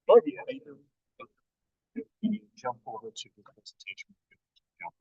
Oh, yeah. You jump over to the presentation. Jump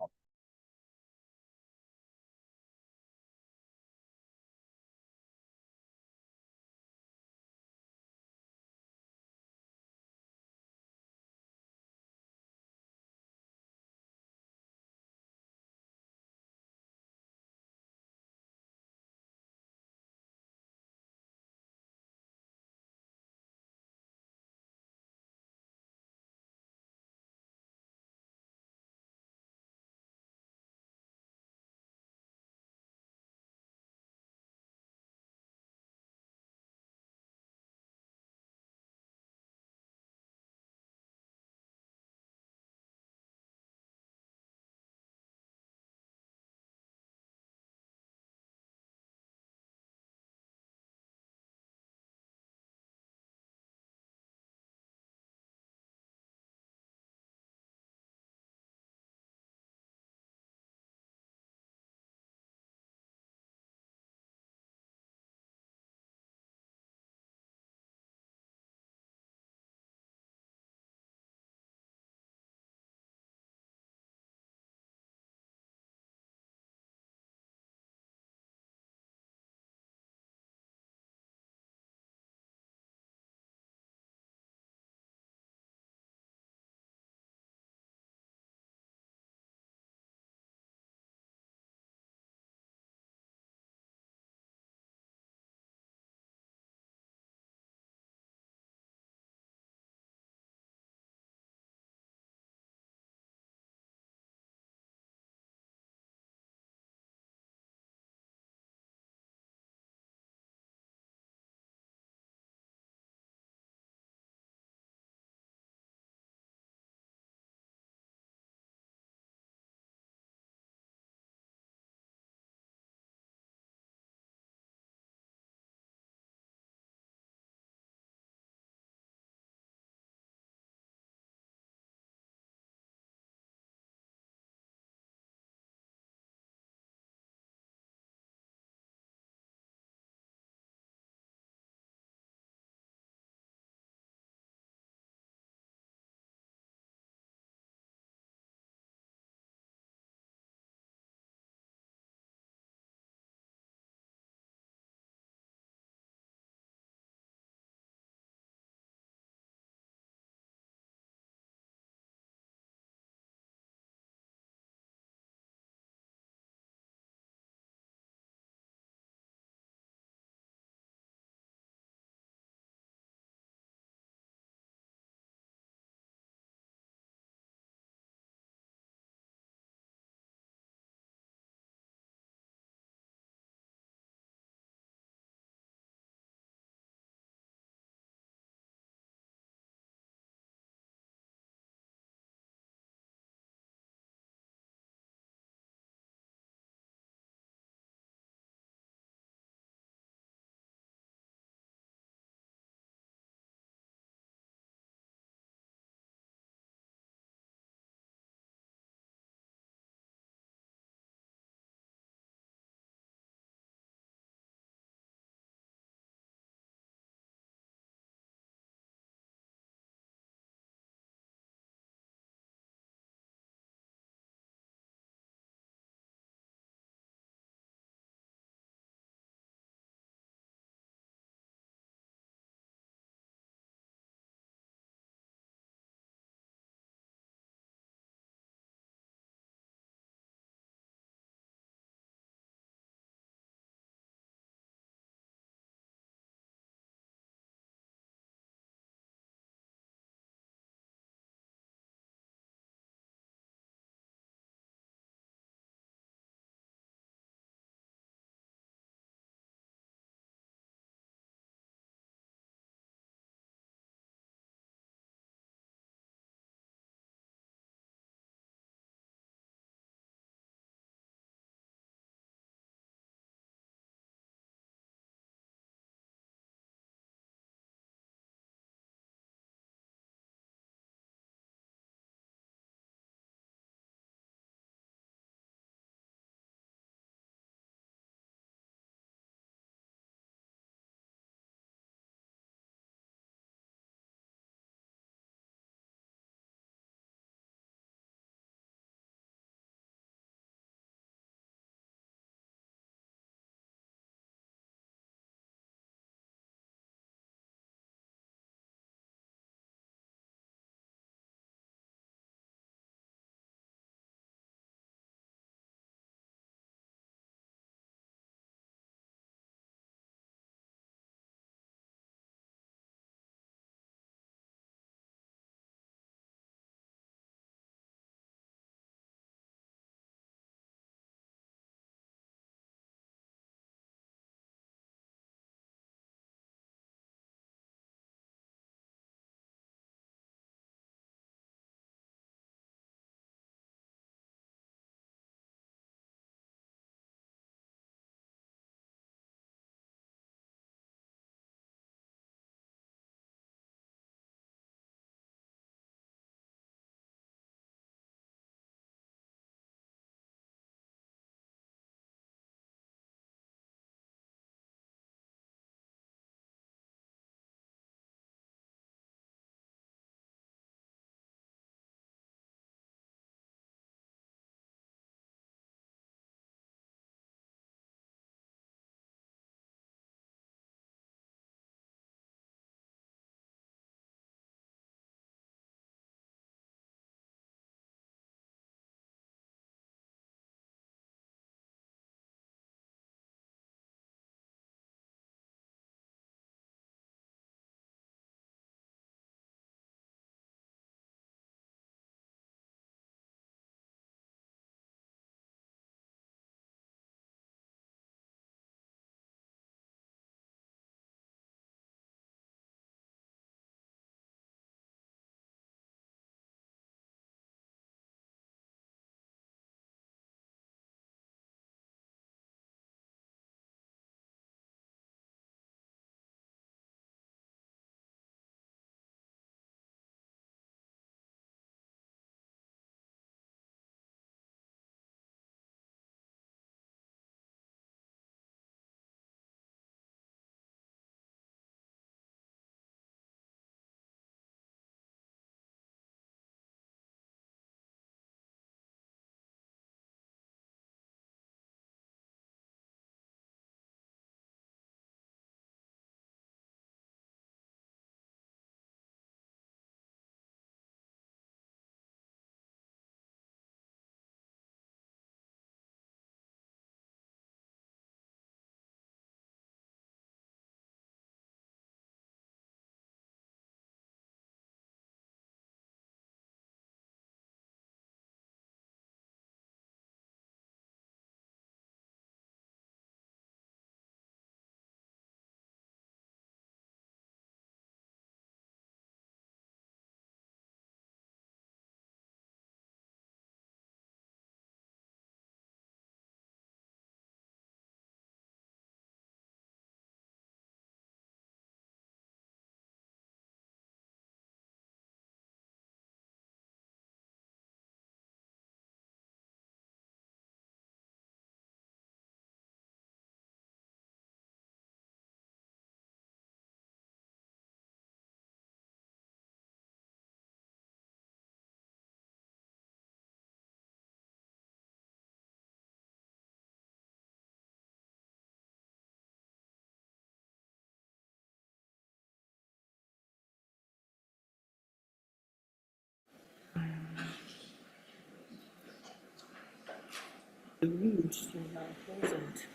The room's still not pleasant.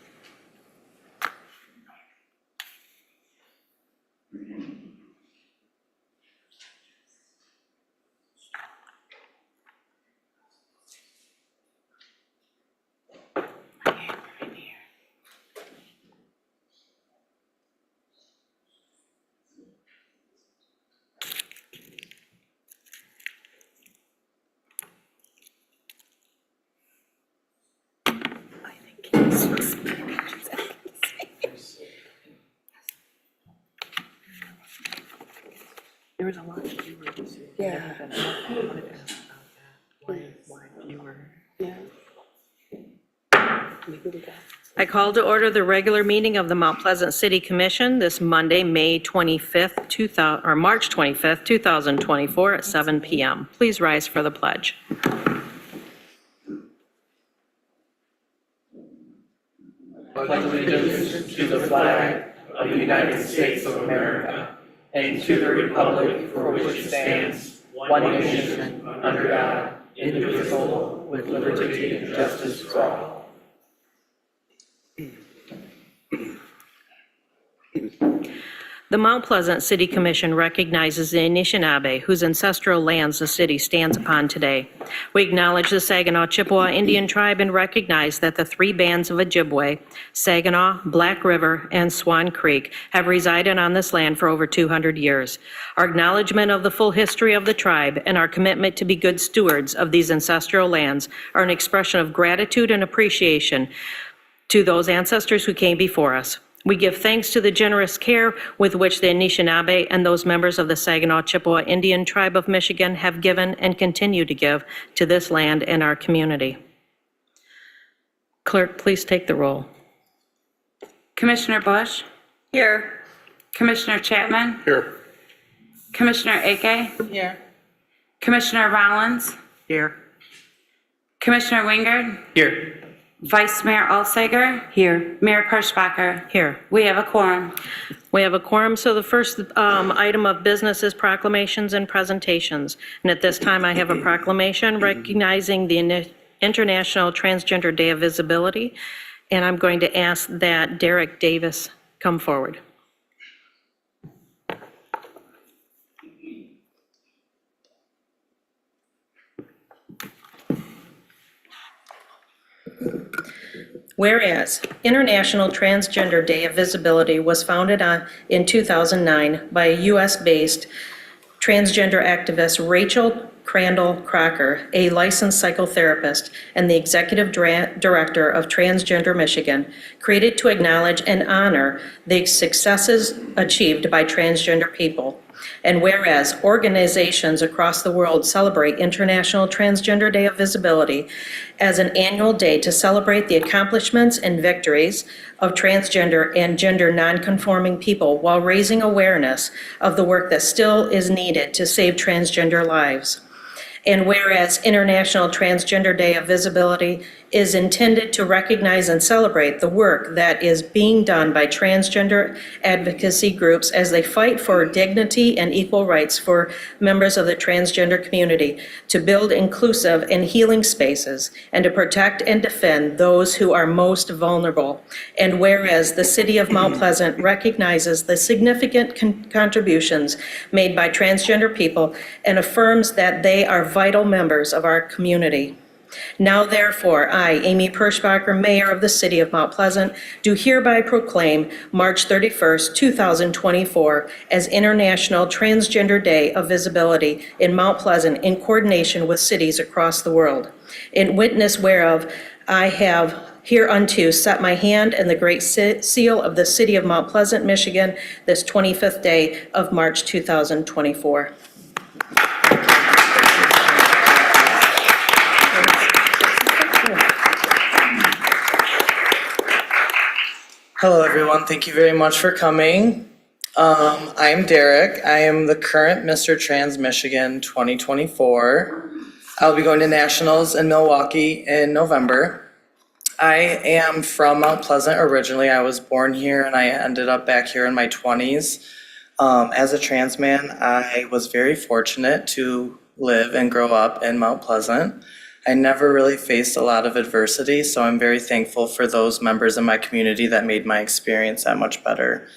I think it's there was a lot of viewers. Yeah. I wanted to ask about that. Why viewer? Yeah. Maybe we got. I call to order the regular meeting of the Mount Pleasant City Commission this Monday, March 25th, 2024 at 7 p.m. Please rise for the pledge. Pledge allegiance to the flag of the United States of America and to the republic for which it stands, one nation, under God, indivisible, with liberty and justice for all. The Mount Pleasant City Commission recognizes the Anishinaabe, whose ancestral lands the city stands upon today. We acknowledge the Saginaw Chippewa Indian Tribe and recognize that the three bands of Ojibwe, Saginaw, Black River, and Swan Creek, have resided on this land for over 200 years. Our acknowledgement of the full history of the tribe and our commitment to be good stewards of these ancestral lands are an expression of gratitude and appreciation to those ancestors who came before us. We give thanks to the generous care with which the Anishinaabe and those members of the Saginaw Chippewa Indian Tribe of Michigan have given and continue to give to this land and our community. Clerk, please take the roll. Commissioner Bush? Here. Commissioner Chapman? Here. Commissioner Ake? Here. Commissioner Rollins? Here. Commissioner Wingard? Here. Vice Mayor Alsager? Here. Mayor Perschbacher? Here. We have a quorum. We have a quorum, so the first item of business is proclamations and presentations. And at this time, I have a proclamation recognizing the International Transgender Day of Visibility, and I'm going to ask that Derek Davis come forward. Whereas International Transgender Day of Visibility was founded in 2009 by a U.S.-based transgender activist Rachel Crandall Crocker, a licensed psychotherapist and the executive director of Transgender Michigan, created to acknowledge and honor the successes achieved by transgender people. And whereas organizations across the world celebrate International Transgender Day of Visibility as an annual day to celebrate the accomplishments and victories of transgender and gender nonconforming people while raising awareness of the work that still is needed to save transgender lives. And whereas International Transgender Day of Visibility is intended to recognize and celebrate the work that is being done by transgender advocacy groups as they fight for dignity and equal rights for members of the transgender community, to build inclusive and healing spaces, and to protect and defend those who are most vulnerable. And whereas the City of Mount Pleasant recognizes the significant contributions made by transgender people and affirms that they are vital members of our community. Now therefore, I, Amy Perschbacher, Mayor of the City of Mount Pleasant, do hereby proclaim March 31st, 2024 as International Transgender Day of Visibility in Mount Pleasant in coordination with cities across the world. In witness whereof, I have hereunto set my hand and the great seal of the City of Mount Pleasant, Michigan, this 25th day of March 2024. Hello, everyone. Thank you very much for coming. I'm Derek. I am the current Mr. Trans Michigan 2024. I'll be going to nationals in Milwaukee in November. I am from Mount Pleasant originally. I was born here and I ended up back here in my 20s. As a trans man, I was very fortunate to live and grow up in Mount Pleasant. I never really faced a lot of adversity, so I'm very thankful for those members in my community that made my experience that much better.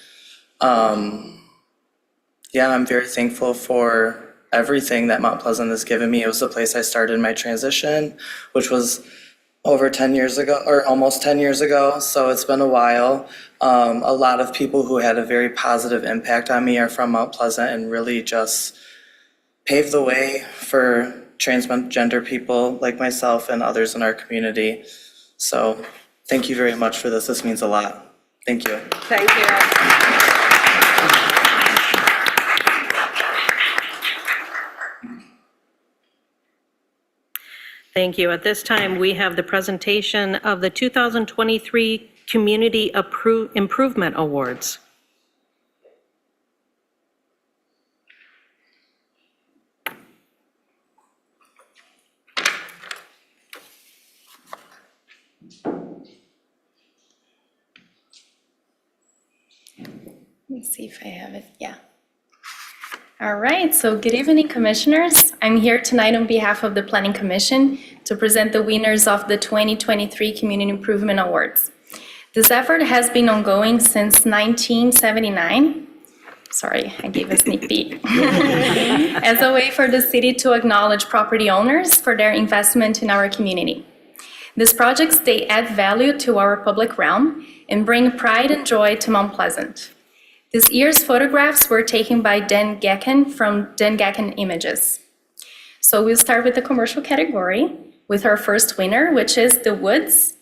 Yeah, I'm very thankful for everything that Mount Pleasant has given me. It was the place I started my transition, which was over 10 years ago, or almost 10 years ago, so it's been a while. A lot of people who had a very positive impact on me are from Mount Pleasant and really just paved the way for transgender people like myself and others in our community. So thank you very much for this. This means a lot. Thank you. Thank you. Thank you. At this time, we have the presentation of the 2023 Community Improvement Awards. Let me see if I have it. Yeah. All right. So good evening, commissioners. I'm here tonight on behalf of the Planning Commission to present the winners of the 2023 Community Improvement Awards. This effort has been ongoing since 1979. Sorry, I gave a sneak peek. As a way for the city to acknowledge property owners for their investment in our community. These projects, they add value to our public realm and bring pride and joy to Mount Pleasant. This year's photographs were taken by Dan Gacken from Dan Gacken Images. So we'll start with the commercial category with our first winner, which is The Woods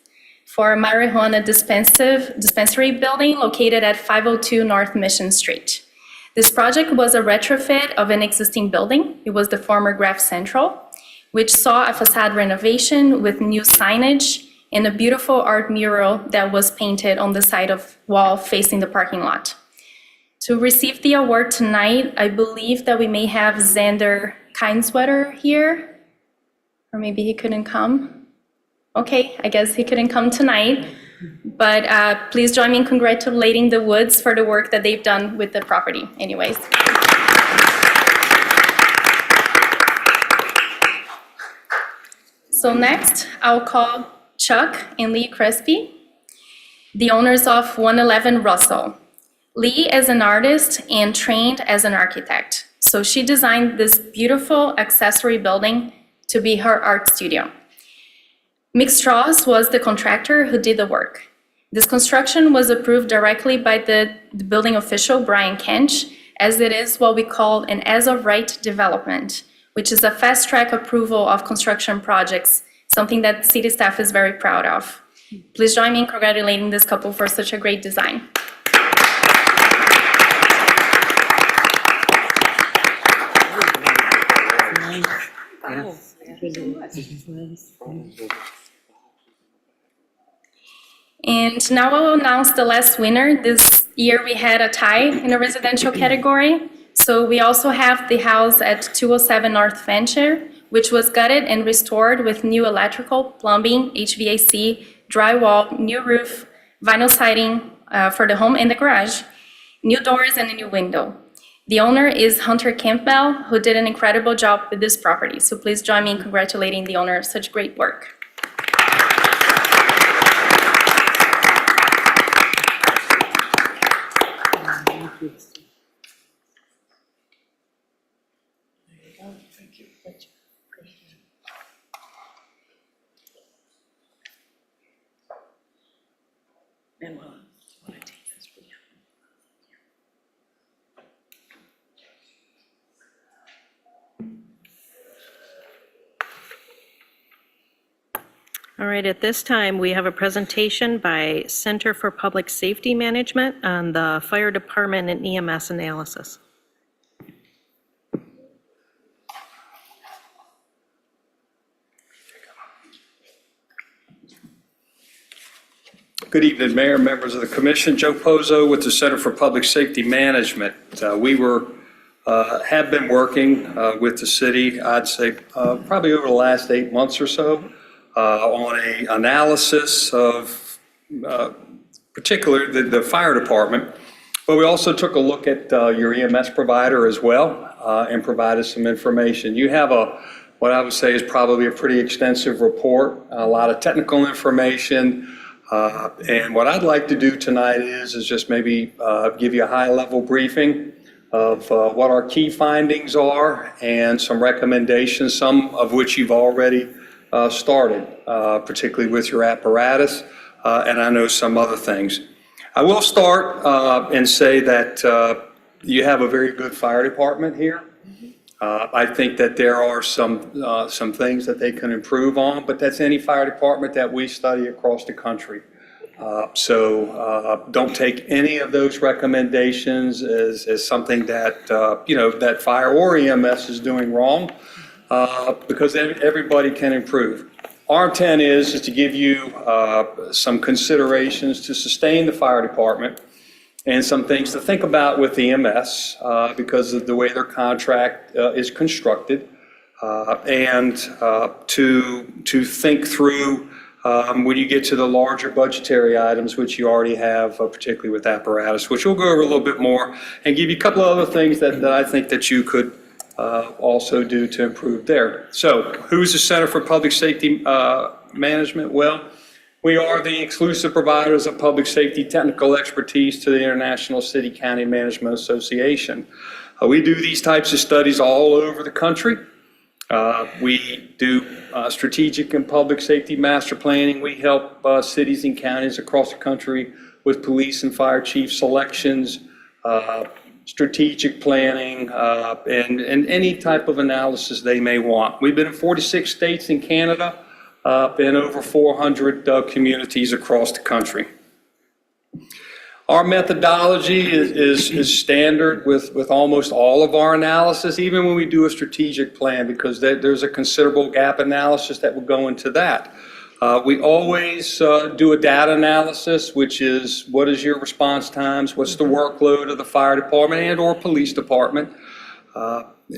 for a marijuana dispensary building located at 502 North Mission Street. This project was a retrofit of an existing building. It was the former Graph Central, which saw a facade renovation with new signage and a beautiful art mural that was painted on the side of wall facing the parking lot. To receive the award tonight, I believe that we may have Xander Kineswetter here, or maybe he couldn't come. Okay, I guess he couldn't come tonight, but please join me in congratulating the Woods for the work that they've done with the property anyways. So next, I'll call Chuck and Lee Crespi, the owners of 111 Russell. Lee is an artist and trained as an architect. So she designed this beautiful accessory building to be her art studio. Mick Strauss was the contractor who did the work. This construction was approved directly by the building official, Brian Kench, as it is what we call an as-of-right development, which is a fast-track approval of construction projects, something that city staff is very proud of. Please join me in congratulating this couple for such a great design. And now I will announce the last winner. This year we had a tie in the residential category. So we also have the house at 207 North Venture, which was gutted and restored with new electrical, plumbing, HVAC, drywall, new roof, vinyl siding for the home and the garage, new doors and a new window. The owner is Hunter Campbell, who did an incredible job with this property. So please join me in congratulating the owner of such great work. And we'll take this for you. All right, at this time, we have a presentation by Center for Public Safety Management on the fire department and EMS analysis. Good evening, Mayor, members of the Commission. Joe Pozo with the Center for Public Safety Management. We have been working with the city, I'd say, probably over the last 8 months or so, on an analysis of particularly the fire department. But we also took a look at your EMS provider as well and provided some information. You have what I would say is probably a pretty extensive report, a lot of technical information. And what I'd like to do tonight is just maybe give you a high-level briefing of what our key findings are and some recommendations, some of which you've already started, particularly with your apparatus, and I know some other things. I will start and say that you have a very good fire department here. I think that there are some things that they can improve on, but that's any fire department that we study across the country. So don't take any of those recommendations as something that, that fire or EMS is doing wrong, because everybody can improve. Our intent is to give you some considerations to sustain the fire department and some things to think about with EMS because of the way their contract is constructed, and to think through when you get to the larger budgetary items, which you already have, particularly with apparatus, which we'll go over a little bit more, and give you a couple of other things that I think that you could also do to improve there. So who's the Center for Public Safety Management? Well, we are the exclusive providers of public safety technical expertise to the International City County Management Association. We do these types of studies all over the country. We do strategic and public safety master planning. We help cities and counties across the country with police and fire chief selections, strategic planning, and any type of analysis they may want. We've been in 46 states in Canada, and over 400 communities across the country. Our methodology is standard with almost all of our analysis, even when we do a strategic plan, because there's a considerable gap analysis that will go into that. We always do a data analysis, which is what is your response times, what's the workload of the fire department and or police department,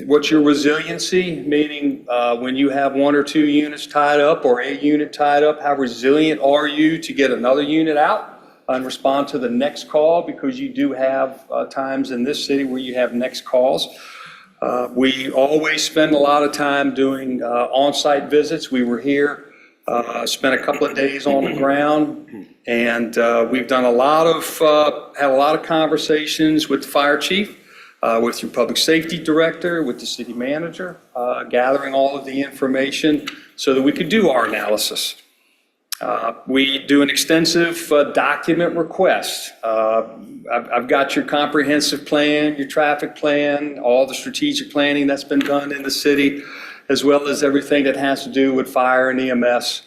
what's your resiliency, meaning when you have 1 or 2 units tied up or a unit tied up, how resilient are you to get another unit out and respond to the next call, because you do have times in this city where you have next calls. We always spend a lot of time doing on-site visits. We were here, spent a couple of days on the ground, and we've done had a lot of conversations with the fire chief, with your public safety director, with the city manager, gathering all of the information so that we could do our analysis. We do an extensive document request. I've got your comprehensive plan, your traffic plan, all the strategic planning that's been done in the city, as well as everything that has to do with fire and EMS.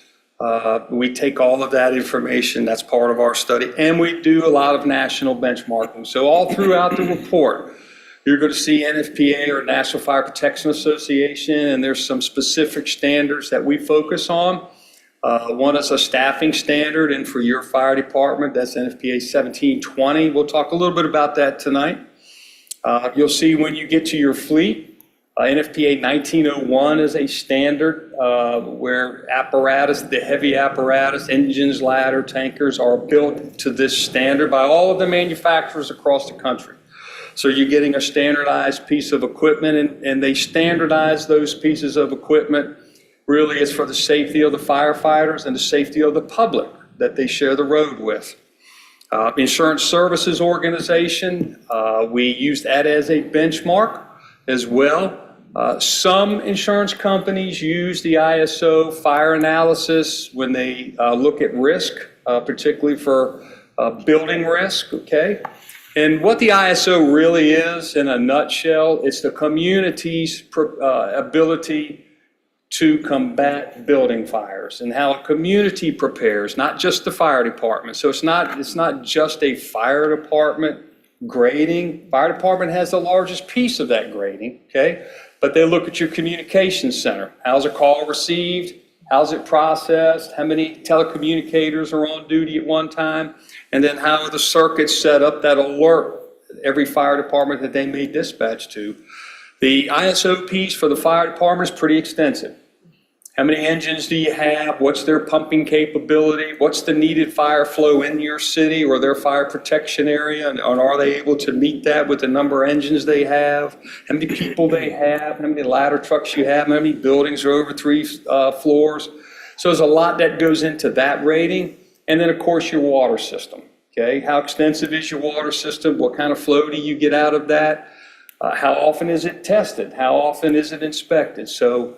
We take all of that information, that's part of our study, and we do a lot of national benchmarking. So all throughout the report, you're going to see NFPA, or National Fire Protection Association, and there's some specific standards that we focus on. One is a staffing standard, and for your fire department, that's NFPA 1720. We'll talk a little bit about that tonight. You'll see when you get to your fleet, NFPA 1901 is a standard where apparatus, the heavy apparatus, engines, ladder, tankers are built to this standard by all of the manufacturers across the country. So you're getting a standardized piece of equipment, and they standardize those pieces of equipment. Really, it's for the safety of the firefighters and the safety of the public that they share the road with. Insurance Services Organization, we use that as a benchmark as well. Some insurance companies use the ISO fire analysis when they look at risk, particularly for building risk, okay? And what the ISO really is, in a nutshell, it's the community's ability to combat building fires and how a community prepares, not just the fire department. So it's not just a fire department grading. Fire department has the largest piece of that grading, okay? But they look at your communication center. How's a call received? How's it processed? How many telecommunicators are on duty at one time? And then how are the circuits set up that alert every fire department that they may dispatch to? The ISO piece for the fire department is pretty extensive. How many engines do you have? What's their pumping capability? What's the needed fire flow in your city or their fire protection area? And are they able to meet that with the number of engines they have? How many people they have? How many ladder trucks you have? How many buildings are over 3 floors? So there's a lot that goes into that rating. And then, of course, your water system. Okay, how extensive is your water system? What kind of flow do you get out of that? How often is it tested? How often is it inspected? So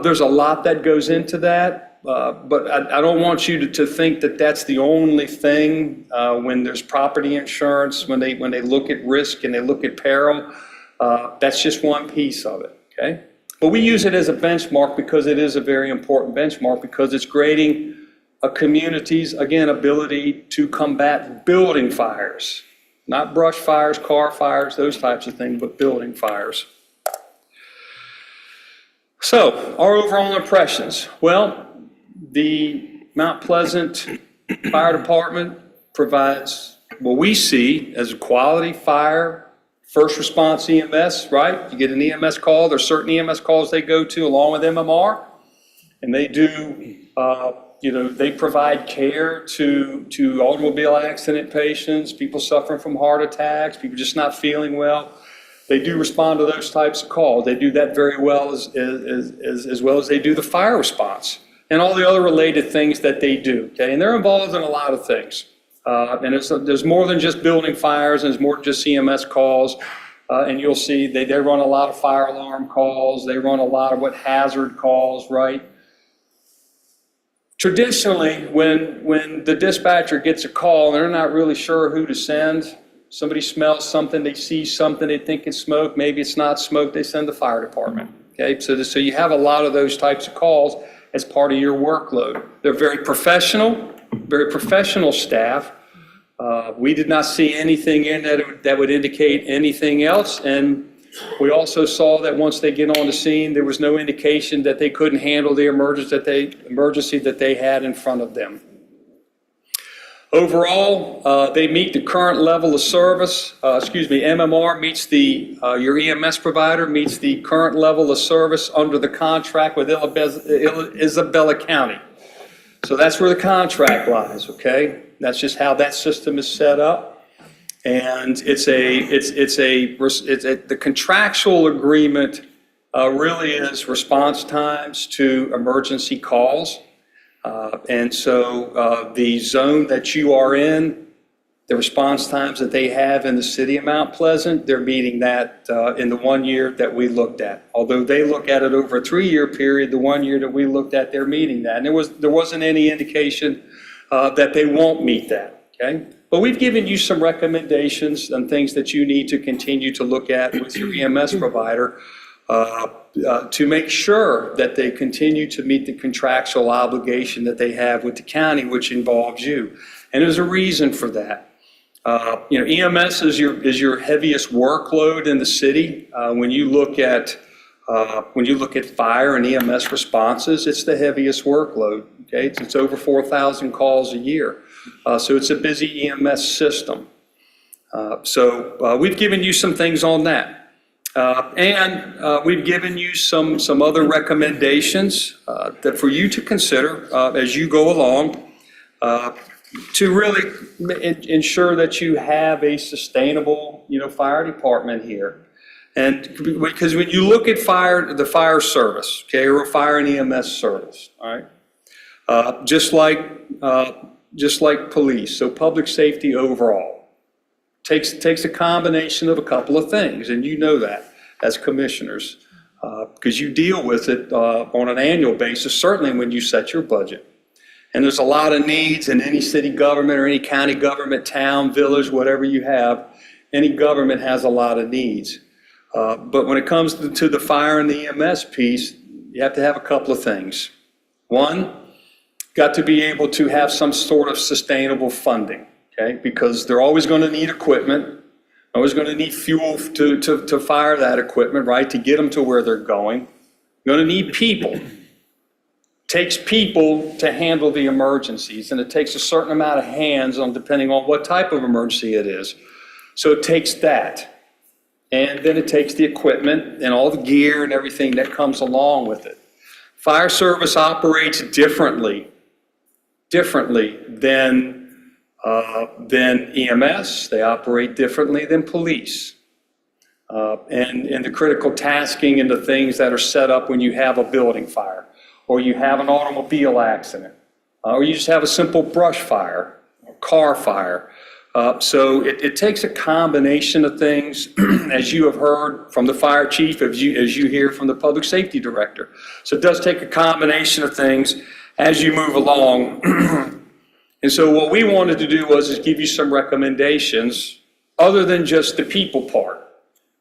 there's a lot that goes into that, but I don't want you to think that that's the only thing when there's property insurance, when they look at risk and they look at peril. That's just one piece of it, okay? But we use it as a benchmark because it is a very important benchmark because it's grading a community's, again, ability to combat building fires. Not brush fires, car fires, those types of things, but building fires. So, our overall impressions. Well, the Mount Pleasant Fire Department provides what we see as a quality fire, first response EMS, right? You get an EMS call, there's certain EMS calls they go to along with MMR, and they do, they provide care to automobile accident patients, people suffering from heart attacks, people just not feeling well. They do respond to those types of calls. They do that very well as well as they do the fire response and all the other related things that they do, okay? And they're involved in a lot of things. And there's more than just building fires, and there's more than just EMS calls. And you'll see they run a lot of fire alarm calls. They run a lot of hazard calls, right? Traditionally, when the dispatcher gets a call and they're not really sure who to send, somebody smells something, they see something, they think it's smoke, maybe it's not smoke, they send the fire department, okay? So you have a lot of those types of calls as part of your workload. They're very professional staff. We did not see anything in that would indicate anything else, and we also saw that once they get on the scene, there was no indication that they couldn't handle the emergency that they had in front of them. Overall, they meet the current level of service. MMR meets your EMS provider meets the current level of service under the contract with Isabella County. So that's where the contract lies, okay? That's just how that system is set up. And the contractual agreement really is response times to emergency calls. And so the zone that you are in, the response times that they have in the city of Mount Pleasant, they're meeting that in the 1 year that we looked at. Although they look at it over a 3-year period, the 1 year that we looked at, they're meeting that. And there wasn't any indication that they won't meet that, okay? But we've given you some recommendations and things that you need to continue to look at with your EMS provider to make sure that they continue to meet the contractual obligation that they have with the county, which involves you. And there's a reason for that. EMS is your heaviest workload in the city. When you look at fire and EMS responses, it's the heaviest workload. Okay, it's over 4,000 calls a year. So it's a busy EMS system. So we've given you some things on that. And we've given you some other recommendations that for you to consider as you go along to really ensure that you have a sustainable, fire department here. And because when you look at the fire service, okay, or a fire and EMS service, all right, just like police, so public safety overall takes a combination of a couple of things, and you know that as commissioners, because you deal with it on an annual basis, certainly when you set your budget. And there's a lot of needs in any city government or any county government, town, village, whatever you have, any government has a lot of needs. But when it comes to the fire and the EMS piece, you have to have a couple of things. One, got to be able to have some sort of sustainable funding, okay? Because they're always going to need equipment, always going to need fuel to fire that equipment, right? To get them to where they're going. You're going to need people. It takes people to handle the emergencies, and it takes a certain amount of hands depending on what type of emergency it is. So it takes that. And then it takes the equipment and all the gear and everything that comes along with it. Fire service operates differently than EMS. They operate differently than police. And the critical tasking and the things that are set up when you have a building fire, or you have an automobile accident, or you just have a simple brush fire, or car fire. So it takes a combination of things, as you have heard from the fire chief, as you hear from the public safety director. So it does take a combination of things as you move along. And so what we wanted to do was give you some recommendations other than just the people part,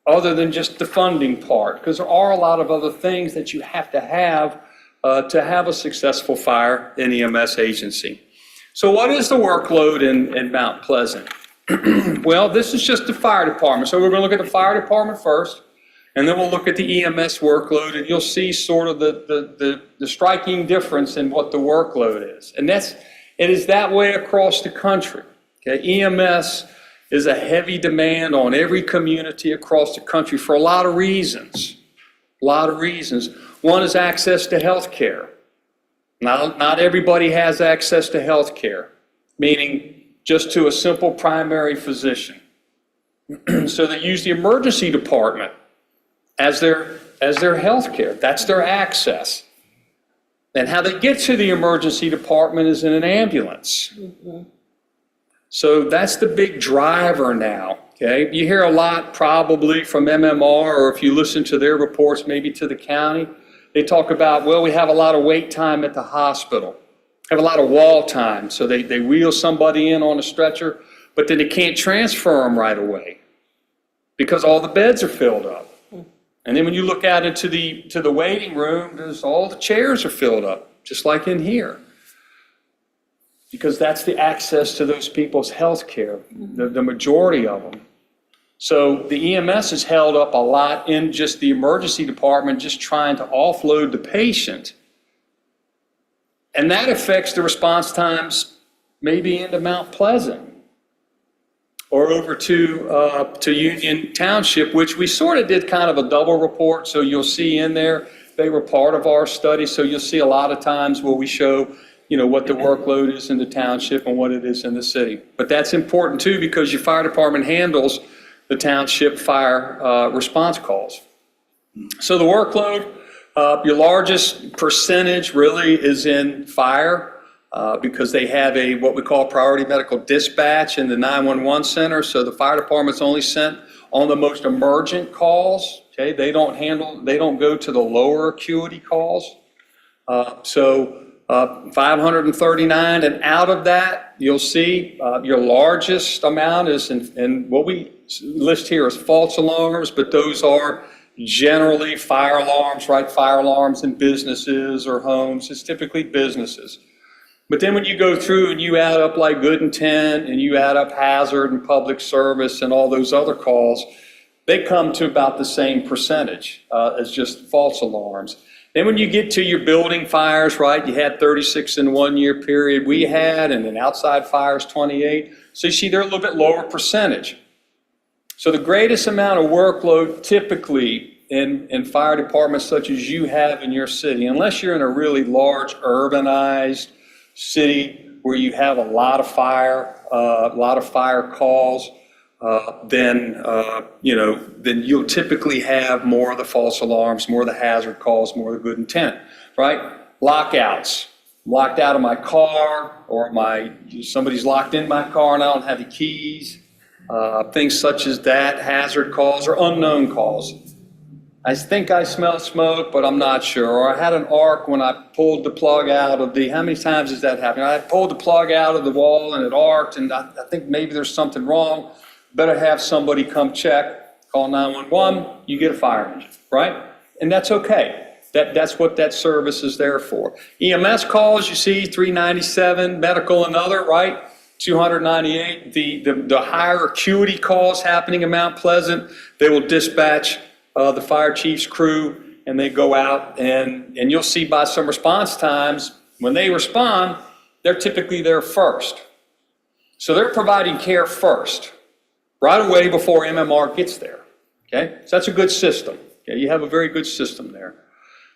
other than just the funding part, because there are a lot of other things that you have to have a successful fire and EMS agency. So what is the workload in Mount Pleasant? Well, this is just the fire department. So we're going to look at the fire department first, and then we'll look at the EMS workload, and you'll see sort of the striking difference in what the workload is. And it is that way across the country. Okay? EMS is a heavy demand on every community across the country for a lot of reasons. A lot of reasons. One is access to health care. Not everybody has access to health care, meaning just to a simple primary physician. So they use the emergency department as their health care. That's their access. And how they get to the emergency department is in an ambulance. So that's the big driver now. Okay, you hear a lot probably from MMR, or if you listen to their reports, maybe to the county. They talk about, well, we have a lot of wait time at the hospital, have a lot of wall time. So they wheel somebody in on a stretcher, but then they can't transfer them right away because all the beds are filled up. And then when you look out into the waiting room, all the chairs are filled up, just like in here. Because that's the access to those people's health care, the majority of them. So the EMS is held up a lot in just the emergency department, just trying to offload the patient. And that affects the response times maybe into Mount Pleasant or over to Union Township, which we sort of did kind of a double report. So you'll see in there, they were part of our study. So you'll see a lot of times where we show what the workload is in the township and what it is in the city. But that's important too, because your fire department handles the township fire response calls. So the workload, your largest percentage really is in fire because they have a what we call priority medical dispatch in the 911 center. So the fire department's only sent on the most emergent calls. Okay, they don't go to the lower acuity calls. 539, and out of that, you'll see your largest amount is in what we list here as false alarms, but those are generally fire alarms, right? Fire alarms in businesses or homes. It's typically businesses. But then when you go through and you add up like good intent and you add up hazard and public service and all those other calls, they come to about the same percentage as just false alarms. Then when you get to your building fires, right, you had 36 in 1 year period we had, and then outside fires 28. So you see they're a little bit lower percentage. So the greatest amount of workload typically in fire departments such as you have in your city, unless you're in a really large urbanized city where you have a lot of fire calls, then you'll typically have more of the false alarms, more of the hazard calls, more of the good intent, right? Lockouts. Locked out of my car, or somebody's locked in my car and I don't have the keys. Things such as that, hazard calls or unknown calls. I think I smell smoke, but I'm not sure. Or I had an arc when I pulled the plug out of how many times has that happened? I pulled the plug out of the wall and it arced, and I think maybe there's something wrong. Better have somebody come check, call 911, you get a fire engine, right? And that's okay. That's what that service is there for. EMS calls, you see 397, medical and other, right? 298. The higher acuity calls happening in Mount Pleasant, they will dispatch the fire chief's crew, and they go out, and you'll see by some response times, when they respond, they're typically there first. So they're providing care first, right away before MMR gets there, okay? So that's a good system, okay? You have a very good system there.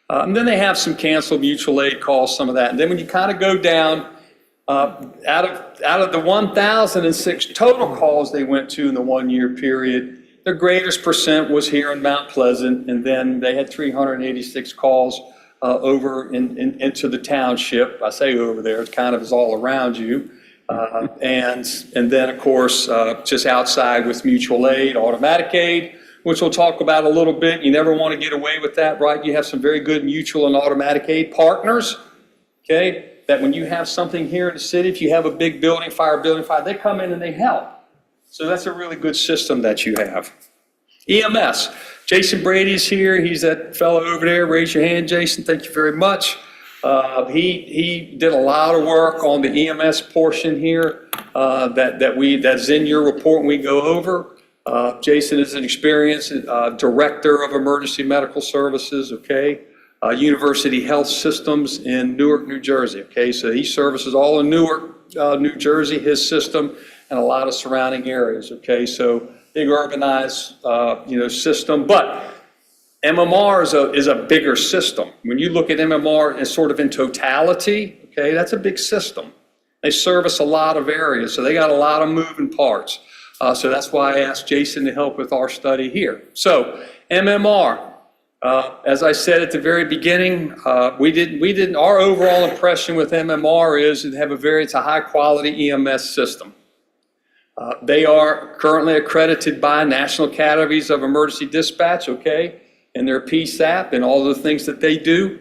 And then they have some canceled mutual aid calls, some of that. And then when you kind of go down, out of the 1,006 total calls they went to in the 1-year period, their greatest percent was here in Mount Pleasant, and then they had 386 calls over into the township. I say over there, it kind of is all around you. And then, of course, just outside with mutual aid, automatic aid, which we'll talk about a little bit. You never want to get away with that, right? You have some very good mutual and automatic aid partners, okay? That when you have something here in the city, if you have a big building fire, they come in and they help. So that's a really good system that you have. EMS, Jason Brady's here. He's that fellow over there. Raise your hand, Jason. Thank you very much. He did a lot of work on the EMS portion here that's in your report when we go over. Jason is an experienced director of emergency medical services, okay? University Health Systems in Newark, New Jersey, okay? So he services all of Newark, New Jersey, his system, and a lot of surrounding areas, okay? So big urbanized, system, but MMR is a bigger system. When you look at MMR as sort of in totality, okay, that's a big system. They service a lot of areas, so they got a lot of moving parts. So that's why I asked Jason to help with our study here. So MMR, as I said at the very beginning, our overall impression with MMR is it's a high quality EMS system. They are currently accredited by National Academies of Emergency Dispatch, okay, and their PSAP and all the things that they do.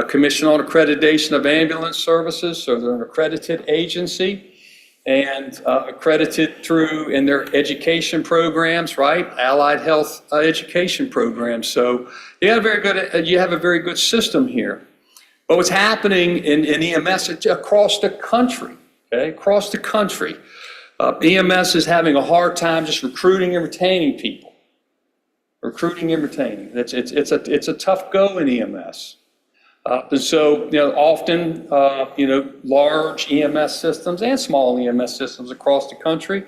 Commission on Accreditation of Ambulance Services, so they're an accredited agency. And accredited through in their education programs, right? Allied health education programs. So you have a very good system here. But what's happening in EMS across the country, okay? Across the country, EMS is having a hard time just recruiting and retaining people. Recruiting and retaining. It's a tough go in EMS. And so, often, large EMS systems and small EMS systems across the country,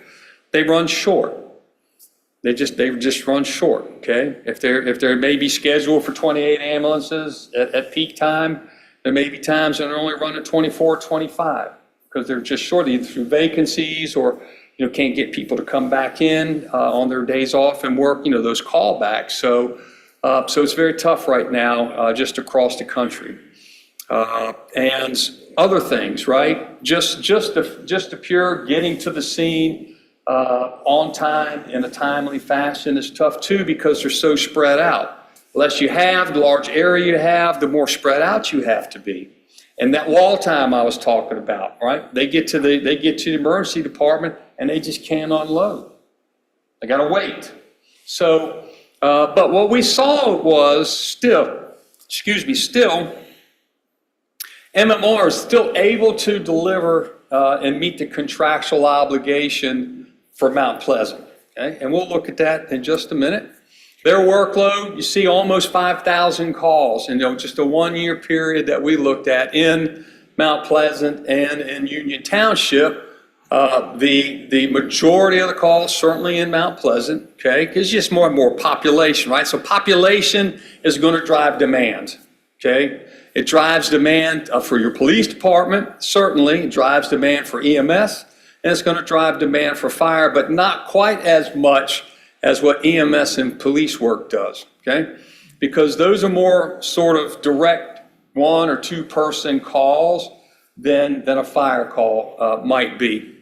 they run short. They just run short, okay? If they're maybe scheduled for 28 ambulances at peak time, there may be times when they're only running 24, 25, because they're just short, either through vacancies or, can't get people to come back in on their days off and work, those callbacks. So it's very tough right now, just across the country. And other things, right? Just the pure getting to the scene on time in a timely fashion is tough too, because they're so spread out. The less you have, the large area you have, the more spread out you have to be. And that wall time I was talking about, right? They get to the emergency department and they just can't unload. They gotta wait. So. But what we saw was still, MMR is still able to deliver and meet the contractual obligation for Mount Pleasant, okay? And we'll look at that in just a minute. Their workload, you see almost 5,000 calls in just a 1-year period that we looked at in Mount Pleasant and in Union Township. The majority of the calls certainly in Mount Pleasant, okay, because just more and more population, right? So population is going to drive demand, okay? It drives demand for your police department, certainly. It drives demand for EMS, and it's going to drive demand for fire, but not quite as much as what EMS and police work does, okay? Because those are more sort of direct 1 or 2 person calls than a fire call might be.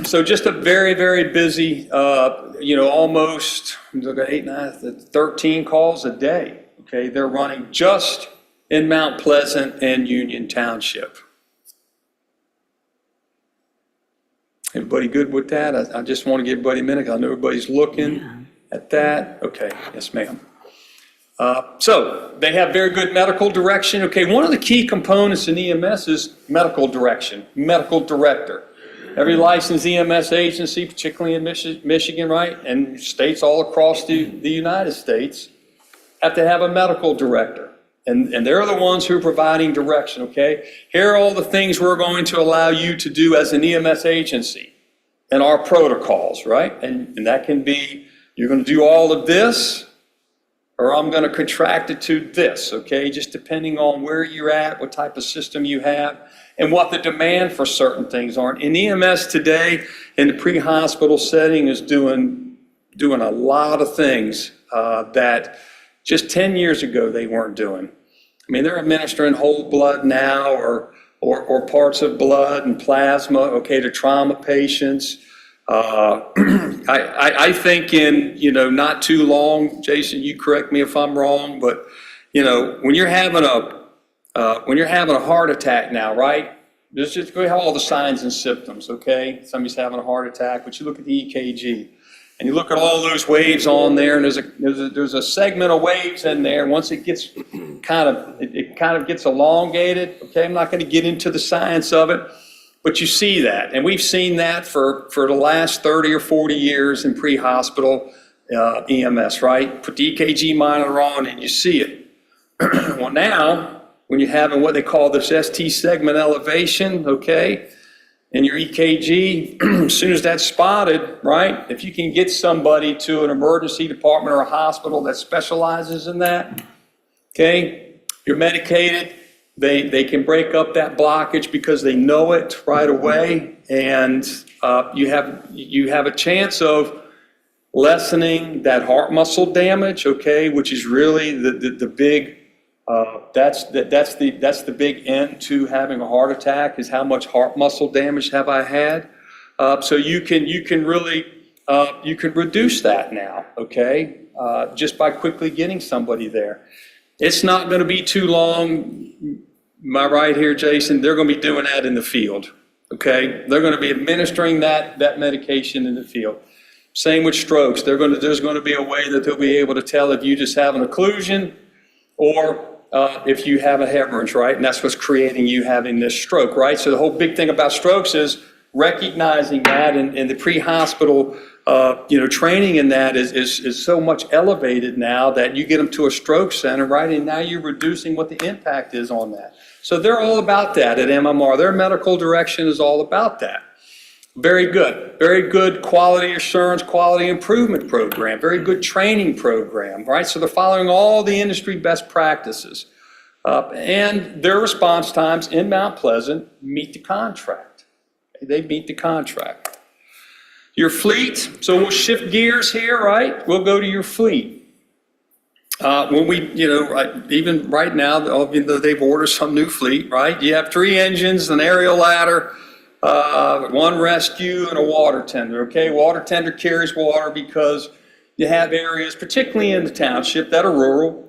So just a very, very busy, almost 8, 9, 13 calls a day. Okay, they're running just in Mount Pleasant and Union Township. Everybody good with that? I just want to give everybody a minute. I know everybody's looking at that. Okay, yes, ma'am. So they have very good medical direction. Okay, one of the key components in EMS is medical direction, medical director. Every licensed EMS agency, particularly in Michigan, right, and states all across the United States, have to have a medical director. And they're the ones who are providing direction, okay? Here are all the things we're going to allow you to do as an EMS agency and our protocols, right? And that can be, you're going to do all of this, or I'm going to contract it to this, okay? Just depending on where you're at, what type of system you have, and what the demand for certain things are. And EMS today in the pre-hospital setting is doing a lot of things that just 10 years ago they weren't doing. I mean, they're administering whole blood now or parts of blood and plasma, okay, to trauma patients. I think in, not too long, Jason, you correct me if I'm wrong, but, when you're having a heart attack now, right? Just go have all the signs and symptoms, okay? Somebody's having a heart attack, but you look at the EKG and you look at all those waves on there, and there's a segment of waves in there. Once it gets it kind of gets elongated, okay? I'm not going to get into the science of it, but you see that, and we've seen that for the last 30 or 40 years in pre-hospital EMS, right? Put the EKG monitor on and you see it. Well, now, when you're having what they call this ST segment elevation, okay, and your EKG, as soon as that's spotted, right, if you can get somebody to an emergency department or a hospital that specializes in that, okay, you're medicated, they can break up that blockage because they know it right away, and you have a chance of lessening that heart muscle damage, okay, which is really the big that's the big end to having a heart attack, is how much heart muscle damage have I had. So you can really you can reduce that now, okay, just by quickly getting somebody there. It's not going to be too long. Am I right here, Jason? They're going to be doing that in the field, okay? They're going to be administering that medication in the field. Same with strokes. There's going to be a way that they'll be able to tell if you just have an occlusion or if you have a hemorrhage, right? And that's what's creating you having this stroke, right? So the whole big thing about strokes is recognizing that, and the pre-hospital training in that is so much elevated now that you get them to a stroke center, right? And now you're reducing what the impact is on that. So they're all about that at MMR. Their medical direction is all about that. Very good quality assurance, quality improvement program, very good training program, right? So they're following all the industry best practices. And their response times in Mount Pleasant meet the contract. They meet the contract. Your fleet, so we'll shift gears here, right? We'll go to your fleet. When we, even right now, they've ordered some new fleet, right? You have 3 engines, an aerial ladder, 1 rescue, and a water tender, okay? Water tender carries water because you have areas, particularly in the township, that are rural.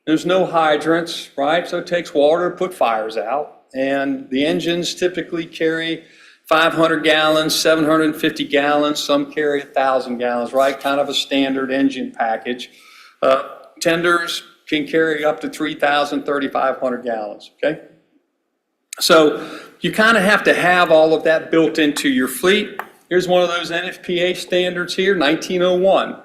There's no hydrants, right? So it takes water to put fires out. And the engines typically carry 500 gallons, 750 gallons, some carry 1,000 gallons, right? Kind of a standard engine package. Tenders can carry up to 3,000, 3,500 gallons, okay? So you kind of have to have all of that built into your fleet. Here's one of those NFPA standards here, 1901.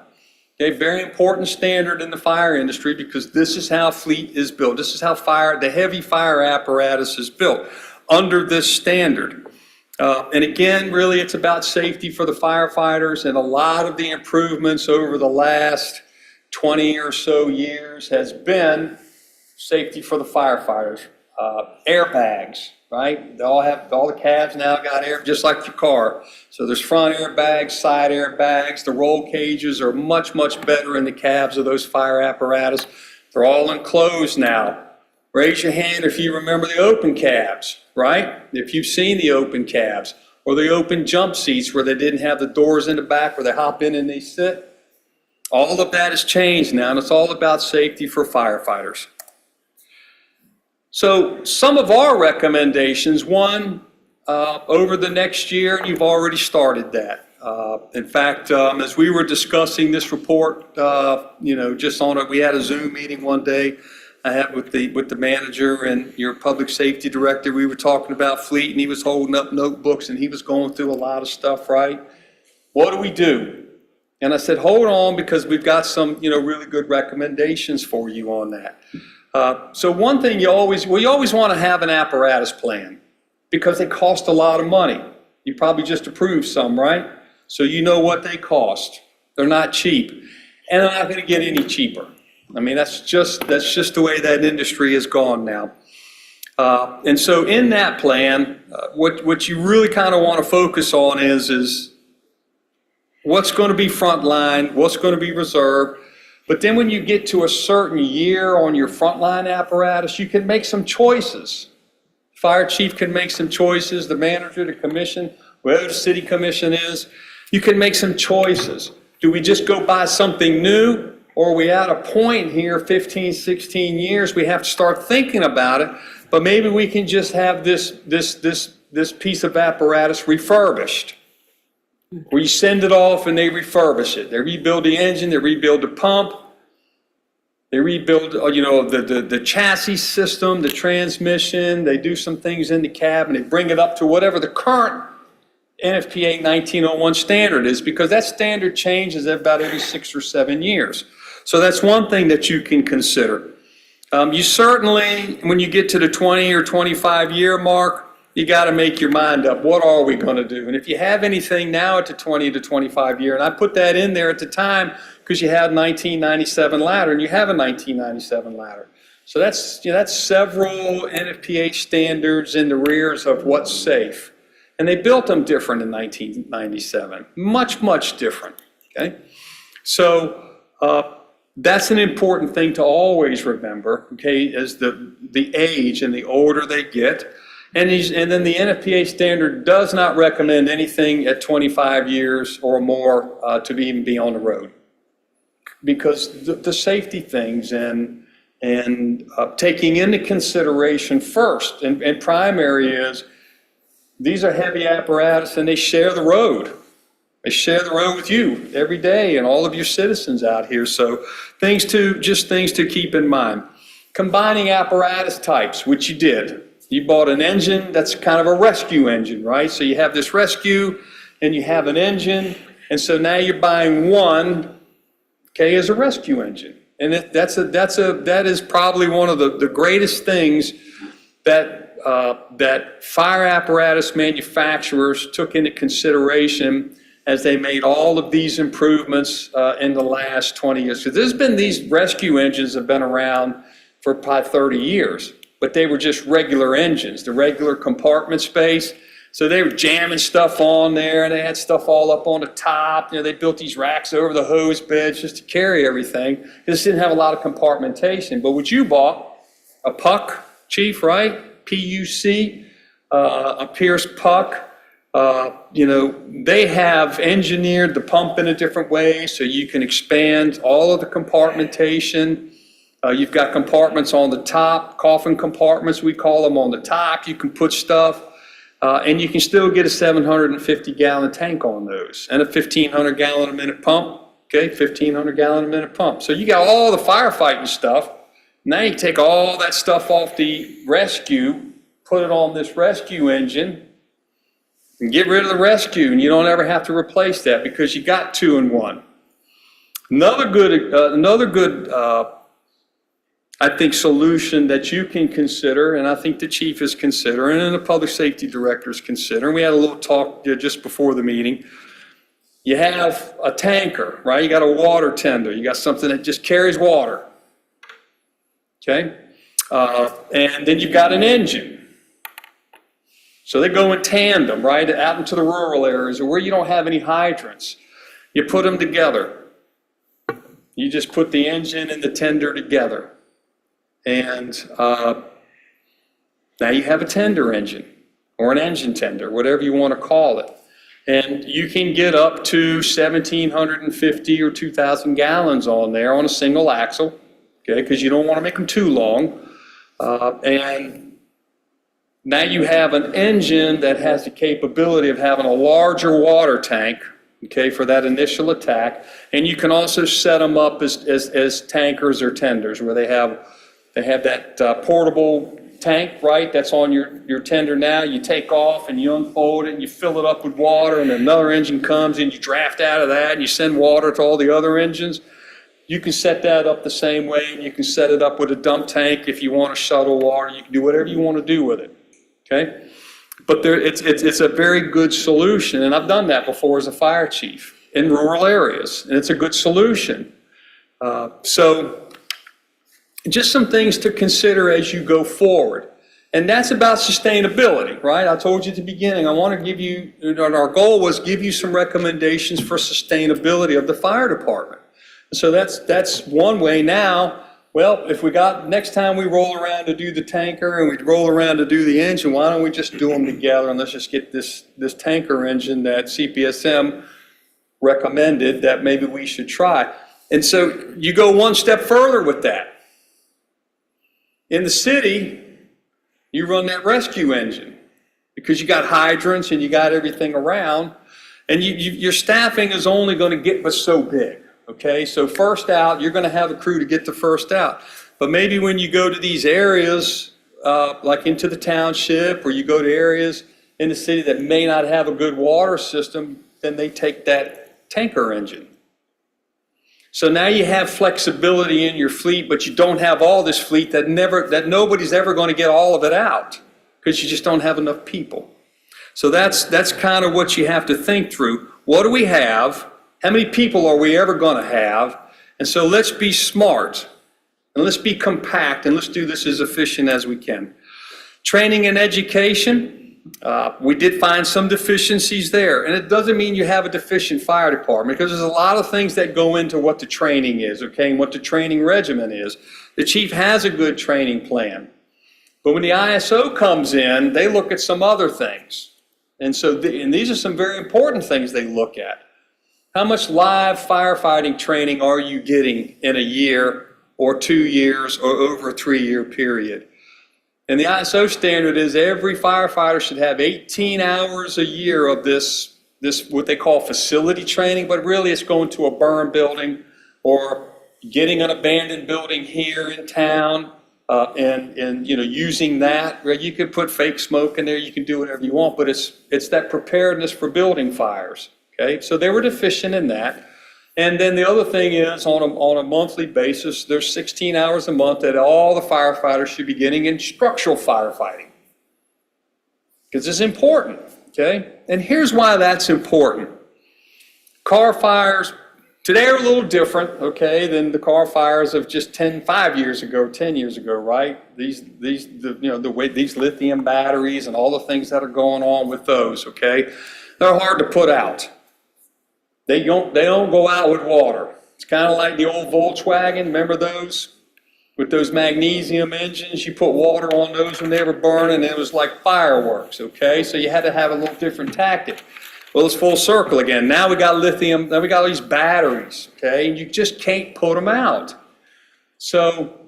Okay, very important standard in the fire industry because this is how fleet is built. This is how the heavy fire apparatus is built under this standard. And again, really it's about safety for the firefighters, and a lot of the improvements over the last 20 or so years has been safety for the firefighters. Airbags, right? All the cabs now got air, just like your car. So there's front airbags, side airbags. The roll cages are much, much better in the cabs of those fire apparatus. They're all enclosed now. Raise your hand if you remember the open cabs, right? If you've seen the open cabs, or the open jump seats where they didn't have the doors in the back where they hop in and they sit. All of that has changed now, and it's all about safety for firefighters. So some of our recommendations, one, over the next year, you've already started that. In fact, as we were discussing this report, just on it, we had a Zoom meeting one day I had with the manager and your public safety director. We were talking about fleet, and he was holding up notebooks and he was going through a lot of stuff, right? What do we do? And I said, hold on, because we've got some, really good recommendations for you on that. So one thing you always want to have an apparatus plan because they cost a lot of money. You probably just approved some, right? So you know what they cost. They're not cheap, and they're not going to get any cheaper. I mean, that's just the way that industry has gone now. And so in that plan, what you really kind of want to focus on is what's going to be frontline, what's going to be reserved. But then when you get to a certain year on your frontline apparatus, you can make some choices. Fire chief can make some choices, the manager, the commission, whoever the city commission is, you can make some choices. Do we just go buy something new, or are we at a point here, 15, 16 years, we have to start thinking about it, but maybe we can just have this piece of apparatus refurbished, where you send it off and they refurbish it. They rebuild the engine, they rebuild the pump, they rebuild, the chassis system, the transmission, they do some things in the cab, and they bring it up to whatever the current NFPA 1901 standard is, because that standard changes about every 6 or 7 years. So that's one thing that you can consider. You certainly, when you get to the 20 or 25 year mark, you got to make your mind up. What are we going to do? And if you have anything now at the 20 to 25 year, and I put that in there at the time because you had 1997 ladder, and you have a 1997 ladder. So that's several NFPA standards in the rears of what's safe. And they built them different in 1997, much different, okay? So that's an important thing to always remember, okay, as the age and the older they get. And then the NFPA standard does not recommend anything at 25 years or more to even be on the road. Because the safety things and taking into consideration first and primary is, these are heavy apparatus and they share the road. They share the road with you every day and all of your citizens out here. So things to keep in mind. Combining apparatus types, which you did. You bought an engine that's kind of a rescue engine, right? So you have this rescue and you have an engine. And so now you're buying one, okay, as a rescue engine. And that is probably one of the greatest things that fire apparatus manufacturers took into consideration as they made all of these improvements in the last 20 years. So these rescue engines have been around for probably 30 years, but they were just regular engines, the regular compartment space. So they were jamming stuff on there, and they had stuff all up on the top. They built these racks over the hose beds just to carry everything. It just didn't have a lot of compartmentation. But what you bought, a puck, Chief, right? PUC, a Pierce puck. They have engineered the pump in a different way so you can expand all of the compartmentation. You've got compartments on the top, coffin compartments, we call them, on the top. You can put stuff, and you can still get a 750-gallon tank on those, and a 1,500-gallon-a-minute pump, okay, 1,500-gallon-a-minute pump. So you got all the firefighting stuff. Now you take all that stuff off the rescue, put it on this rescue engine, and get rid of the rescue, and you don't ever have to replace that because you got 2 in 1. Another good I think solution that you can consider, and I think the chief is considering, and the public safety director is considering. We had a little talk just before the meeting. You have a tanker, right? You got a water tender. You got something that just carries water, okay? And then you've got an engine. So they go in tandem, right, out into the rural areas or where you don't have any hydrants. You put them together. You just put the engine and the tender together. And now you have a tender engine or an engine tender, whatever you want to call it. And you can get up to 1,750 or 2,000 gallons on there on a single axle, okay, because you don't want to make them too long. And now you have an engine that has the capability of having a larger water tank, okay, for that initial attack. And you can also set them up as tankers or tenders, where they have that portable tank, right, that's on your tender now. You take off and you unfold it and you fill it up with water, and another engine comes and you draft out of that and you send water to all the other engines. You can set that up the same way, and you can set it up with a dump tank if you want to shuttle water. You can do whatever you want to do with it, okay? But it's a very good solution, and I've done that before as a fire chief in rural areas, and it's a good solution. So Just some things to consider as you go forward. And that's about sustainability, right? I told you at the beginning, I want to give you, our goal was give you some recommendations for sustainability of the fire department. So that's one way. Now, well, if we got, next time we roll around to do the tanker and we roll around to do the engine, why don't we just do them together and let's just get this tanker engine that CPSM recommended that maybe we should try. And so you go one step further with that. In the city, you run that rescue engine because you got hydrants and you got everything around, and your staffing is only going to get but so big, okay? So first out, you're going to have a crew to get the first out. But maybe when you go to these areas, like into the township, or you go to areas in the city that may not have a good water system, then they take that tanker engine. So now you have flexibility in your fleet, but you don't have all this fleet that nobody's ever going to get all of it out because you just don't have enough people. So that's kind of what you have to think through. What do we have? How many people are we ever going to have? And so let's be smart and let's be compact and let's do this as efficient as we can. Training and education. We did find some deficiencies there, and it doesn't mean you have a deficient fire department because there's a lot of things that go into what the training is, okay, and what the training regimen is. The chief has a good training plan, but when the ISO comes in, they look at some other things, and so and these are some very important things they look at. How much live firefighting training are you getting in a year or 2 years or over a 3-year period? And the ISO standard is every firefighter should have 18 hours a year of this what they call facility training, but really it's going to a burn building or getting an abandoned building here in town and using that. Right? You could put fake smoke in there, you can do whatever you want, but it's that preparedness for building fires. Okay, so they were deficient in that. And then the other thing is on a monthly basis, there's 16 hours a month that all the firefighters should be getting in structural firefighting. Because it's important, okay? And here's why that's important. Car fires today are a little different, okay, than the car fires of just 5 years ago, 10 years ago, right? These lithium batteries and all the things that are going on with those, okay? They're hard to put out. They don't go out with water. It's kind of like the old Volkswagen, remember those? With those magnesium engines, you put water on those when they were burning, and it was like fireworks, okay? So you had to have a little different tactic. Well, it's full circle again. Now we got lithium, now we got all these batteries, okay? And you just can't put them out. So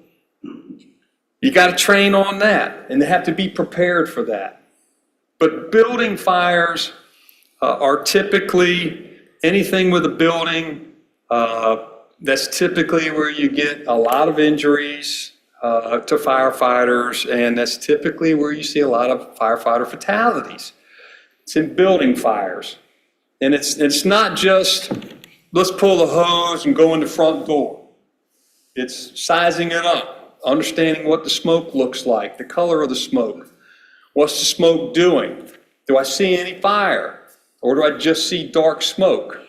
you got to train on that, and they have to be prepared for that. But building fires are typically anything with a building, that's typically where you get a lot of injuries to firefighters, and that's typically where you see a lot of firefighter fatalities. It's in building fires. And it's not just, let's pull the hose and go in the front door. It's sizing it up, understanding what the smoke looks like, the color of the smoke. What's the smoke doing? Do I see any fire? Or do I just see dark smoke?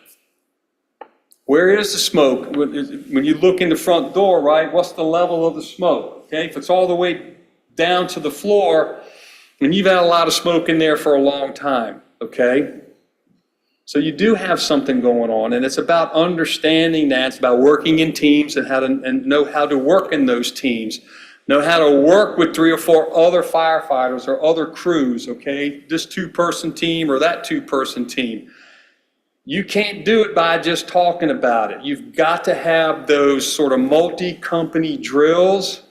Where is the smoke? When you look in the front door, right, what's the level of the smoke? Okay, if it's all the way down to the floor, and you've had a lot of smoke in there for a long time, okay? So you do have something going on, and it's about understanding that. It's about working in teams and know how to work in those teams. Know how to work with 3 or 4 other firefighters or other crews, okay? This 2-person team or that 2-person team. You can't do it by just talking about it. You've got to have those sort of multi-company drills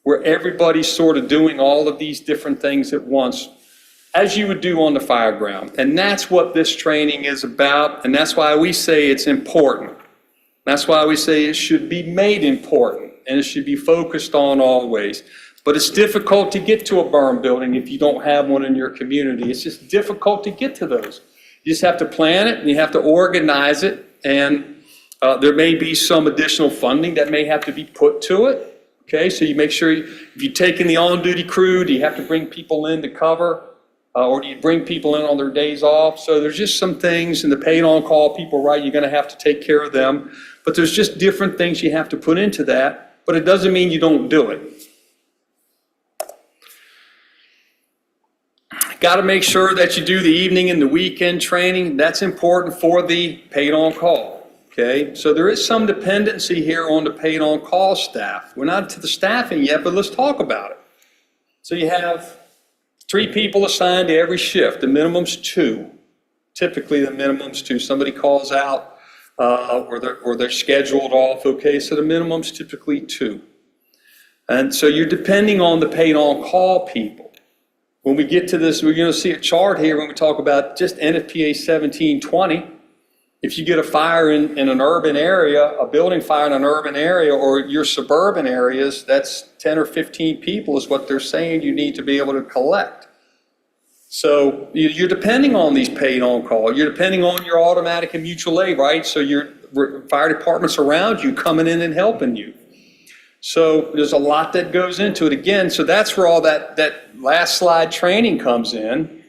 where everybody's sort of doing all of these different things at once, as you would do on the fire ground. And that's what this training is about, and that's why we say it's important. That's why we say it should be made important. And it should be focused on always. But it's difficult to get to a burn building if you don't have one in your community. It's just difficult to get to those. You just have to plan it and you have to organize it. And there may be some additional funding that may have to be put to it. Okay, so you make sure if you're taking the on-duty crew, do you have to bring people in to cover? Or do you bring people in on their days off? So there's just some things, and the paid on-call people, right, you're going to have to take care of them. But there's just different things you have to put into that. but it doesn't mean you don't do it. Got to make sure that you do the evening and the weekend training. That's important for the paid on call, okay? So there is some dependency here on the paid on call staff. We're not to the staffing yet, but let's talk about it. So you have 3 people assigned to every shift. The minimum's 2. Typically, the minimum's 2. Somebody calls out or they're scheduled off, okay? So the minimum's typically 2. And so you're depending on the paid on call people. When we get to this, we're going to see a chart here when we talk about just NFPA 1720. If you get a fire in an urban area, a building fire in an urban area or your suburban areas, that's 10 or 15 people is what they're saying you need to be able to collect. So you're depending on these paid on call. You're depending on your automatic and mutual aid, right? So your fire departments around you coming in and helping you. So there's a lot that goes into it again. So that's where all that last slide training comes in.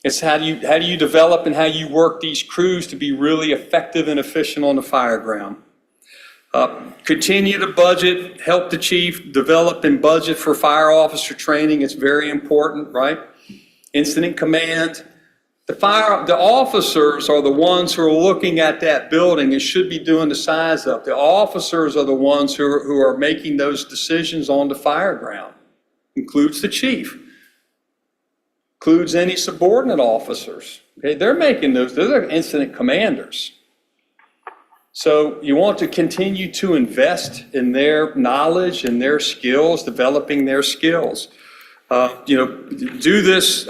It's how do you develop and how you work these crews to be really effective and efficient on the fire ground. Continue to budget, help the chief develop and budget for fire officer training. It's very important, right? Incident command. The officers are the ones who are looking at that building and should be doing the size up. The officers are the ones who are making those decisions on the fire ground. Includes the chief. Includes any subordinate officers. Okay, they're making those, they're the incident commanders. So you want to continue to invest in their knowledge and their skills, developing their skills. Do this,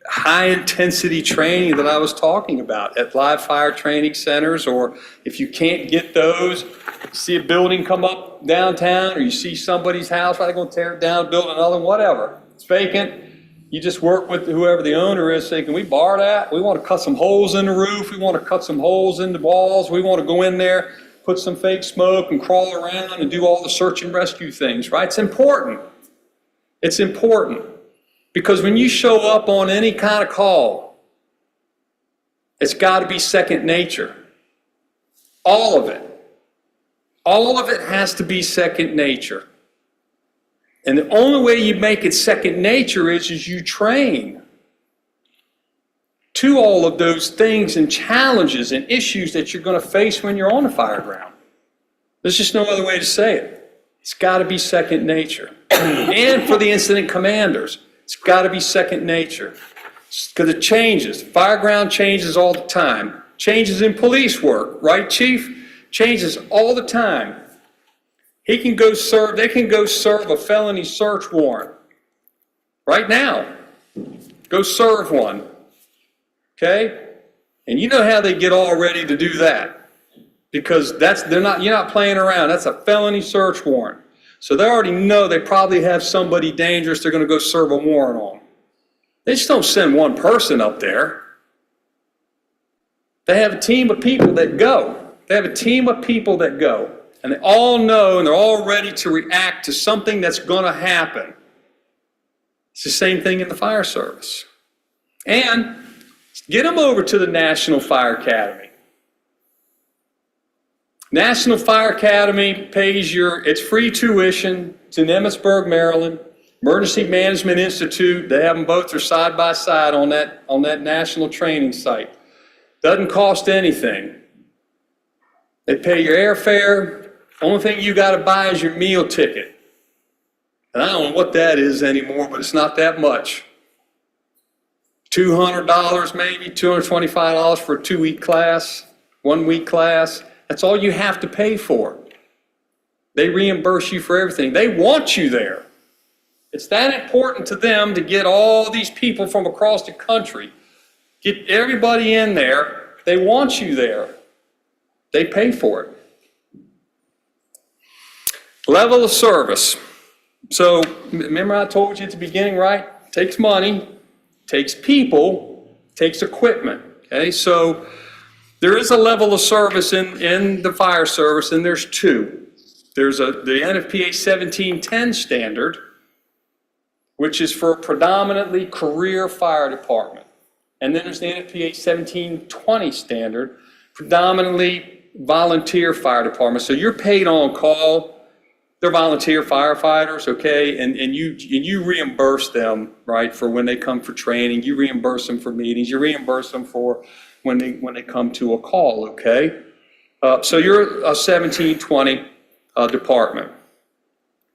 high-intensity training that I was talking about at live fire training centers, or if you can't get those, see a building come up downtown, or you see somebody's house, they're going to tear it down, build another, whatever. It's vacant. You just work with whoever the owner is, say, can we borrow that? We want to cut some holes in the roof. We want to cut some holes in the walls. We want to go in there, put some fake smoke and crawl around and do all the search and rescue things, right? It's important. It's important. Because when you show up on any kind of call, it's got to be second nature. All of it. All of it has to be second nature. And the only way you make it second nature is you train to all of those things and challenges and issues that you're going to face when you're on the fire ground. There's just no other way to say it. It's got to be second nature. And for the incident commanders, it's got to be second nature, because it changes. Fire ground changes all the time. Changes in police work, right, Chief? Changes all the time. They can go serve a felony search warrant right now. Go serve one, okay? And you know how they get all ready to do that, because you're not playing around. That's a felony search warrant. So they already know they probably have somebody dangerous they're going to go serve a warrant on. They just don't send one person up there. They have a team of people that go. And they all know and they're all ready to react to something that's going to happen. It's the same thing in the fire service. And get them over to the National Fire Academy. National Fire Academy pays it's free tuition. It's in Emmitsburg, Maryland. Emergency Management Institute, they have them both, they're side by side on that national training site. Doesn't cost anything. They pay your airfare. Only thing you got to buy is your meal ticket. And I don't know what that is anymore, but it's not that much. $200 maybe, $225 for a 2-week class, 1-week class. That's all you have to pay for. They reimburse you for everything. They want you there. It's that important to them to get all these people from across the country. Get everybody in there. They want you there. They pay for it. Level of service. So remember I told you at the beginning, right? It takes money, takes people, takes equipment. Okay, so there is a level of service in the fire service, and there's 2. There's the NFPA 1710 standard, which is for a predominantly career fire department. And then there's the NFPA 1720 standard, predominantly volunteer fire department. So you're paid on call. They're volunteer firefighters, okay? And you reimburse them, right, for when they come for training. You reimburse them for meetings. You reimburse them for when they come to a call, okay? So you're a 1720 department.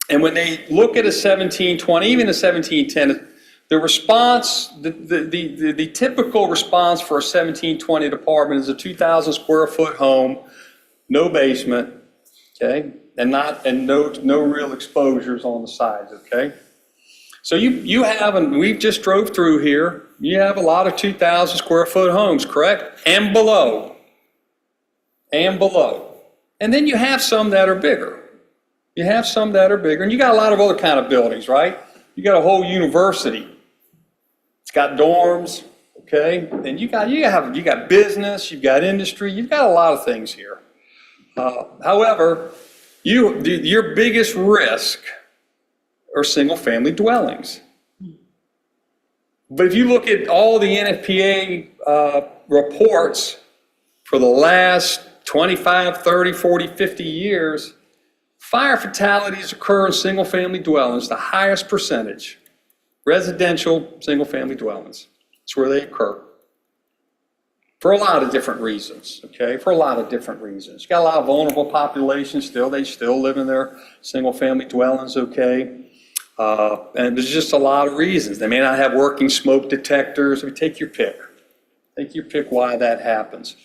And when they look at a 1720, even a 1710, the response, the typical response for a 1720 department is a 2,000 square foot home, no basement, okay? And no real exposures on the sides, okay? So you have, and we just drove through here, you have a lot of 2,000 square foot homes, correct? And below. And below. And then you have some that are bigger. You have some that are bigger, and you got a lot of other kind of buildings, right? You got a whole university. It's got dorms, okay? And you got business, you've got industry, you've got a lot of things here. However, your biggest risk are single-family dwellings. But if you look at all the NFPA reports for the last 25, 30, 40, 50 years, fire fatalities occur in single-family dwellings, the highest percentage. Residential single-family dwellings. That's where they occur. For a lot of different reasons, okay? For a lot of different reasons. You got a lot of vulnerable populations still. They still live in their single-family dwellings, okay? And there's just a lot of reasons. They may not have working smoke detectors. I mean, take your pick. Take your pick why that happens.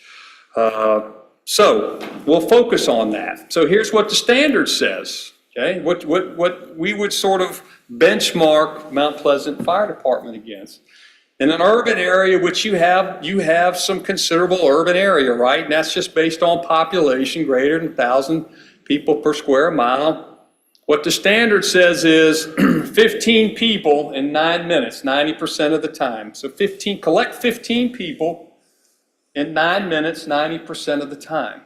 So we'll focus on that. So here's what the standard says, okay? What we would sort of benchmark Mount Pleasant Fire Department against. In an urban area, which you have some considerable urban area, right? And that's just based on population greater than 1,000 people per square mile. What the standard says is 15 people in 9 minutes, 90% of the time. So collect 15 people in 9 minutes, 90% of the time.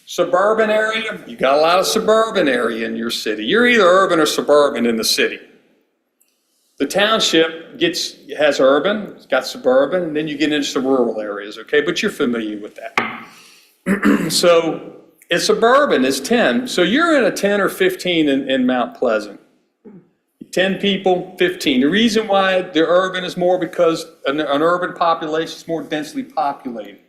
Suburban area, you got a lot of suburban area in your city. You're either urban or suburban in the city. The township has urban, it's got suburban, and then you get into some rural areas, okay? But you're familiar with that. So it's suburban is 10. So you're in a 10 or 15 in Mount Pleasant. 10 people, 15. The reason why the urban is more because an urban population is more densely populated.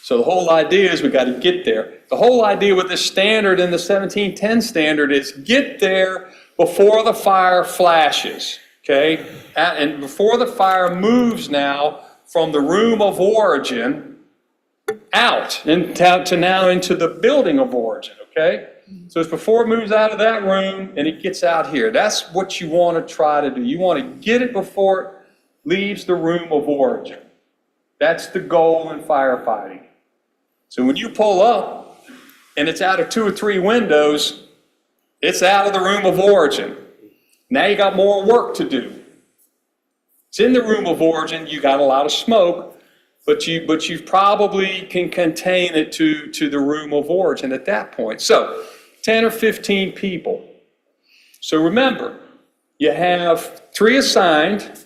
So the whole idea is we got to get there. The whole idea with this standard and the 1710 standard is get there before the fire flashes, okay? And before the fire moves now from the room of origin out and to now into the building of origin, okay? So it's before it moves out of that room and it gets out here. That's what you want to try to do. You want to get it before it leaves the room of origin. That's the goal in firefighting. So when you pull up and it's out of 2 or 3 windows, it's out of the room of origin. Now you got more work to do. It's in the room of origin, you got a lot of smoke, but you probably can contain it to the room of origin at that point. So 10 or 15 people. So remember, you have 3 assigned.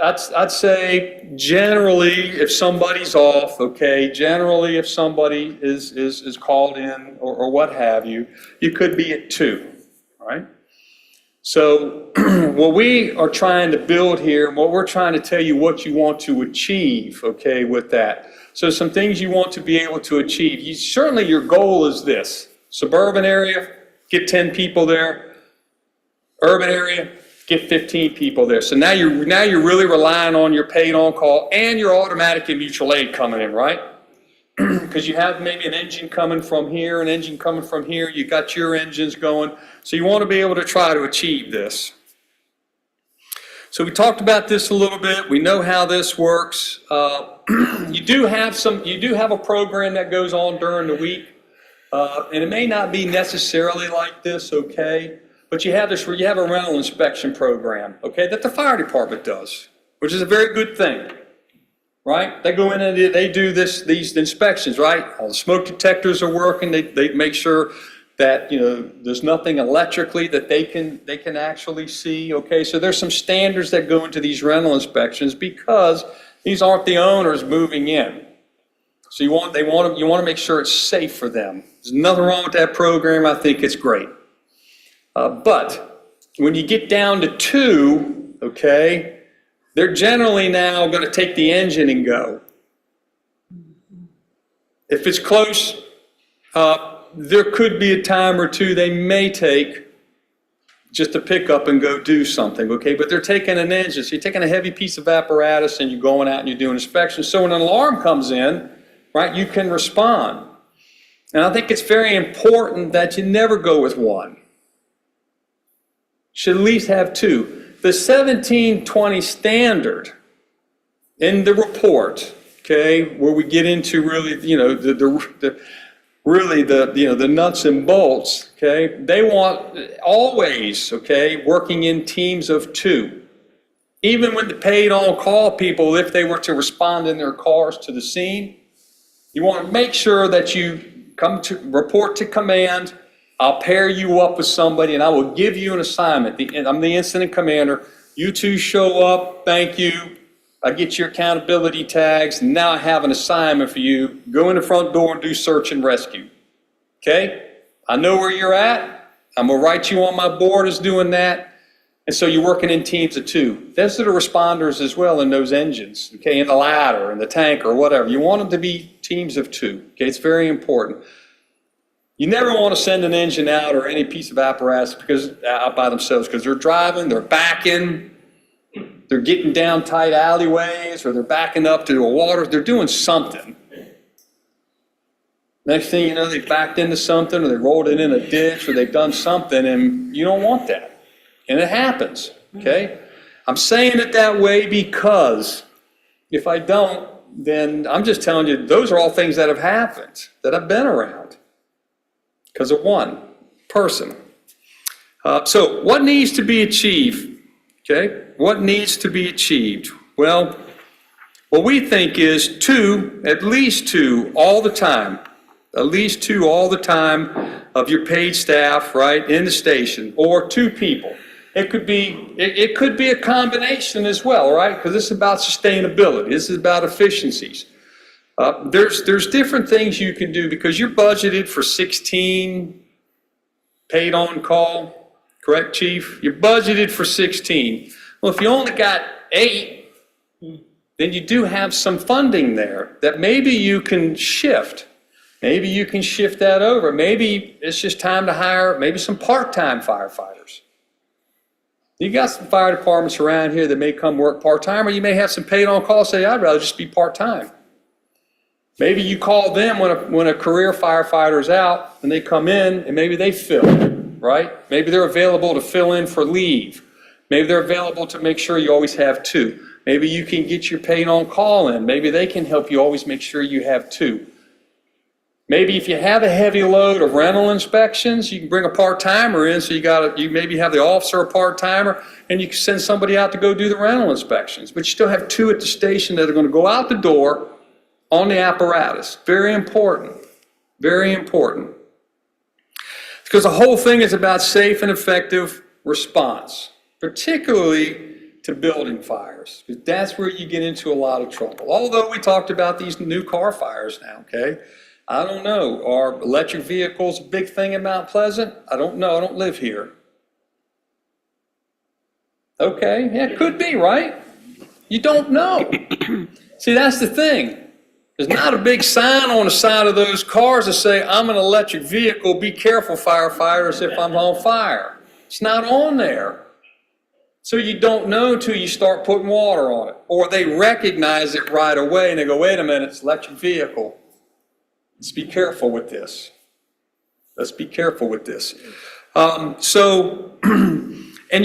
I'd say generally if somebody's off, okay, generally if somebody is called in or what have you, you could be at 2, all right? So what we are trying to build here, and what we're trying to tell you what you want to achieve, okay, with that. So some things you want to be able to achieve. Certainly your goal is this. Suburban area, get 10 people there. Urban area, get 15 people there. So now you're really relying on your paid on call and your automatic and mutual aid coming in, right? Because you have maybe an engine coming from here, an engine coming from here, you got your engines going. So you want to be able to try to achieve this. So we talked about this a little bit. We know how this works. You do have a program that goes on during the week. And it may not be necessarily like this, okay? But you have a rental inspection program, okay, that the fire department does, which is a very good thing, right? They go in and they do these inspections, right? All the smoke detectors are working. They make sure that, you know, there's nothing electrically that they can actually see, okay? So there's some standards that go into these rental inspections because These aren't the owners moving in. So you want to make sure it's safe for them. There's nothing wrong with that program. I think it's great. But when you get down to 2, okay, they're generally now going to take the engine and go. If it's close, there could be a time or two they may take just to pick up and go do something, okay? But they're taking an engine. So you're taking a heavy piece of apparatus and you're going out and you're doing inspections. So when an alarm comes in, right, you can respond. And I think it's very important that you never go with 1. Should at least have 2. The 1720 standard in the report, okay, where we get into really, you know, the nuts and bolts, okay, they want always, okay, working in teams of 2. Even with the paid on call people, if they were to respond in their cars to the scene, you want to make sure that you come to report to command. I'll pair you up with somebody and I will give you an assignment. I'm the incident commander. You 2 show up, thank you. I get your accountability tags, and now I have an assignment for you. Go in the front door and do search and rescue. Okay? I know where you're at. I'm going to write you on my board as doing that. And so you're working in teams of 2. Those are the responders as well in those engines, okay, in the ladder, in the tank, or whatever. You want them to be teams of 2. Okay, it's very important. You never want to send an engine out or any piece of apparatus out by themselves because they're driving, they're backing, they're getting down tight alleyways, or they're backing up to a water. They're doing something. Next thing you know, they backed into something, or they rolled it in a ditch, or they've done something, and you don't want that. And it happens, okay? I'm saying it that way because if I don't, then I'm just telling you, those are all things that have happened, that I've been around because of 1 person. So what needs to be achieved? Okay, what needs to be achieved? Well, what we think is 2, at least 2 all the time, at least 2 all the time of your paid staff, right, in the station, or 2 people. It could be a combination as well, right? Because this is about sustainability. This is about efficiencies. There's different things you can do because you're budgeted for 16 paid on call. Correct, Chief? You're budgeted for 16. Well, if you only got 8, then you do have some funding there that maybe you can shift. Maybe you can shift that over. Maybe it's just time to hire maybe some part-time firefighters. You got some fire departments around here that may come work part-time, or you may have some paid on call say, I'd rather just be part-time. Maybe you call them when a career firefighter is out and they come in and maybe they fill. Right? Maybe they're available to fill in for leave. Maybe they're available to make sure you always have 2. Maybe you can get your paid on call in. Maybe they can help you always make sure you have 2. Maybe if you have a heavy load of rental inspections, you can bring a part-timer in, so you maybe have the officer a part-timer, and you can send somebody out to go do the rental inspections. But you still have 2 at the station that are going to go out the door on the apparatus. Very important. Very important. Because the whole thing is about safe and effective response, particularly to building fires, because that's where you get into a lot of trouble. Although we talked about these new car fires now, okay? I don't know. Are electric vehicles a big thing in Mount Pleasant? I don't know. I don't live here. Okay, yeah, it could be, right? You don't know. See, that's the thing. There's not a big sign on the side of those cars that say, I'm an electric vehicle, be careful firefighters if I'm on fire. It's not on there. So you don't know until you start putting water on it. Or they recognize it right away and they go, wait a minute, it's an electric vehicle. Let's be careful with this. Let's be careful with this. And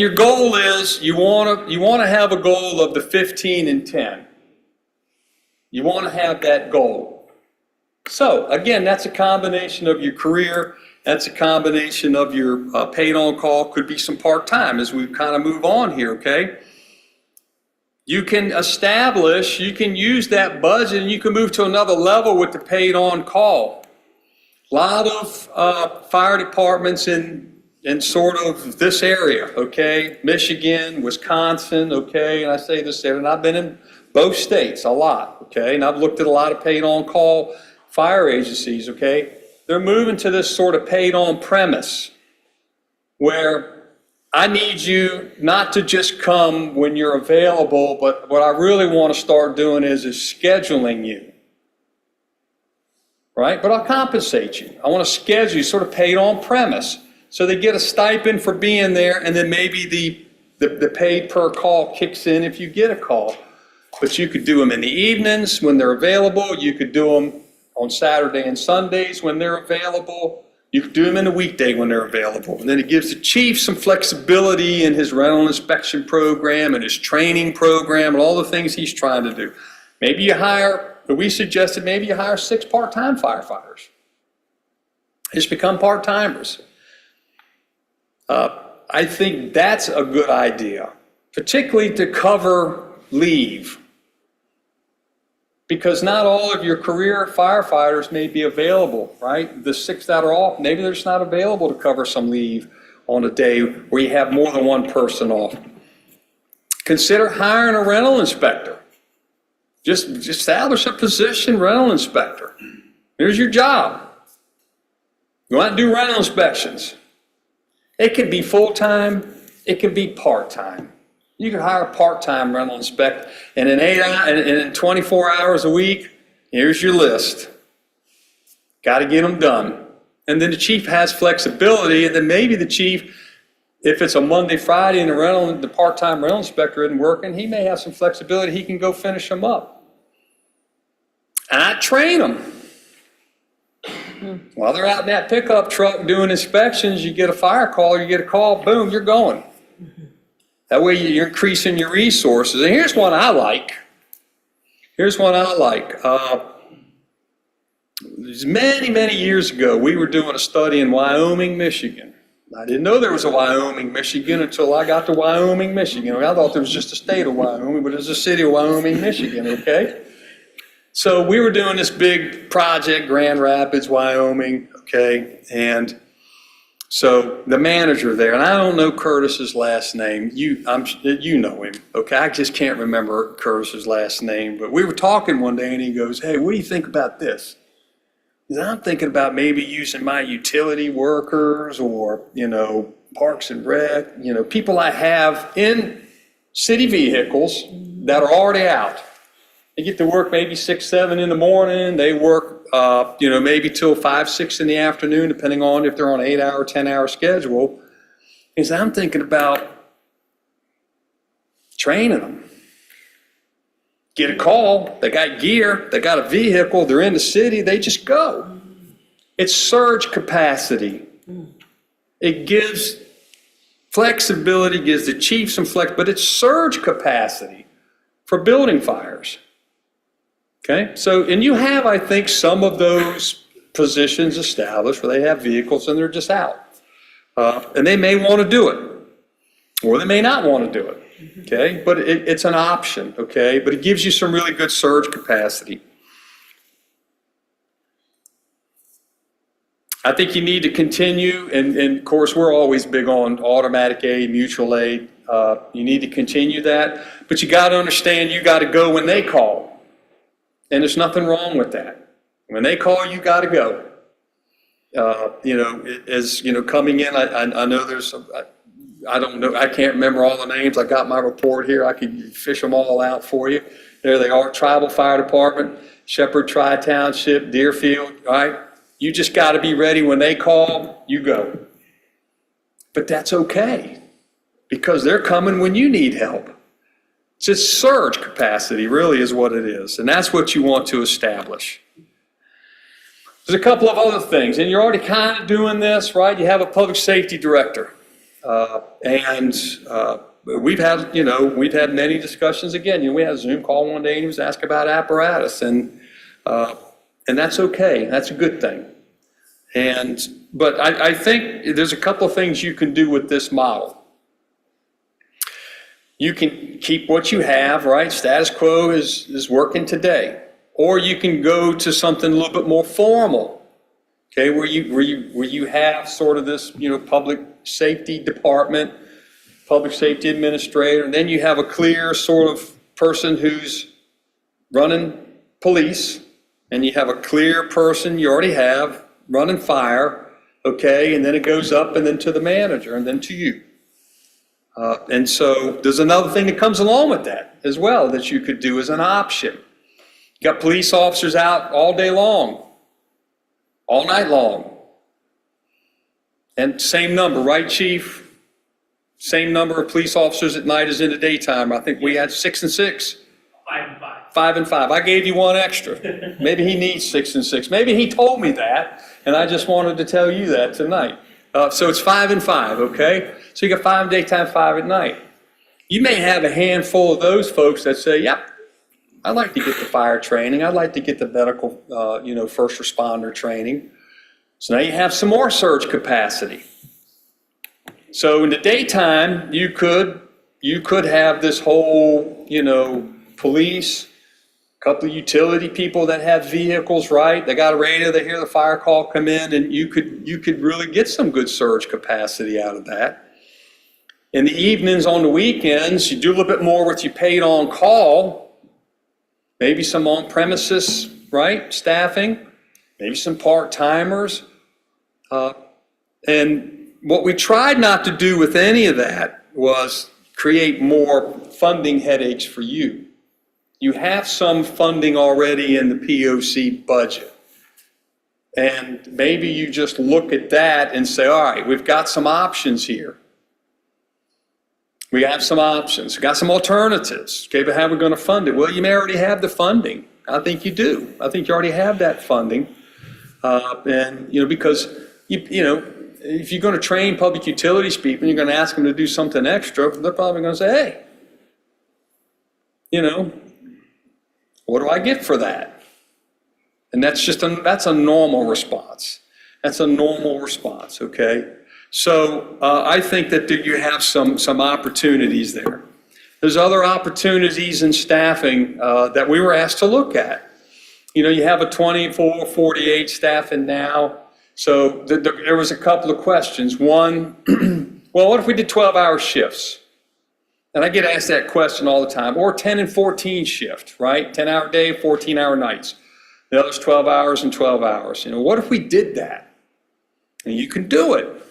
your goal is, you want to have a goal of the 15 and 10. You want to have that goal. So again, that's a combination of your career. That's a combination of your paid on call. Could be some part-time as we kind of move on here, okay? You can establish, you can use that budget and you can move to another level with the paid on call. A lot of fire departments in sort of this area, okay? Michigan, Wisconsin, okay? And I say this area, and I've been in both states, a lot, okay? And I've looked at a lot of paid on-call fire agencies, okay? They're moving to this sort of paid on premise where I need you not to just come when you're available, but what I really want to start doing is scheduling you, right? But I'll compensate you. I want to schedule you sort of paid on premise. So they get a stipend for being there, and then maybe the paid per call kicks in if you get a call. But you could do them in the evenings when they're available. You could do them on Saturday and Sundays when they're available. You could do them in the weekday when they're available. And then it gives the chief some flexibility in his rental inspection program and his training program and all the things he's trying to do. Maybe you hire, we suggested maybe you hire 6 part-time firefighters. Just become part-timers. I think that's a good idea, particularly to cover leave. Because not all of your career firefighters may be available, right? The 6 that are off, maybe they're just not available to cover some leave on a day where you have more than one person off. Consider hiring a rental inspector. Just establish a position, rental inspector. Here's your job. Go out and do rental inspections. It could be full-time, it could be part-time. You could hire a part-time rental inspector, and in 24 hours a week, here's your list. Got to get them done. And then the chief has flexibility, and then maybe the chief, if it's a Monday, Friday, and the part-time rental inspector isn't working, he may have some flexibility. He can go finish them up. And I train them. While they're out in that pickup truck doing inspections, you get a fire call, you get a call, boom, you're going. That way you're increasing your resources. And here's one I like. Many, many years ago, we were doing a study in Wyoming, Michigan. I didn't know there was a Wyoming, Michigan until I got to Wyoming, Michigan. I thought there was just a state of Wyoming, but it was a city of Wyoming, Michigan, okay? So we were doing this big project, Grand Rapids, Wyoming, okay? And so the manager there, and I don't know Curtis's last name. You know him, okay? I just can't remember Curtis's last name. But we were talking one day, and he goes, "Hey, what do you think about this?" He said, "I'm thinking about maybe using my utility workers or, Parks and Rec, people I have in city vehicles that are already out. They get to work maybe 6, 7 in the morning. They work, maybe till 5, 6 in the afternoon, depending on if they're on an 8-hour, 10-hour schedule." He said, "I'm thinking about training them. Get a call, they got gear, they got a vehicle, they're in the city, they just go." It's surge capacity. It gives flexibility, gives the chief some flex, but it's surge capacity for building fires. Okay, so, and you have, I think, some of those positions established where they have vehicles and they're just out. And they may want to do it, or they may not want to do it, okay? But it's an option, okay? But it gives you some really good surge capacity. I think you need to continue, and of course, we're always big on automatic aid, mutual aid. You need to continue that, but you got to understand you got to go when they call. And there's nothing wrong with that. When they call, you got to go. Coming in, I know there's some, I don't know, I can't remember all the names. I got my report here. I could fish them all out for you. There they are: Tribal Fire Department, Shepherd Tri-Township, Deerfield, all right? You just got to be ready when they call, you go. But that's okay, because they're coming when you need help. It's just surge capacity, really, is what it is. And that's what you want to establish. There's a couple of other things, and you're already kind of doing this, right? You have a public safety director. We've had many discussions. Again, we had a Zoom call one day, and he was asking about apparatus, and that's okay. That's a good thing. But I think there's a couple of things you can do with this model. You can keep what you have, right? Status quo is working today. Or you can go to something a little bit more formal, okay, where you have sort of this, public safety department, public safety administrator, and then you have a clear sort of person who's running police, and you have a clear person you already have running fire, okay, and then it goes up and then to the manager and then to you. And so there's another thing that comes along with that as well that you could do as an option. You got police officers out all day long, all night long. And same number, right, Chief? Same number of police officers at night as in the daytime. I think we had 6 and 6. 5 and 5. 5 and 5. I gave you one extra. Maybe he needs 6 and 6. Maybe he told me that, and I just wanted to tell you that tonight. So it's 5 and 5, okay? So you got 5 daytime, 5 at night. You may have a handful of those folks that say, yep, I'd like to get the fire training. I'd like to get the medical, first responder training. So now you have some more surge capacity. So in the daytime, you could have this whole, police, a couple of utility people that have vehicles, right? They got a radio, they hear the fire call come in, and you could really get some good surge capacity out of that. In the evenings, on the weekends, you do a little bit more with your paid on call, maybe some on premises, right, staffing, maybe some part-timers. And what we tried not to do with any of that was create more funding headaches for you. You have some funding already in the POC budget. And maybe you just look at that and say, all right, we've got some options here. We have some options, we got some alternatives. Okay, but how are we going to fund it? Well, you may already have the funding. I think you do. I think you already have that funding. Because, if you're going to train public utilities people, and you're going to ask them to do something extra, they're probably going to say, hey, what do I get for that? And that's a normal response. That's a normal response, okay? So I think that you have some opportunities there. There's other opportunities in staffing that we were asked to look at. You have a 24-48 staffing now. So there was a couple of questions. One, well, what if we did 12-hour shifts? And I get asked that question all the time. Or 10 and 14 shift, right? 10-hour day, 14-hour nights. The other's 12 hours and 12 hours. What if we did that? And you can do it.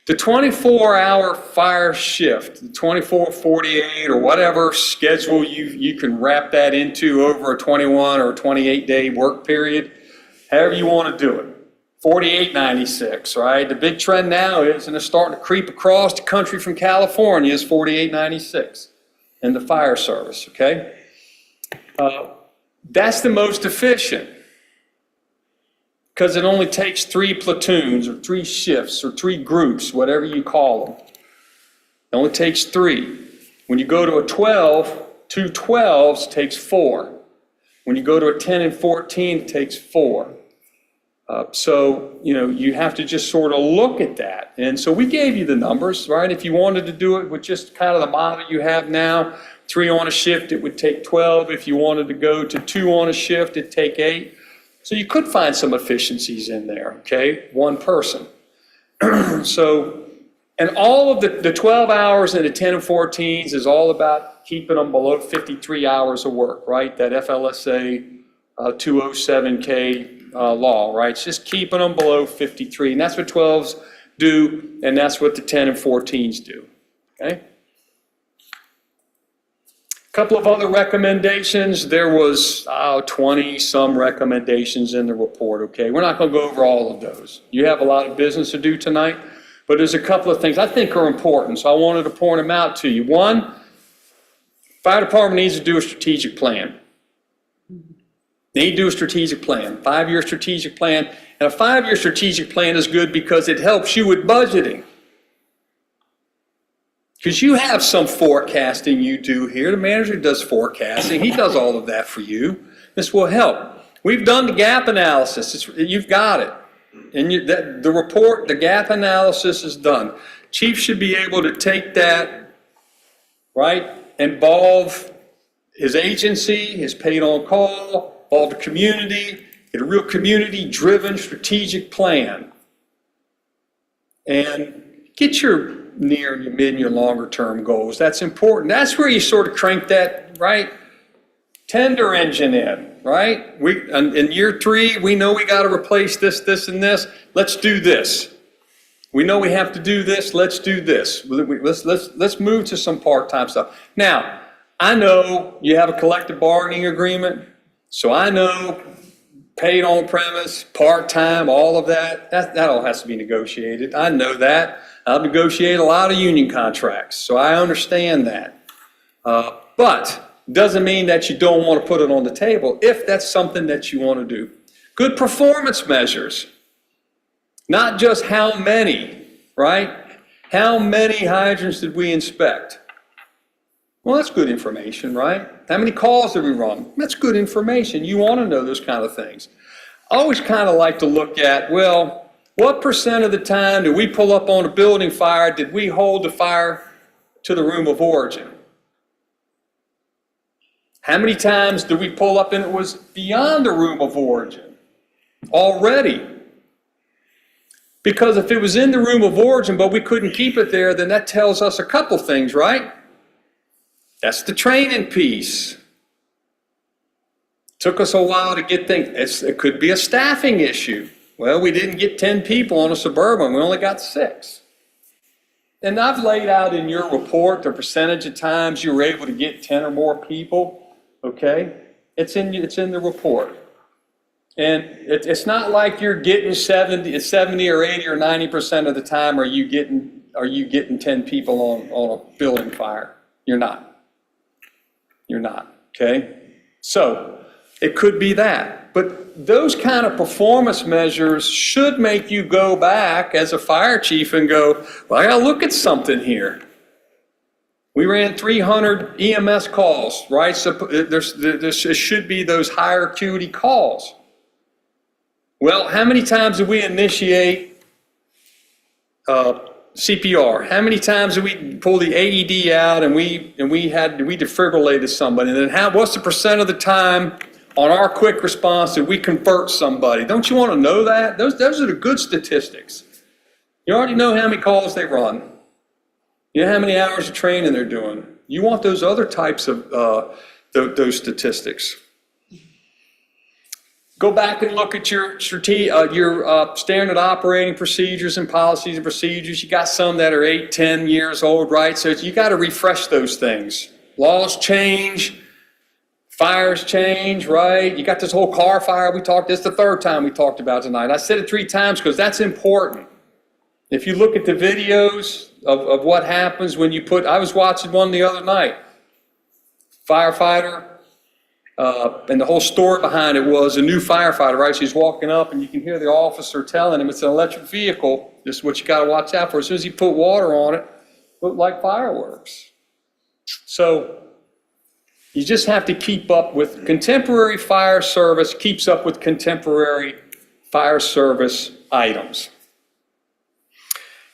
The 24-hour fire shift, the 24-48 or whatever schedule you can wrap that into over a 21 or 28-day work period, however you want to do it. 48.96, right? The big trend now is, and it's starting to creep across the country from California, is 48.96 in the fire service, okay? That's the most efficient because it only takes 3 platoons or 3 shifts or 3 groups, whatever you call them. It only takes 3. When you go to a 12, 2 12s takes 4. When you go to a 10 and 14, it takes 4. So, you have to just sort of look at that. And so we gave you the numbers, right? If you wanted to do it with just kind of the model you have now, 3 on a shift, it would take 12. If you wanted to go to 2 on a shift, it'd take 8. So you could find some efficiencies in there, okay? One person. So, and all of the 12 hours and the 10 and 14s is all about keeping them below 53 hours of work, right? That FLSA 207K law, right? It's just keeping them below 53. And that's what 12s do, and that's what the 10 and 14s do, okay? A couple of other recommendations. There was 20-some recommendations in the report, okay? We're not going to go over all of those. You have a lot of business to do tonight, but there's a couple of things I think are important, so I wanted to point them out to you. One, fire department needs to do a strategic plan. They need to do a strategic plan, 5-year strategic plan. And a 5-year strategic plan is good because it helps you with budgeting. Because you have some forecasting you do here. The manager does forecasting. He does all of that for you. This will help. We've done the gap analysis. You've got it. And the report, the gap analysis is done. Chief should be able to take that, right, involve his agency, his paid on call, all the community, get a real community-driven strategic plan. And get your near, your mid, and your longer-term goals. That's important. That's where you sort of crank that, right? tender engine in, right? In year 3, we know we got to replace this, this, and this. Let's do this. We know we have to do this. Let's do this. Let's move to some part-time stuff. Now, I know you have a collective bargaining agreement, so I know paid on premise, part-time, all of that all has to be negotiated. I know that. I've negotiated a lot of union contracts, so I understand that. But doesn't mean that you don't want to put it on the table if that's something that you want to do. Good performance measures. Not just how many, right? How many hydrants did we inspect? Well, that's good information, right? How many calls did we run? That's good information. You want to know those kind of things. I always kind of like to look at, well, what percent of the time did we pull up on a building fire, did we hold the fire to the room of origin? How many times did we pull up and it was beyond the room of origin already? Because if it was in the room of origin but we couldn't keep it there, then that tells us a couple things, right? That's the training piece. Took us a while to get things. It could be a staffing issue. Well, we didn't get 10 people on a Suburban. We only got 6. And I've laid out in your report the percentage of times you were able to get 10 or more people, okay? It's in the report. And it's not like you're getting 70 or 80 or 90% of the time are you getting 10 people on a building fire. You're not. You're not, okay? So it could be that. But those kind of performance measures should make you go back as a fire chief and go, well, I gotta look at something here. We ran 300 EMS calls, right? So there should be those higher acuity calls. Well, how many times did we initiate CPR? How many times did we pull the AED out and we defibrillated somebody? And then what's the percent of the time on our quick response did we convert somebody? Don't you want to know that? Those are the good statistics. You already know how many calls they run. You know how many hours of training they're doing. You want those other types of those statistics. Go back and look at your standard operating procedures and policies and procedures. You got some that are 8, 10 years old, right? So you got to refresh those things. Laws change, fires change, right? You got this whole car fire this is the 3rd time we talked about tonight. I said it 3 times because that's important. If you look at the videos of what happens when I was watching one the other night. Firefighter. And the whole story behind it was a new firefighter, right? She's walking up and you can hear the officer telling him it's an electric vehicle. This is what you got to watch out for. As soon as he put water on it, it looked like fireworks. So you just have to keep up with contemporary fire service, keeps up with contemporary fire service items.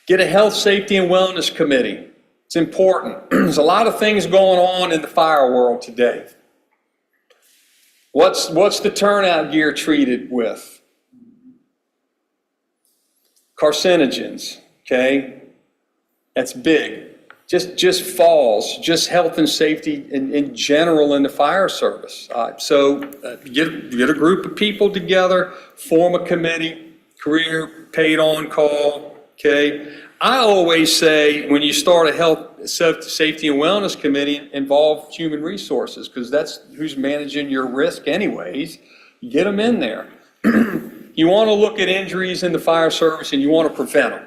Get a health, safety, and wellness committee. It's important. There's a lot of things going on in the fire world today. What's the turnout gear treated with? Carcinogens, okay? That's big. Just falls, just health and safety in general in the fire service. So get a group of people together, form a committee, career, paid on call, okay? I always say when you start a health, safety, and wellness committee, involve human resources because that's who's managing your risk anyways. Get them in there. You want to look at injuries in the fire service and you want to prevent them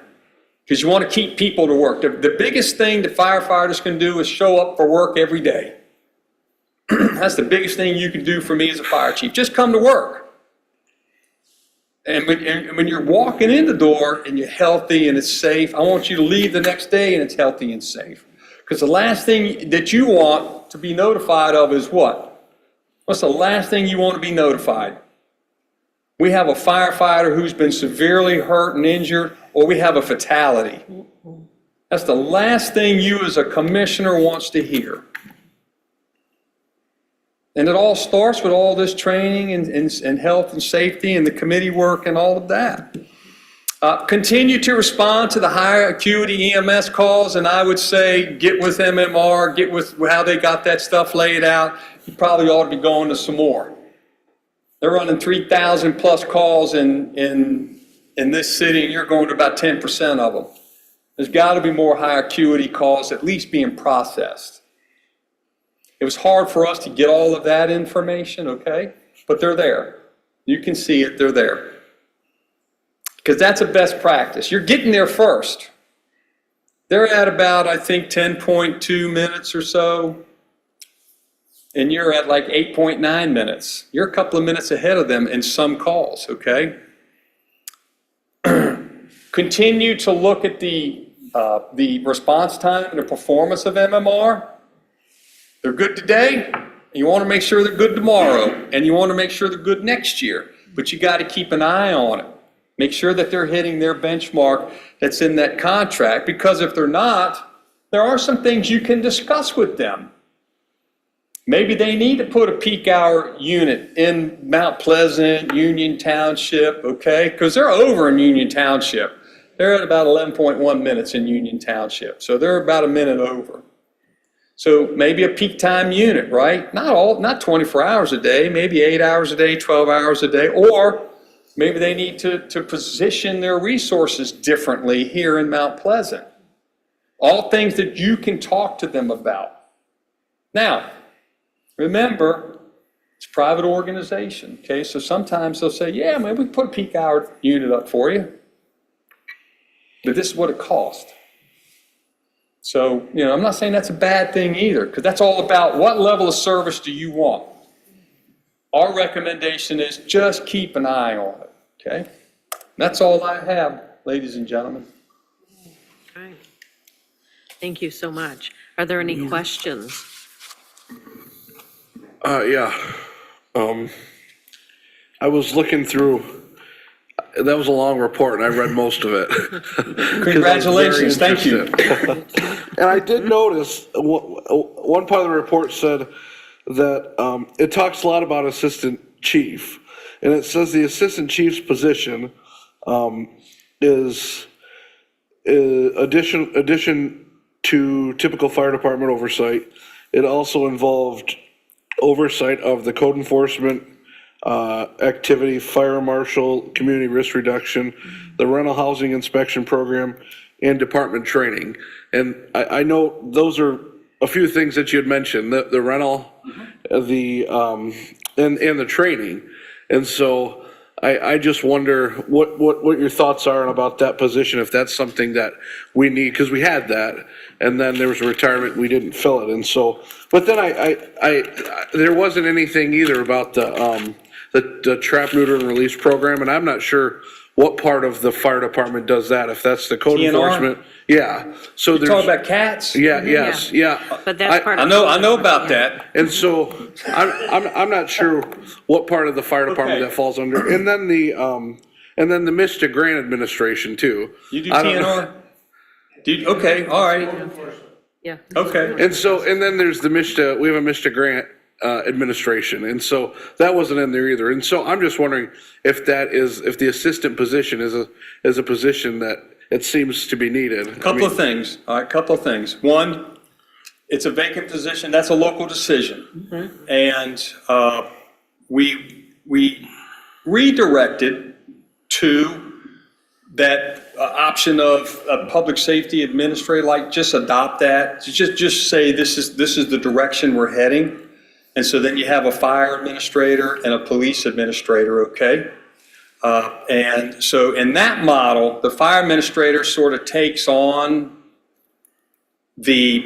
because you want to keep people to work. The biggest thing that firefighters can do is show up for work every day. That's the biggest thing you can do for me as a fire chief. Just come to work. And when you're walking in the door and you're healthy and it's safe, I want you to leave the next day and it's healthy and safe. Because the last thing that you want to be notified of is what? What's the last thing you want to be notified? We have a firefighter who's been severely hurt and injured, or we have a fatality. That's the last thing you as a commissioner wants to hear. And it all starts with all this training and health and safety and the committee work and all of that. Continue to respond to the higher acuity EMS calls, and I would say get with MMR, get with how they got that stuff laid out. you probably ought to be going to some more. They're running 3,000 plus calls in this city, and you're going to about 10% of them. There's got to be more high acuity calls at least being processed. It was hard for us to get all of that information, okay? But they're there. You can see it, they're there. Because that's a best practice. You're getting there first. They're at about, I think, 10.2 minutes or so. And you're at like 8.9 minutes. You're a couple of minutes ahead of them in some calls, okay? Continue to look at the response time and the performance of MMR. They're good today. You want to make sure they're good tomorrow, and you want to make sure they're good next year. But you got to keep an eye on it. Make sure that they're hitting their benchmark that's in that contract, because if they're not, there are some things you can discuss with them. Maybe they need to put a peak hour unit in Mount Pleasant, Union Township, okay? Because they're over in Union Township. They're at about 11.1 minutes in Union Township, so they're about a minute over. So maybe a peak time unit, right? Not 24 hours a day, maybe 8 hours a day, 12 hours a day, or maybe they need to position their resources differently here in Mount Pleasant. All things that you can talk to them about. Now, remember, it's a private organization, okay? So sometimes they'll say, yeah, maybe we can put a peak hour unit up for you. But this is what it costs. So, I'm not saying that's a bad thing either, because that's all about what level of service do you want. Our recommendation is just keep an eye on it, okay? That's all I have, ladies and gentlemen. All right. Thank you so much. Are there any questions? Yeah. I was looking through, that was a long report and I read most of it. 'Cause I was very Congratulations, thank you. interested. And I did notice, one part of the report said that it talks a lot about assistant chief. And it says the assistant chief's position is addition to typical fire department oversight. It also involved oversight of the code enforcement activity, fire marshal, community risk reduction, the rental housing inspection program, and department training. And I know those are a few things that you had mentioned, the rental, and the training. And so I just wonder what your thoughts are about that position, if that's something that we need, because we had that, and then there was a retirement, we didn't fill it, and so, but then there wasn't anything either about the trap, neuter, and release program, and I'm not sure what part of the fire department does that, if that's the code TNR? enforcement. Yeah, so You there's. talk about cats? Yeah, yes, yeah. But that's part I of. know about that. And so, I'm not sure what part of the fire department Okay. that falls under, and then the Mista Grant administration too. You do I don't know. TNR? Okay, all right, Yeah. okay. And so, and then there's we have a Mista Grant administration, and so that wasn't in there either. And so I'm just wondering if the assistant position is a position that it seems to be needed. Couple of things, all right, couple of things. One, it's a vacant position, that's a local decision. And we redirected to that option of a public safety administrator, like just adopt that, just say this is the direction we're heading. And so then you have a fire administrator and a police administrator, okay? And so in that model, the fire administrator sort of takes on the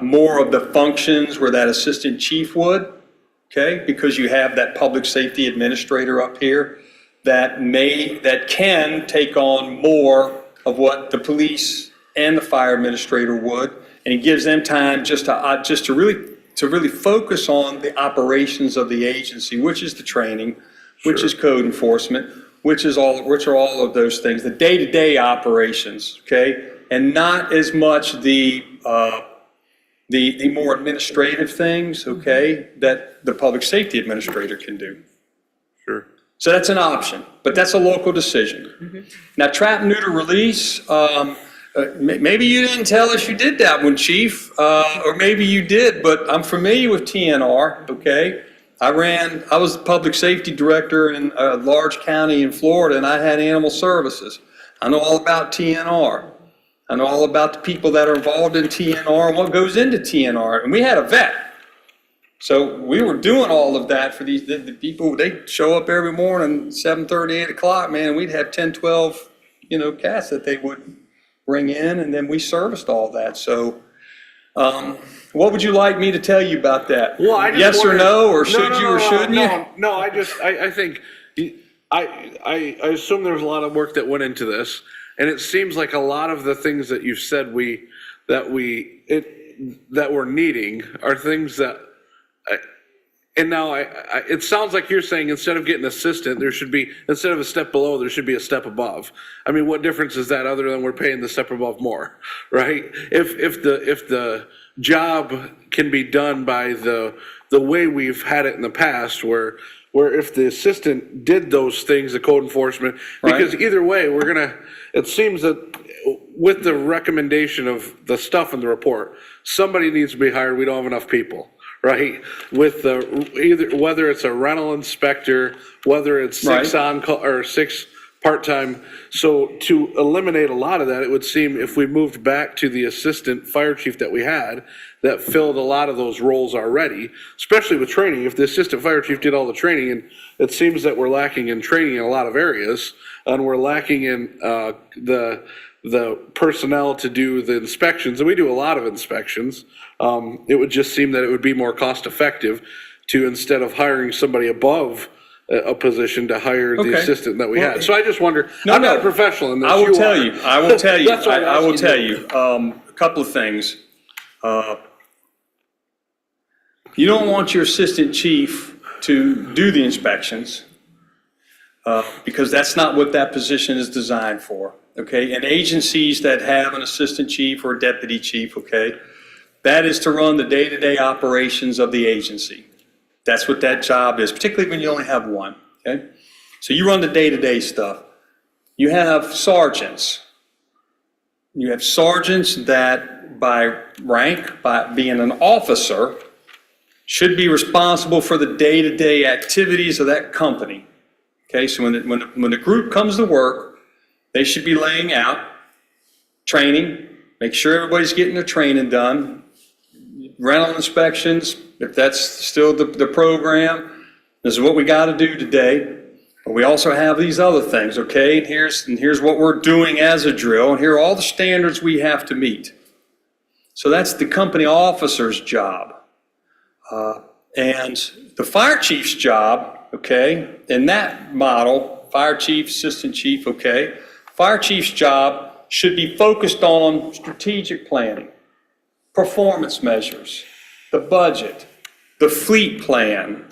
more of the functions where that assistant chief would, okay? Because you have that public safety administrator up here that can take on more of what the police and the fire administrator would, and it gives them time just to really focus on the operations of the agency, which is the training, which is code enforcement, which are all of those things, the day-to-day operations, okay? And not as much the more administrative things, okay, that the public safety administrator can do. Sure. So that's an option, but that's a local decision. Now, trap, neuter, release, Maybe you didn't tell us you did that one, Chief, or maybe you did, but I'm familiar with TNR, okay? I was the public safety director in a large county in Florida, and I had animal services. I know all about TNR. I know all about the people that are involved in TNR and what goes into TNR, and we had a vet. So we were doing all of that for the people. They show up every morning, 7:30, 8 o'clock, man, and we'd have 10, 12, cats that they would bring in, and then we serviced all that. So what would you like me to tell you about that? Well, I just yes or wondered- no, or should you or shouldn't you? No, I think, I assume there's a lot of work that went into this, and it seems like a lot of the things that you've said that we're needing are things that, and now it sounds like you're saying instead of getting assistant, there should be, instead of a step below, there should be a step above. I mean, what difference is that other than we're paying the step above more, right? If the job can be done by the way we've had it in the past, where if the assistant did those things, the code enforcement, because either way, it seems that with the recommendation of the stuff in the report, somebody needs to be hired. We don't have enough people. Right, with whether it's a rental inspector, whether it's 6 on call or 6 part-time. So to eliminate a lot of that, it would seem if we moved back to the assistant fire chief that we had, that filled a lot of those roles already, especially with training. If the assistant fire chief did all the training, and it seems that we're lacking in training in a lot of areas, and we're lacking in the personnel to do the inspections, and we do a lot of inspections. It would just seem that it would be more cost effective to, instead of hiring somebody above a position, to hire the assistant that we had. So I just wonder, I'm not a professional in this. I will tell you, That's what I will asking tell you, a couple of things. You don't want your assistant chief to do the inspections, because that's not what that position is designed for, okay? And agencies that have an assistant chief or a deputy chief, okay, that is to run the day-to-day operations of the agency. That's what that job is, particularly when you only have one, okay? So you run the day-to-day stuff. You have sergeants. You have sergeants that by rank, by being an officer, should be responsible for the day-to-day activities of that company. Okay, so when the group comes to work, they should be laying out training, make sure everybody's getting their training done, rental inspections, if that's still the program, this is what we got to do today. But we also have these other things, okay? And here's what we're doing as a drill, and here are all the standards we have to meet. So that's the company officer's job. And the fire chief's job, okay, in that model, fire chief, assistant chief, okay, fire chief's job should be focused on strategic planning, performance measures, the budget, the fleet plan.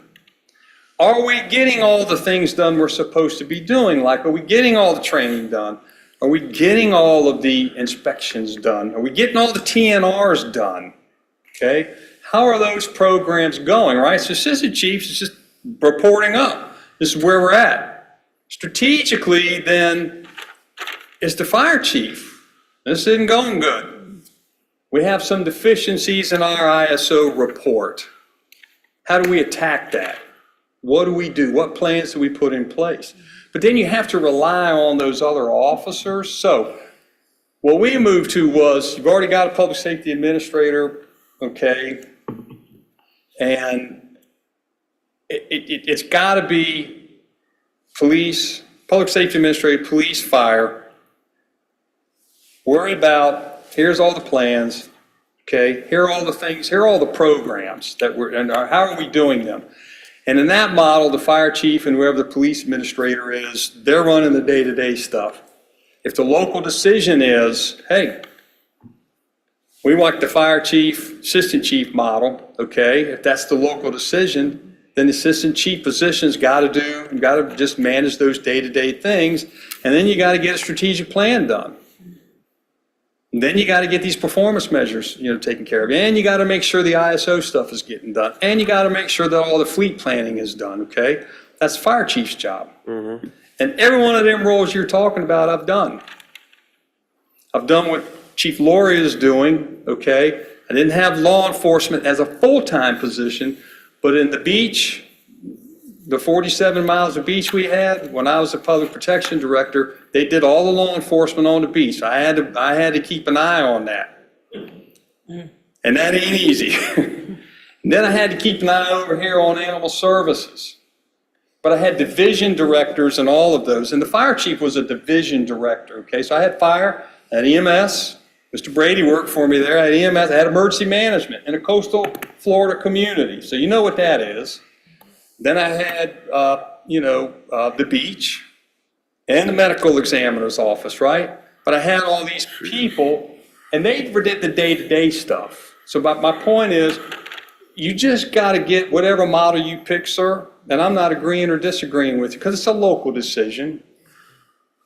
Are we getting all the things done we're supposed to be doing? Like, are we getting all the training done? Are we getting all of the inspections done? Are we getting all the TNRs done? Okay, how are those programs going, right? So assistant chiefs is just reporting up. This is where we're at. Strategically, then, is the fire chief. This isn't going good. We have some deficiencies in our ISO report. How do we attack that? What do we do? What plans do we put in place? But then you have to rely on those other officers. So what we moved to was, you've already got a public safety administrator, okay, and it's got to be police, public safety administrator, police, fire. Worry about, here's all the plans, okay, here are all the things, here are all the programs that and how are we doing them? And in that model, the fire chief and whoever the police administrator is, they're running the day-to-day stuff. If the local decision is, hey, we want the fire chief, assistant chief model, okay, if that's the local decision, then the assistant chief position's got to just manage those day-to-day things, and then you got to get a strategic plan done. And then you got to get these performance measures, taken care of, and you got to make sure the ISO stuff is getting done, and you got to make sure that all the fleet planning is done, okay? That's fire chief's job. And every one of them roles you're talking about, I've done. I've done what Chief Laurie is doing, okay? I didn't have law enforcement as a full-time position, but in the beach, the 47 miles of beach we had, when I was the public protection director, they did all the law enforcement on the beach. I had to keep an eye on that. And that ain't easy. And then I had to keep an eye over here on animal services. But I had division directors and all of those, and the fire chief was a division director, okay? So I had fire, I had EMS, Mr. Brady worked for me there, I had EMS, I had emergency management in a coastal Florida community, so you know what that is. Then I had, the beach and the medical examiner's office, right? But I had all these people, and they did the day-to-day stuff. So my point is, you just got to get whatever model you pick, sir, and I'm not agreeing or disagreeing with you, because it's a local decision.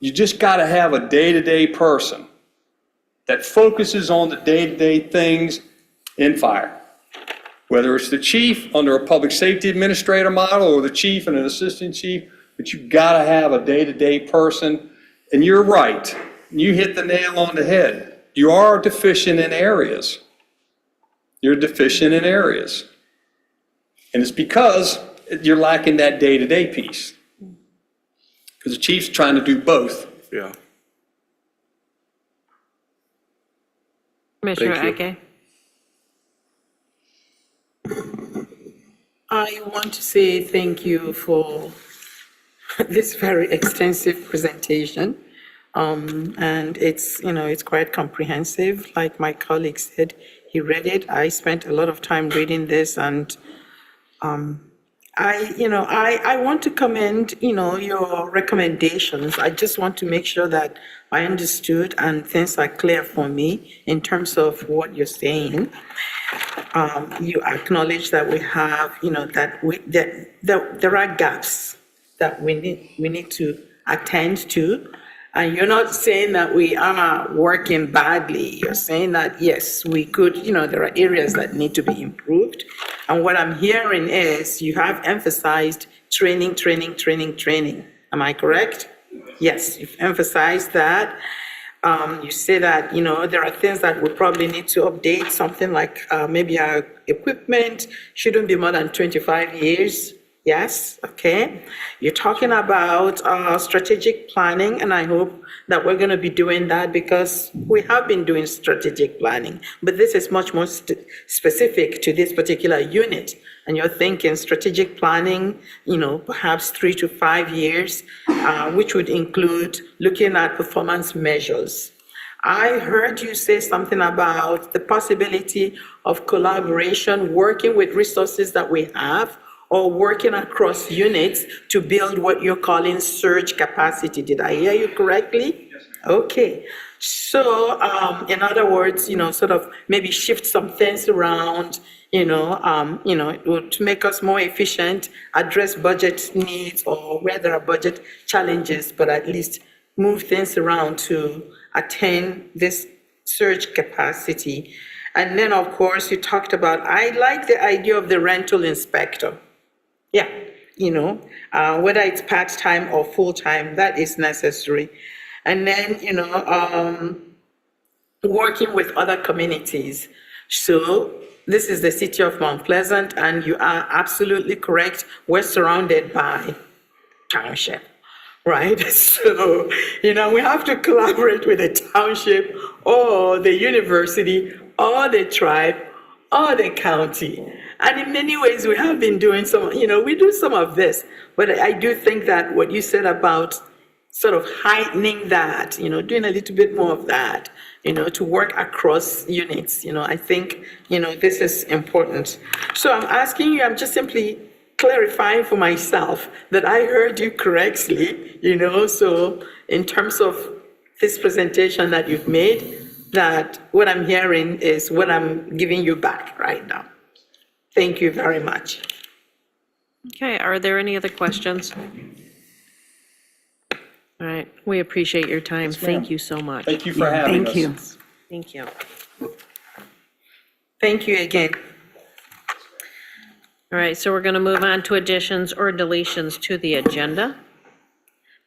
You just got to have a day-to-day person that focuses on the day-to-day things in fire. Whether it's the chief under a public safety administrator model or the chief and an assistant chief, but you got to have a day-to-day person. And you're right, you hit the nail on the head. You are deficient in areas. You're deficient in areas. And it's because you're lacking that day-to-day piece. Because the chief's trying to do both. Yeah. Commissioner Thank Ege. I want to say thank you for this very extensive presentation. And it's quite comprehensive. Like my colleague said, he read it. I spent a lot of time reading this, and I want to commend, your recommendations. I just want to make sure that I understood and things are clear for me in terms of what you're saying. You acknowledge that we have, that there are gaps that we need to attend to. And you're not saying that we are working badly. You're saying that, yes, we could, there are areas that need to be improved. And what I'm hearing is you have emphasized training. Am I correct? Yes, you've emphasized that. You say that, there are things that we probably need to update, something like maybe our equipment shouldn't be more than 25 years. Yes, okay. You're talking about strategic planning, and I hope that we're going to be doing that because we have been doing strategic planning, but this is much more specific to this particular unit. And you're thinking strategic planning, perhaps 3 to 5 years, which would include looking at performance measures. I heard you say something about the possibility of collaboration, working with resources that we have, or working across units to build what you're calling surge capacity. Did I hear you correctly? Yes. Okay. So, in other words, sort of maybe shift some things around, to make us more efficient, address budget needs or where there are budget challenges, but at least move things around to attain this surge capacity. And then, of course, you talked about, I like the idea of the rental inspector. Yeah, whether it's part-time or full-time, that is necessary. And then, working with other communities. So this is the city of Mount Pleasant, and you are absolutely correct. We're surrounded by township, right? So, we have to collaborate with the township or the university or the tribe or the county. And in many ways, we have been doing we do some of this, but I do think that what you said about sort of heightening that, doing a little bit more of that, to work across units, I think, this is important. So I'm asking you, I'm just simply clarifying for myself that I heard you correctly, so in terms of this presentation that you've made, that what I'm hearing is what I'm giving you back right now. Thank you very much. Okay, are there any other questions? All right, we appreciate your time. Thank you so much. Thank you for having us. Thank you. Thank you. Thank you again. All right, so we're going to move on to additions or deletions to the agenda.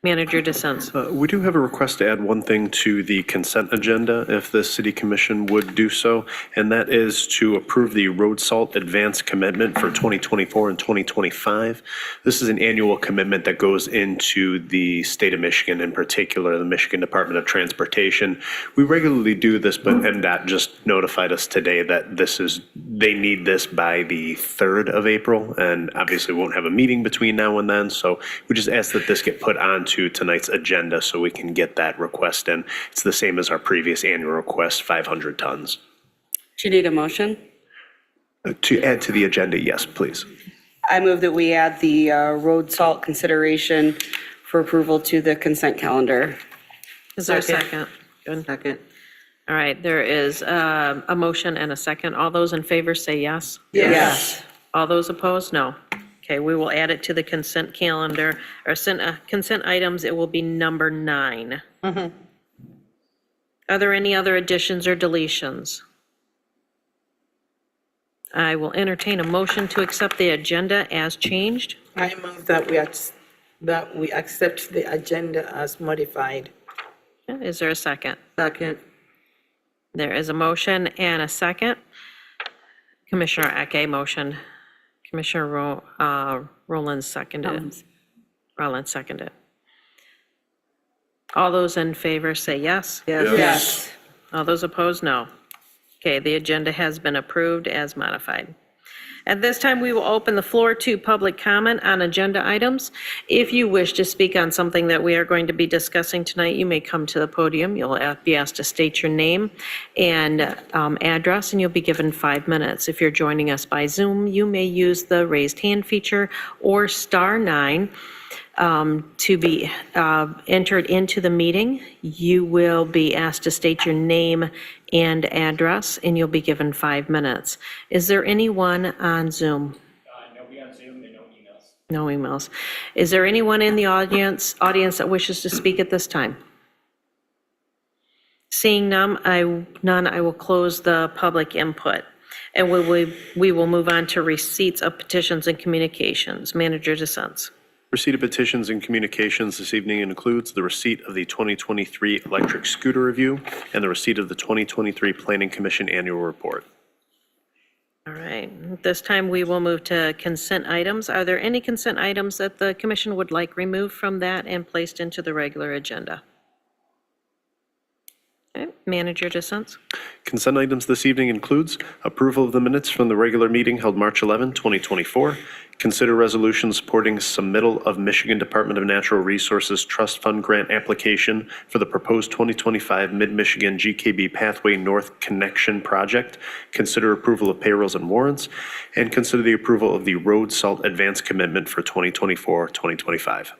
Manager DeSense. We do have a request to add one thing to the consent agenda, if the city commission would do so, and that is to approve the road salt advance commitment for 2024 and 2025. This is an annual commitment that goes into the state of Michigan, in particular, the Michigan Department of Transportation. We regularly do this, but MDOT just notified us today that they need this by the 3rd of April, and obviously won't have a meeting between now and then, so we just ask that this get put onto tonight's agenda so we can get that request in. It's the same as our previous annual request, 500 tons. Do you need a motion? To add to the agenda, yes, please. I move that we add the road salt consideration for approval to the consent calendar. Is there a second? Good. Second. All right, there is a motion and a second. All those in favor say yes. Yes. All those opposed, no. Okay, we will add it to the consent calendar, or consent items, it will be number 9. Are there any other additions or deletions? I will entertain a motion to accept the agenda as changed. I move that we accept the agenda as modified. Is there a second? Second. There is a motion and a second. Commissioner Eke motion. Commissioner Roland seconded. Roland seconded. All those in favor say yes. Yes. All those opposed, no. Okay, the agenda has been approved as modified. At this time, we will open the floor to public comment on agenda items. If you wish to speak on something that we are going to be discussing tonight, you may come to the podium. You'll be asked to state your name and address, and you'll be given 5 minutes. If you're joining us by Zoom, you may use the raised hand feature or *9 to be entered into the meeting. You will be asked to state your name and address, and you'll be given 5 minutes. Is there anyone on Zoom? Nobody on Zoom and no emails. No emails. Is there anyone in the audience that wishes to speak at this time? Seeing none, I will close the public input. And we will move on to receipts of petitions and communications. Manager DeSense. Receipt of petitions and communications this evening includes the receipt of the 2023 electric scooter review and the receipt of the 2023 Planning Commission annual report. All right, at this time, we will move to consent items. Are there any consent items that the commission would like removed from that and placed into the regular agenda? Okay, Manager DeSense. Consent items this evening includes approval of the minutes from the regular meeting held March 11, 2024, consider resolution supporting submittal of Michigan Department of Natural Resources Trust Fund grant application for the proposed 2025 Mid-Michigan GKB Pathway North Connection Project, consider approval of payrolls and warrants, and consider the approval of the road salt advance commitment for 2024-2025.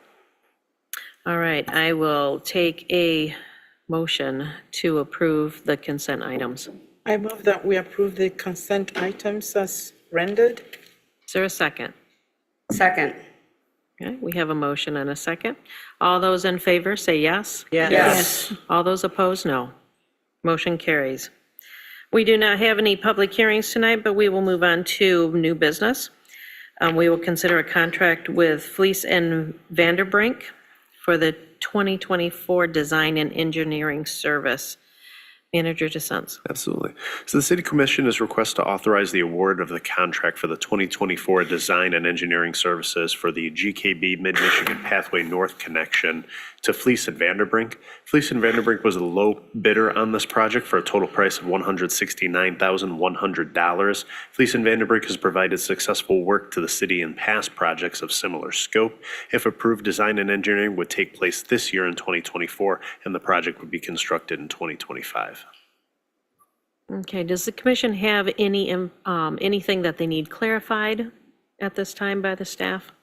All right, I will take a motion to approve the consent items. I move that we approve the consent items as rendered. Is there a second? Second. Okay, we have a motion and a second. All those in favor say yes. Yes. All those opposed, no. Motion carries. We do not have any public hearings tonight, but we will move on to new business. We will consider a contract with Fleece and Vanderbrink for the 2024 Design and Engineering Service. Manager DeSense. Absolutely. So the City Commission is requested to authorize the award of the contract for the 2024 Design and Engineering Services for the GKB Mid-Michigan Pathway North Connection to Fleece and Vanderbrink. Fleece and Vanderbrink was the low bidder on this project for a total price of $169,100. Fleece and Vanderbrink has provided successful work to the city in past projects of similar scope. If approved, design and engineering would take place this year in 2024, and the project would be constructed in 2025. Okay, does the commission have anything that they need clarified at this time by the staff?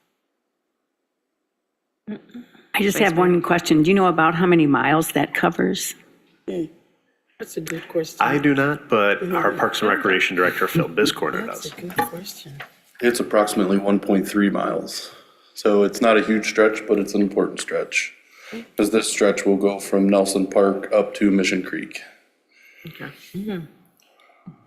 I just have one question. Do you know about how many miles that covers? That's a good question. I do not, but our Parks and Recreation Director, Phil Biscorner, That's does. a good question. It's approximately 1.3 miles. So it's not a huge stretch, but it's an important stretch. Because this stretch will go from Nelson Park up to Mission Creek. Okay.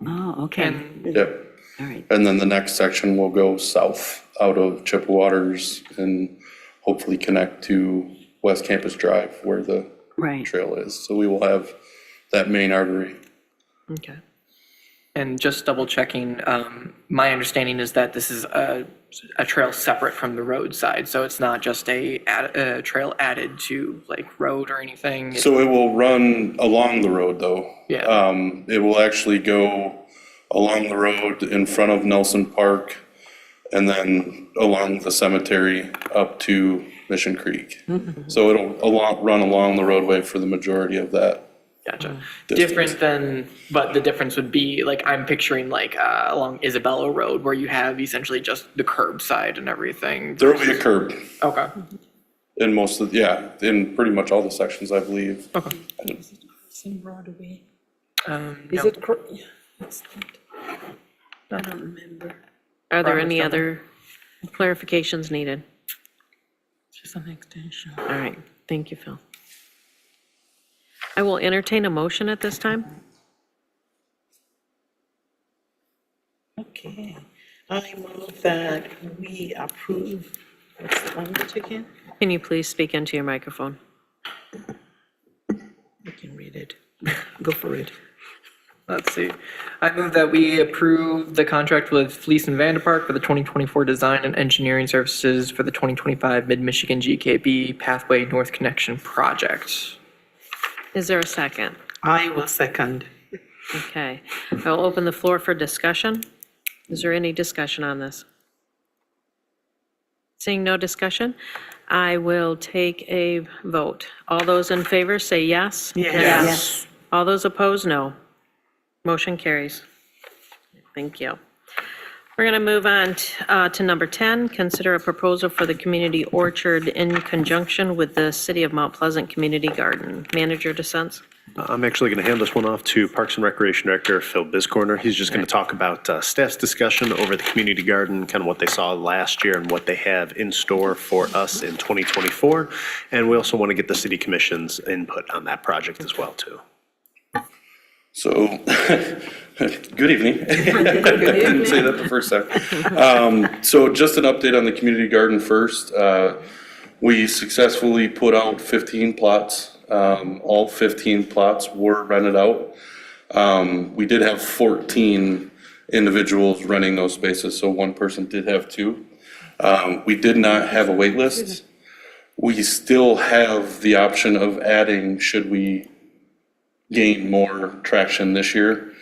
Oh, okay. Yep. All right. And then the next section will go south out of Chippewa Waters and hopefully connect to West Campus Drive where the Right. trail is. So we will have that main artery. Okay. And just double checking, my understanding is that this is a trail separate from the roadside, so it's not just a trail added to like road or anything. So it will run along the road though. Yeah. It will actually go along the road in front of Nelson Park and then along the cemetery up to Mission Creek. So it'll run along the roadway for the majority of that. Gotcha. Distance. Different than, but the difference would be, like, I'm picturing like along Isabella Road where you have essentially just the curbside and everything. There will be a curb Okay. in most of, in pretty much all the sections, I believe. Okay. Same Broadway. No. Is it? Yeah, it's not. I don't remember. Are there Robert any Summer. other clarifications needed? Just an extension. All right, thank you, Phil. I will entertain a motion at this time. Okay. I move that we approve, what's the language again? Can you please speak into your microphone? You can read it. Go for it. Let's see. I move that we approve the contract with Fleece and Vanderpark for the 2024 design and engineering services for the 2025 Mid-Michigan GKB Pathway North Connection project. Is there a second? I will second. Okay, I will open the floor for discussion. Is there any discussion on this? Seeing no discussion, I will take a vote. All those in favor say yes. Yes. All those opposed, no. Motion carries. Thank you. We're going to move on to number 10, consider a proposal for the community orchard in conjunction with the City of Mount Pleasant Community Garden. Manager DeSense? I'm actually going to hand this one off to Parks and Recreation Director Phil Biscorner. He's just going to talk about staff's discussion over the community garden, kind of what they saw last year and what they have in store for us in 2024. And we also want to get the city commission's input on that project as well, too. So, good evening. Didn't say that the first time. So just an update on the community garden first. We successfully put out 15 plots. All 15 plots were rented out. We did have 14 individuals renting those spaces, so one person did have two. We did not have a wait list. We still have the option of adding, should we gain more traction this year.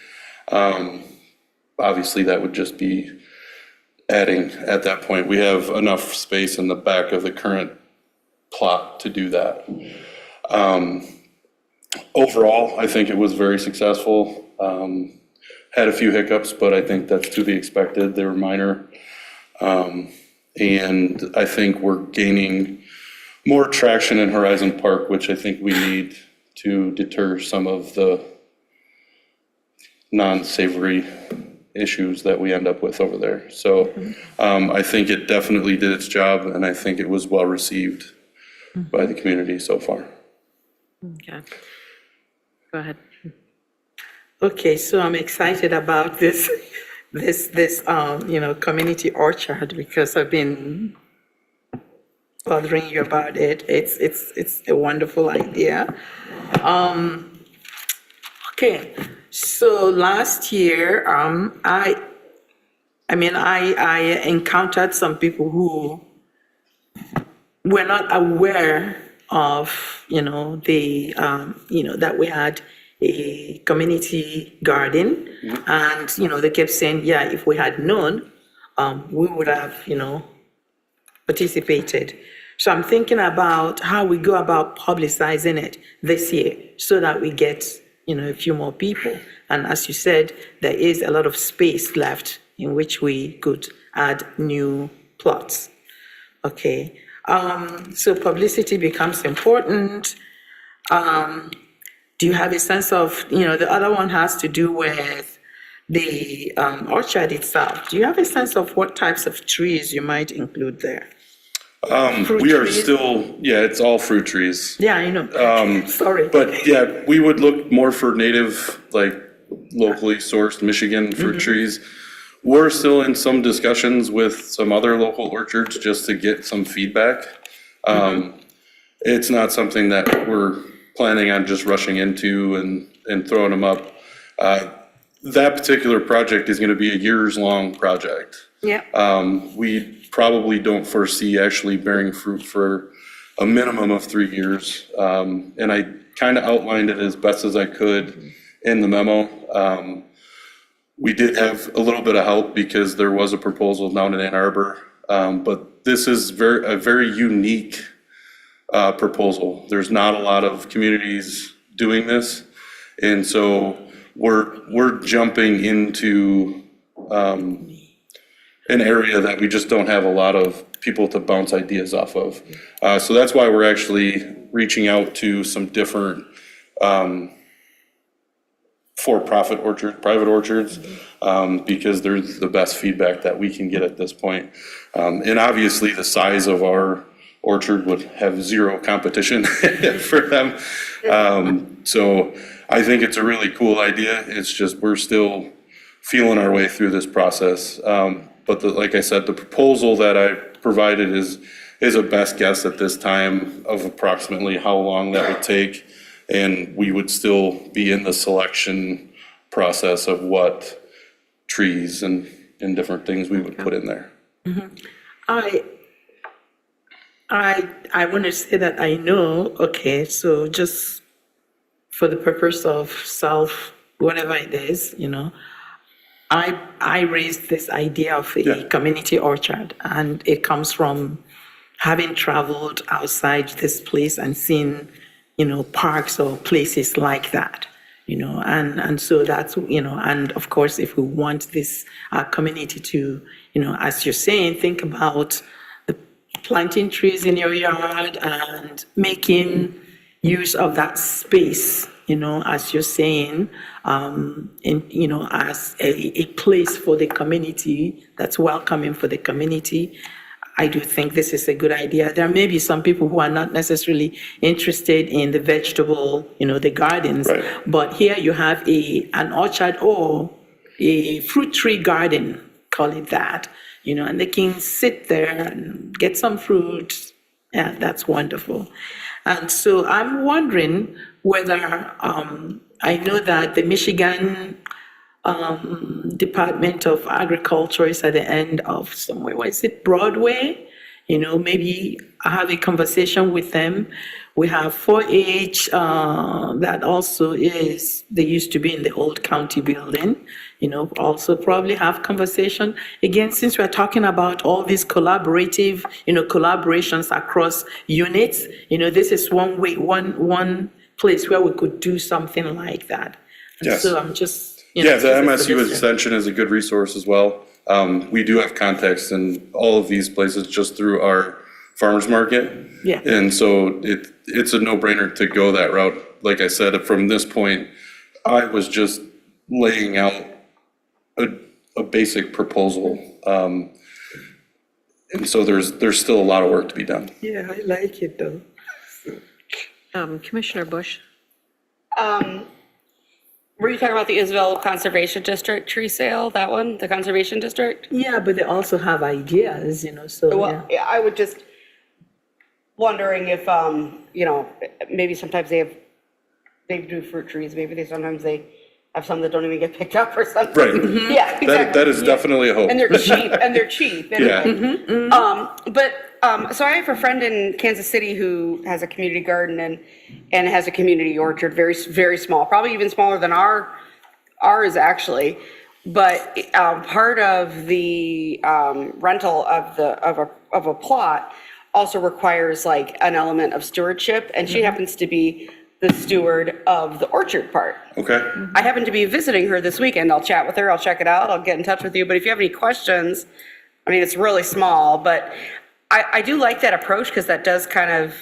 Obviously, that would just be adding at that point. We have enough space in the back of the current plot to do that. Overall, I think it was very successful. Had a few hiccups, but I think that's to be expected. They were minor. And I think we're gaining more traction in Horizon Park, which I think we need to deter some of the non-savory issues that we end up with over there. So I think it definitely did its job, and I think it was well received by the community so far. Okay. Go ahead. Okay, so I'm excited about this community orchard because I've been bothering you about it. It's a wonderful idea. Okay, so last year, I encountered some people who were not aware of, that we had a community garden. And, they kept saying, yeah, if we had known, we would have, participated. So I'm thinking about how we go about publicizing it this year so that we get, a few more people. And as you said, there is a lot of space left in which we could add new plots. Okay, so publicity becomes important. Do you have a sense of, the other one has to do with the orchard itself. Do you have a sense of what types of trees you might include there? We are still, it's all fruit trees. Yeah, I know. Sorry. But yeah, we would look more for native, like locally sourced Michigan fruit trees. We're still in some discussions with some other local orchards just to get some feedback. it's not something that we're planning on just rushing into and throwing them up. That particular project is going to be a years-long project. Yeah. We probably don't foresee actually bearing fruit for a minimum of 3 years. And I kind of outlined it as best as I could in the memo. We did have a little bit of help because there was a proposal down in Ann Arbor. But this is a very unique proposal. There's not a lot of communities doing this. And so we're jumping into an area that we just don't have a lot of people to bounce ideas off of. So that's why we're actually reaching out to some different for-profit orchards, private orchards, because they're the best feedback that we can get at this point. And obviously, the size of our orchard would have zero competition for them. So I think it's a really cool idea. It's just we're still feeling our way through this process. But like I said, the proposal that I provided is a best guess at this time of approximately how long that would take. And we would still be in the selection process of what trees and different things we would put in there. I want to say that I know, okay, so just for the purpose of whatever it is, I raised this idea of a community orchard, and it comes from having traveled outside this place and seen, parks or places like that, and so that's, and of course, if we want this community to, as you're saying, think about planting trees in your yard and making use of that space, as you're saying, as a place for the community that's welcoming for the community. I do think this is a good idea. There may be some people who are not necessarily interested in the vegetable, the gardens, Right. but here you have an orchard or a fruit tree garden, call it that, and they can sit there and get some fruit. Yeah, that's wonderful. And so I'm wondering whether, I know that the Michigan Department of Agriculture is at the end of somewhere, what is it, Broadway? Maybe I have a conversation with them. We have 4-H, that also they used to be in the old county building, also probably have conversation. Again, since we're talking about all these collaborative, collaborations across units, this is one place where we could do something like that. And Yes. so I'm just, Yeah, the MSU suggestion. extension is a good resource as well. We do have contacts in all of these places just through our farmers market. Yeah. And so it's a no-brainer to go that route. Like I said, from this point, I was just laying out a basic proposal. And so there's still a lot of work to be done. Yeah, I like it though. Commissioner Bush? Were you talking about the Isabel Conservation District tree sale, that one, the Conservation District? Yeah, but they also have ideas, so, yeah. Well, yeah, I would just wondering if, maybe sometimes they do fruit trees, maybe sometimes they have some that don't even get picked up or something. Right. Yeah, exactly. That is definitely a hope. And they're cheap, Yeah. anyway. So I have a friend in Kansas City who has a community garden and has a community orchard, very, very small, probably even smaller than ours actually. But part of the rental of a plot also requires like an element of stewardship, and she happens to be the steward of the orchard part. Okay. I happen to be visiting her this weekend. I'll chat with her, I'll check it out, I'll get in touch with you. But if you have any questions, it's really small, but I do like that approach because that does kind of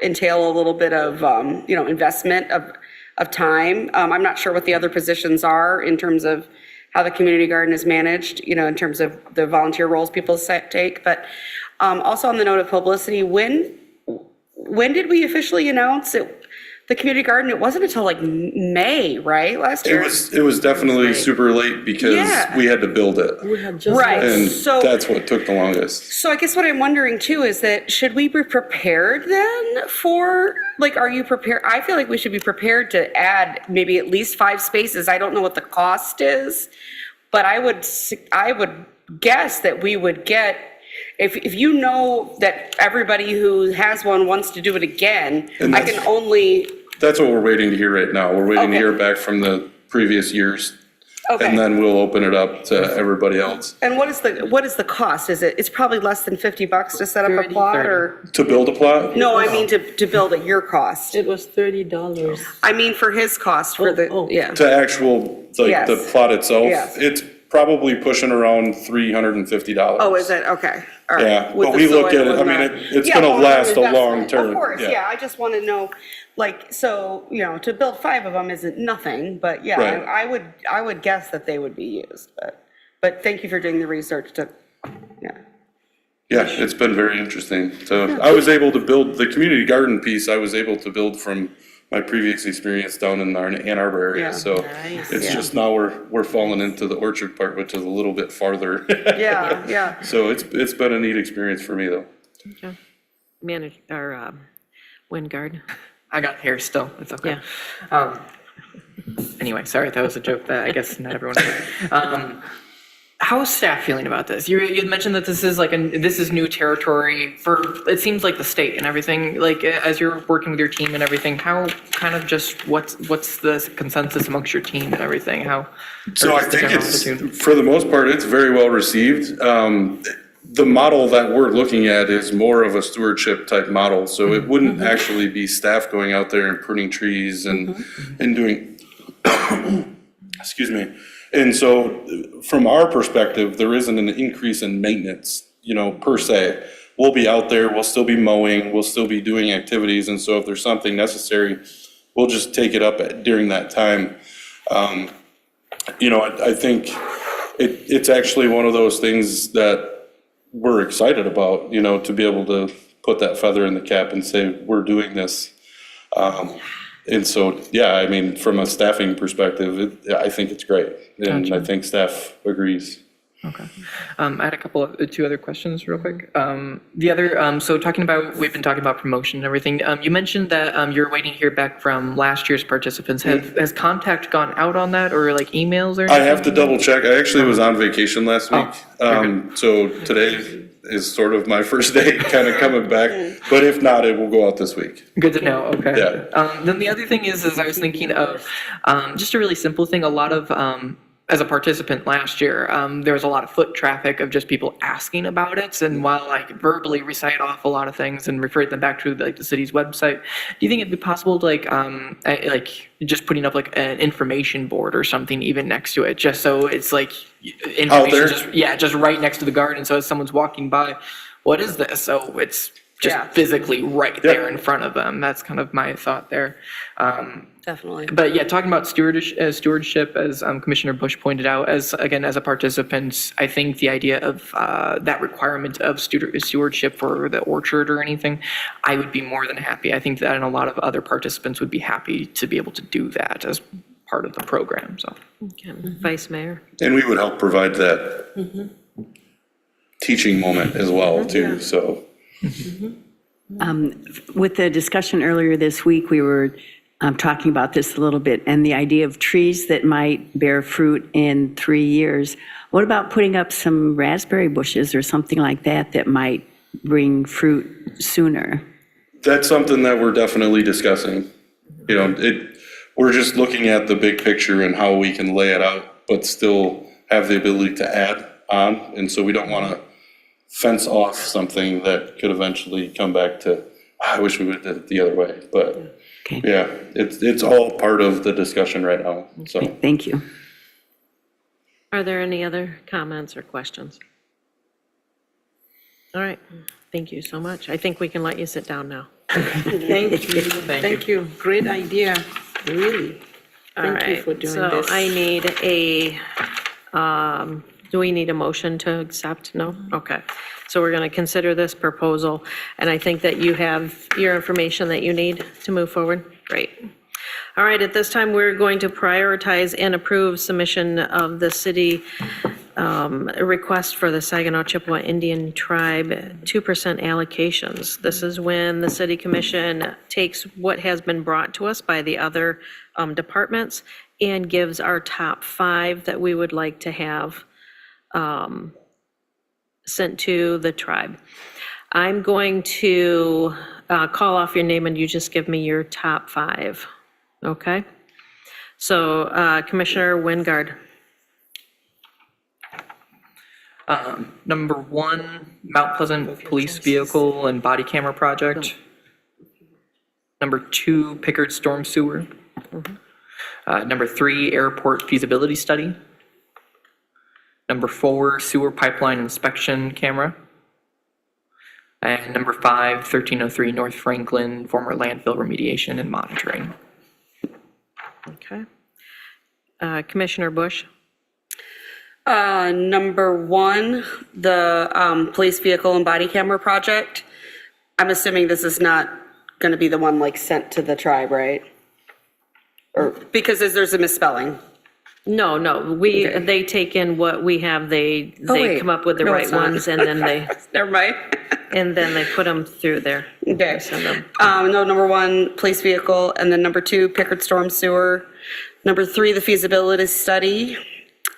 entail a little bit of, investment of time. I'm not sure what the other positions are in terms of how the community garden is managed, in terms of the volunteer roles people take. But also on the note of publicity, when did we officially announce the the community garden, it wasn't until like May, right, last year? It was definitely super late because Yeah. we had to build it. We had just. Right. And So- that's what took the longest. So I guess what I'm wondering too is that, should we be prepared then for, like, are you prepared? I feel like we should be prepared to add maybe at least 5 spaces. I don't know what the cost is, but I would guess that we would get, if you know that everybody who has one wants to do it again, And I that's- can only, That's what we're waiting to hear right now. We're waiting to Okay. hear back from the previous years. Okay. And then we'll open it up to everybody else. and what is the cost? It's probably less than $50 to set up a plot, or? To build a plot? No, I mean to build at your cost. It was $30. I mean for his cost, for the, Oh. yeah. To actual, like, Yes. the plot itself? Yes. It's probably pushing around $350. Oh, is it? Okay, all right. Yeah, With but the we look soil at it, I and mean, the- it's Yeah, gonna long-term last a long investment. term. Of course, yeah, I just want to know, like, so, to build 5 of them isn't nothing, but yeah, Right. I would guess that they would be used, but thank you for doing the research to, yeah. Yeah, it's been very interesting. So I was able to build, the community garden piece, I was able to build from my previous experience down in our Ann Arbor area. Yeah. So it's Yeah. just now we're falling into the orchard part, which is a little bit farther. Yeah, yeah. So it's been a neat experience for me though. Manage, or, Wingard. I got hair still, it's okay. Yeah. Anyway, sorry, that was a joke that I guess not everyone heard. How is staff feeling about this? You had mentioned that this is this is new territory for, it seems like the state and everything, like as you're working with your team and everything, how kind of just, what's the consensus amongst your team and everything? How? So or I just the think general it's, attitude? for the most part, it's very well received. The model that we're looking at is more of a stewardship type model, so it wouldn't actually be staff going out there and pruning trees and doing, excuse me. And so from our perspective, there isn't an increase in maintenance, per se. We'll be out there, we'll still be mowing, we'll still be doing activities, and so if there's something necessary, we'll just take it up during that time. I think it's actually one of those things that we're excited about, to be able to put that feather in the cap and say, we're doing this. And so, yeah, I mean, from a staffing perspective, I think it's great. And I think staff agrees. Okay. I had two other questions real quick. The other, so we've been talking about promotion and everything. You mentioned that you're waiting to hear back from last year's participants. Has contact gone out on that, or like emails or anything? I have to double check. I actually was on vacation last week. So today is sort of my first day kind of coming back, but if not, it will go out this week. Good to know, okay. Yeah. Then the other thing is I was thinking of just a really simple thing. A lot of, as a participant last year, there was a lot of foot traffic of just people asking about it. And while I could verbally recite off a lot of things and refer them back to the city's website, do you think it'd be possible to just putting up an information board or something even next to it, just so it's information Out there? just right next to the garden. So as someone's walking by, what is this? So it's just physically right there in front of them. That's kind of my thought there. Definitely. But yeah, talking about stewardship, as Commissioner Bush pointed out, as a participant, I think the idea of that requirement of stewardship for the orchard or anything, I would be more than happy. I think that and a lot of other participants would be happy to be able to do that as part of the program, so. Okay. Vice Mayor. And we would help provide that teaching moment as well, too, so. With the discussion earlier this week, we were talking about this a little bit, and the idea of trees that might bear fruit in 3 years. What about putting up some raspberry bushes or something like that might bring fruit sooner? That's something that we're definitely discussing. We're just looking at the big picture and how we can lay it out, but still have the ability to add on. And so we don't want to fence off something that could eventually come back to, I wish we would have did it the other way. But yeah, it's all part of the discussion right now, so. Thank you. Are there any other comments or questions? All right, thank you so much. I think we can let you sit down now. Thank you. Thank you. Great idea, really. All Thank you right, for doing so this. I need a Do we need a motion to accept? No? Okay. So we're going to consider this proposal, and I think that you have your information that you need to move forward. Great. All right, at this time, we're going to prioritize and approve submission of the city request for the Saginaw Chippewa Indian Tribe 2% allocations. This is when the city commission takes what has been brought to us by the other departments and gives our top 5 that we would like to have sent to the tribe. I'm going to call off your name and you just give me your top 5, okay? So Commissioner Wingard. Number 1, Mount Pleasant Police Vehicle and Body Camera Project. Number 2, Pickard Storm Sewer. Number 3, Airport Feasibility Study. Number 4, Sewer Pipeline Inspection Camera. And number 5, 1303 North Franklin, former landfill remediation and monitoring. Okay. Commissioner Bush. Number 1, the police vehicle and body camera project. I'm assuming this is not going to be the one like sent to the tribe, right? Or because there's a misspelling. No, they take in what we have, they wait. come up with the No, right it's not. ones, and then they, Never mind. and then they put them through there. Okay. Send them. No, number 1, police vehicle, and then number 2, Pickard Storm Sewer. Number 3, the feasibility study.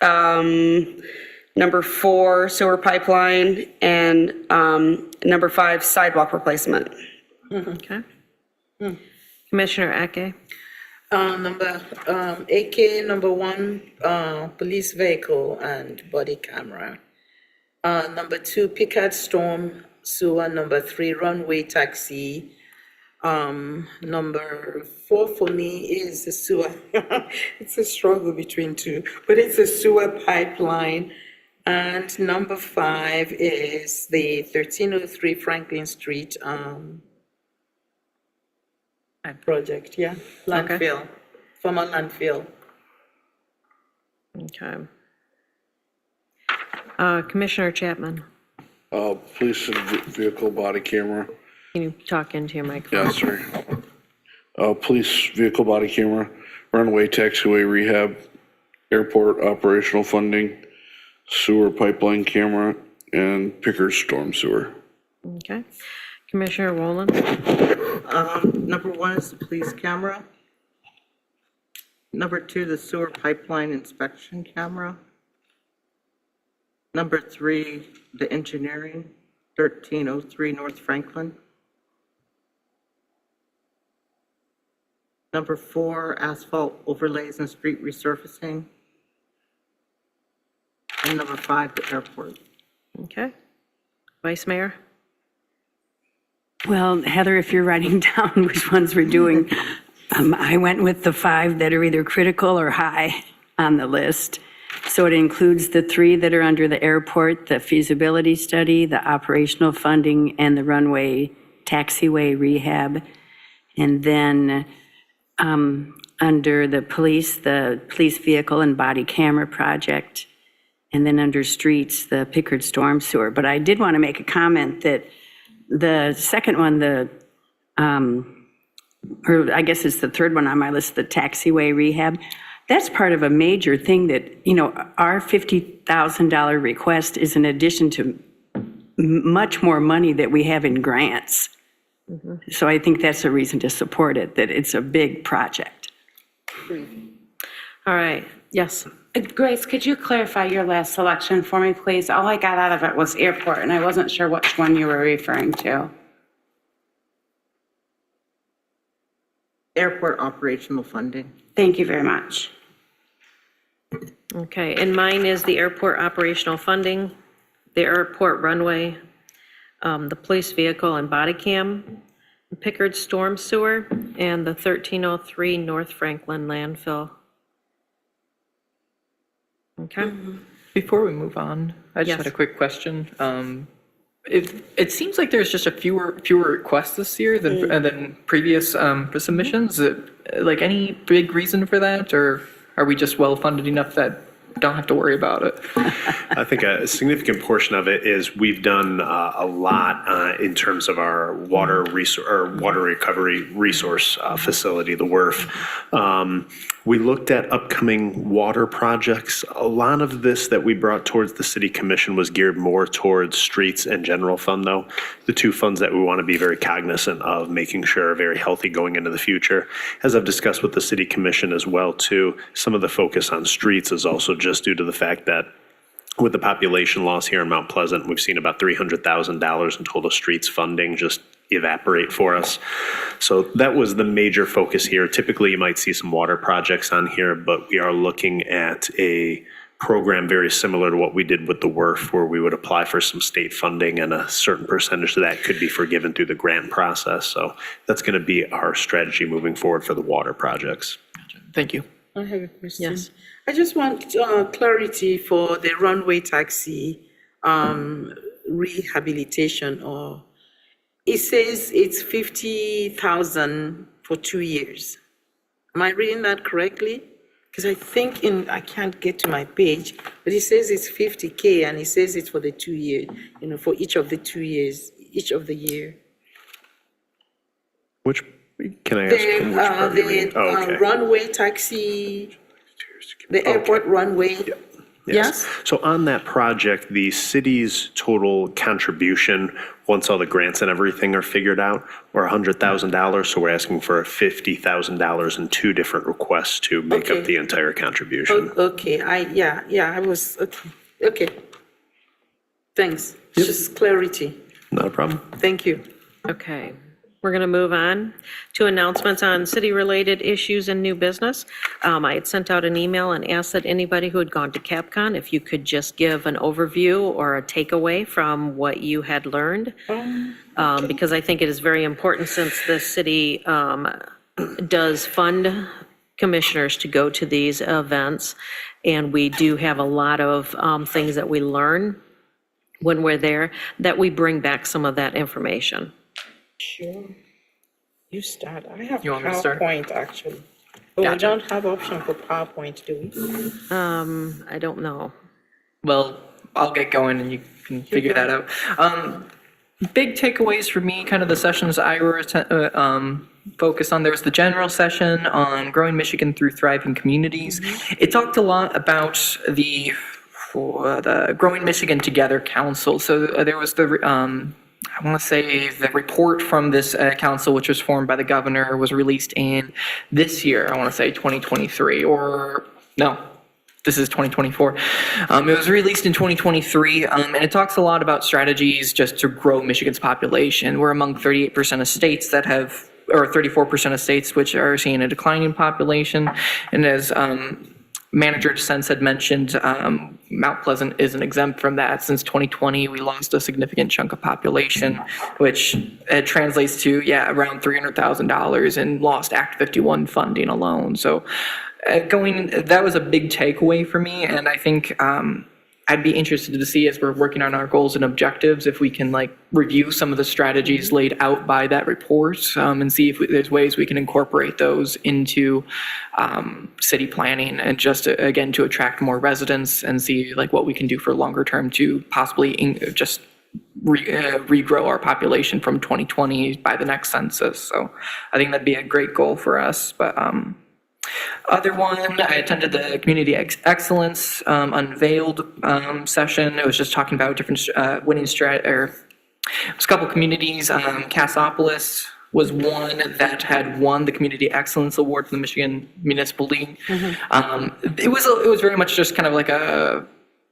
Number 4, sewer pipeline, and number 5, sidewalk replacement. Okay. Commissioner Ake. AK number 1, police vehicle and body camera. Number 2, Pickard Storm Sewer. Number 3, runway taxi. Number 4 for me is the sewer. It's a struggle between 2, but it's a sewer pipeline. And number 5 is the 1303 Franklin Street project, yeah, landfill, former landfill. Okay. Commissioner Chapman, Police vehicle body camera. can you talk into your microphone? Yeah, sorry. Police vehicle body camera, runway taxiway rehab, airport operational funding, sewer pipeline camera, and Pickard Storm Sewer. Okay. Commissioner Wolin. Number 1 is the police camera. Number 2, the sewer pipeline inspection camera. Number 3, the engineering, 1303 North Franklin. Number 4, asphalt overlays and street resurfacing. And number 5, the airport. Okay. Vice Mayor. Well, Heather, if you're writing down which ones we're doing, I went with the 5 that are either critical or high on the list. So it includes the 3 that are under the airport, the feasibility study, the operational funding, and the runway taxiway rehab. And then under the police vehicle and body camera project. And then under streets, the Pickard Storm Sewer. But I did want to make a comment that the second one, or I guess it's the third one on my list, the taxiway rehab, that's part of a major thing that, our $50,000 request is in addition to much more money that we have in grants. So I think that's a reason to support it, that it's a big project. All right. Yes. Grace, could you clarify your last selection for me, please? All I got out of it was airport, and I wasn't sure which one you were referring to. Airport operational funding. Thank you very much. Okay, and mine is the airport operational funding, the airport runway, the police vehicle and body cam, Pickard Storm Sewer, and the 1303 North Franklin landfill. Okay. Before we move on, I just had a quick question. It seems like there's just fewer requests this year than previous submissions. Like any big reason for that, or are we just well funded enough that don't have to worry about it. I think a significant portion of it is we've done a lot in terms of our water recovery resource facility, the WRF. We looked at upcoming water projects. A lot of this that we brought towards the city commission was geared more towards streets and general fund, though. The two funds that we want to be very cognizant of making sure are very healthy going into the future. As I've discussed with the city commission as well, too, some of the focus on streets is also just due to the fact that with the population loss here in Mount Pleasant, we've seen about $300,000 in total streets funding just evaporate for us. So that was the major focus here. Typically, you might see some water projects on here, but we are looking at a program very similar to what we did with the WRF, where we would apply for some state funding and a certain percentage of that could be forgiven through the grant process. So that's going to be our strategy moving forward for the water projects. Thank you. I have a question. Yes. I just want clarity for the runway taxi rehabilitation, or it says it's 50,000 for 2 years. Am I reading that correctly? Because I think I can't get to my page, but it says it's 50K and it says it's for the 2 years, for each of the 2 years, each of the year. Which, can I ask? Which part do you mean? Oh, okay. Runway taxi, the airport runway. Yes? So on that project, the city's total contribution, once all the grants and everything are figured out, were $100,000. So we're asking for $50,000 in two different requests to make up the entire contribution. Okay, I was, okay. Thanks, just clarity. Not a problem. Thank you. Okay, we're going to move on to announcements on city-related issues and new business. I had sent out an email and asked that anybody who had gone to CapCon, if you could just give an overview or a takeaway from what you had learned. Because I think it is very important, since the city does fund commissioners to go to these events, and we do have a lot of things that we learn when we're there, that we bring back some of that information. Sure. You start. I have You want me to start? PowerPoint, actually. Oh, we don't have option for PowerPoint, do we? I don't know. Well, I'll get going and you can figure that out. Big takeaways for me, kind of the sessions I were focused on. There was the general session on growing Michigan through thriving communities. It talked a lot about the Growing Michigan Together Council. So there was I want to say the report from this council, which was formed by the governor, was released in this year. I want to say 2023, or no, this is 2024. It was released in 2023, and it talks a lot about strategies just to grow Michigan's population. We're among 38% of states that have, or 34% of states which are seeing a declining population. And as Manager DeSense had mentioned, Mount Pleasant isn't exempt from that. Since 2020, we lost a significant chunk of population, which translates to, around $300,000 in lost Act 51 funding alone. So that was a big takeaway for me, and I think I'd be interested to see, as we're working on our goals and objectives, if we can review some of the strategies laid out by that report, and see if there's ways we can incorporate those into city planning, and just again to attract more residents, and see what we can do for longer term to possibly just regrow our population from 2020 by the next census. So I think that'd be a great goal for us. But other one, I attended the Community Excellence Unveiled session. It was just talking about different winning it was a couple communities. Cassopolis was one that had won the Community Excellence Award from the Michigan Municipal League. It was very much just kind of like a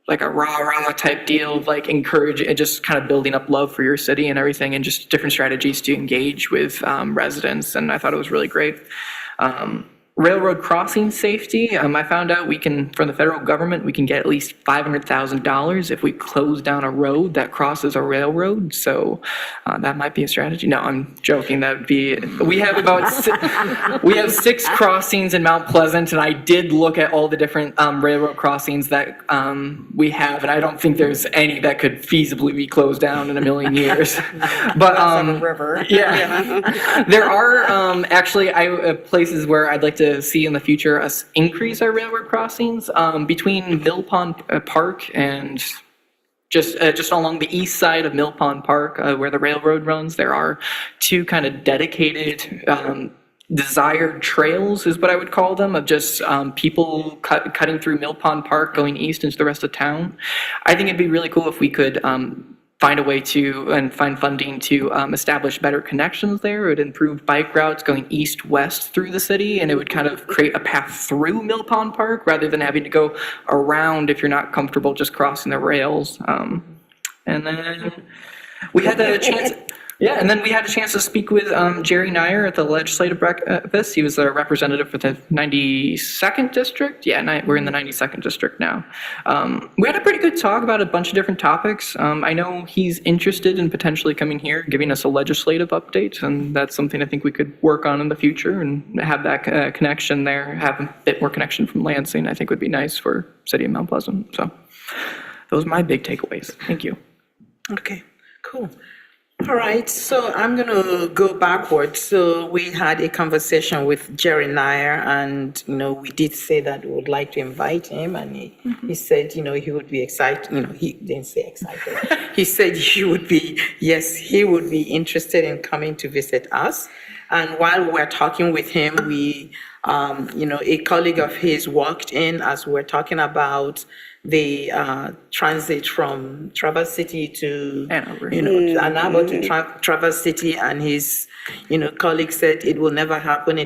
rah-rah type deal, encourage and just kind of building up love for your city and everything, and just different strategies to engage with residents. And I thought it was really great. Railroad crossing safety. I found out from the federal government, we can get at least $500,000 if we close down a road that crosses a railroad. So that might be a strategy. No, I'm joking. That would be, we have 6 crossings in Mount Pleasant, and I did look at all the different railroad crossings that we have, and I don't think there's any that could feasibly be closed down in a million years. But river. Yeah, there are actually places where I'd like to to see in the future us increase our railroad crossings between Mill Pond Park and just along the east side of Mill Pond Park, where the railroad runs. There are two kind of dedicated desired trails, is what I would call them, of just people cutting through Mill Pond Park going east into the rest of town. I think it'd be really cool if we could find a way to, and find funding to establish better connections there. It would improve bike routes going east-west through the city, and it would kind of create a path through Mill Pond Park rather than having to go around if you're not comfortable just crossing the rails. And then we had a chance... Yeah, and then we had a chance to speak with Jerry Nyer at the legislative breakfast. He was a representative for the 92nd district. Yeah, we're in the 92nd district now. We had a pretty good talk about a bunch of different topics. I know he's interested in potentially coming here, giving us a legislative update, and that's something I think we could work on in the future and have that connection there, have a bit more connection from Lansing. I think would be nice for City of Mount Pleasant. So those are my big takeaways. Thank you. Okay, cool. All right, so I'm going to go backwards. So we had a conversation with Jerry Nyer, and, we did say that we would like to invite him, and he said, he would be excited. He didn't say excited. He said he would be interested in coming to visit us. And while we're talking with him, we, a colleague of his walked in as we're talking about the transit from Traverse City to Ann Arbor to Traverse City, and his colleague said it will never happen,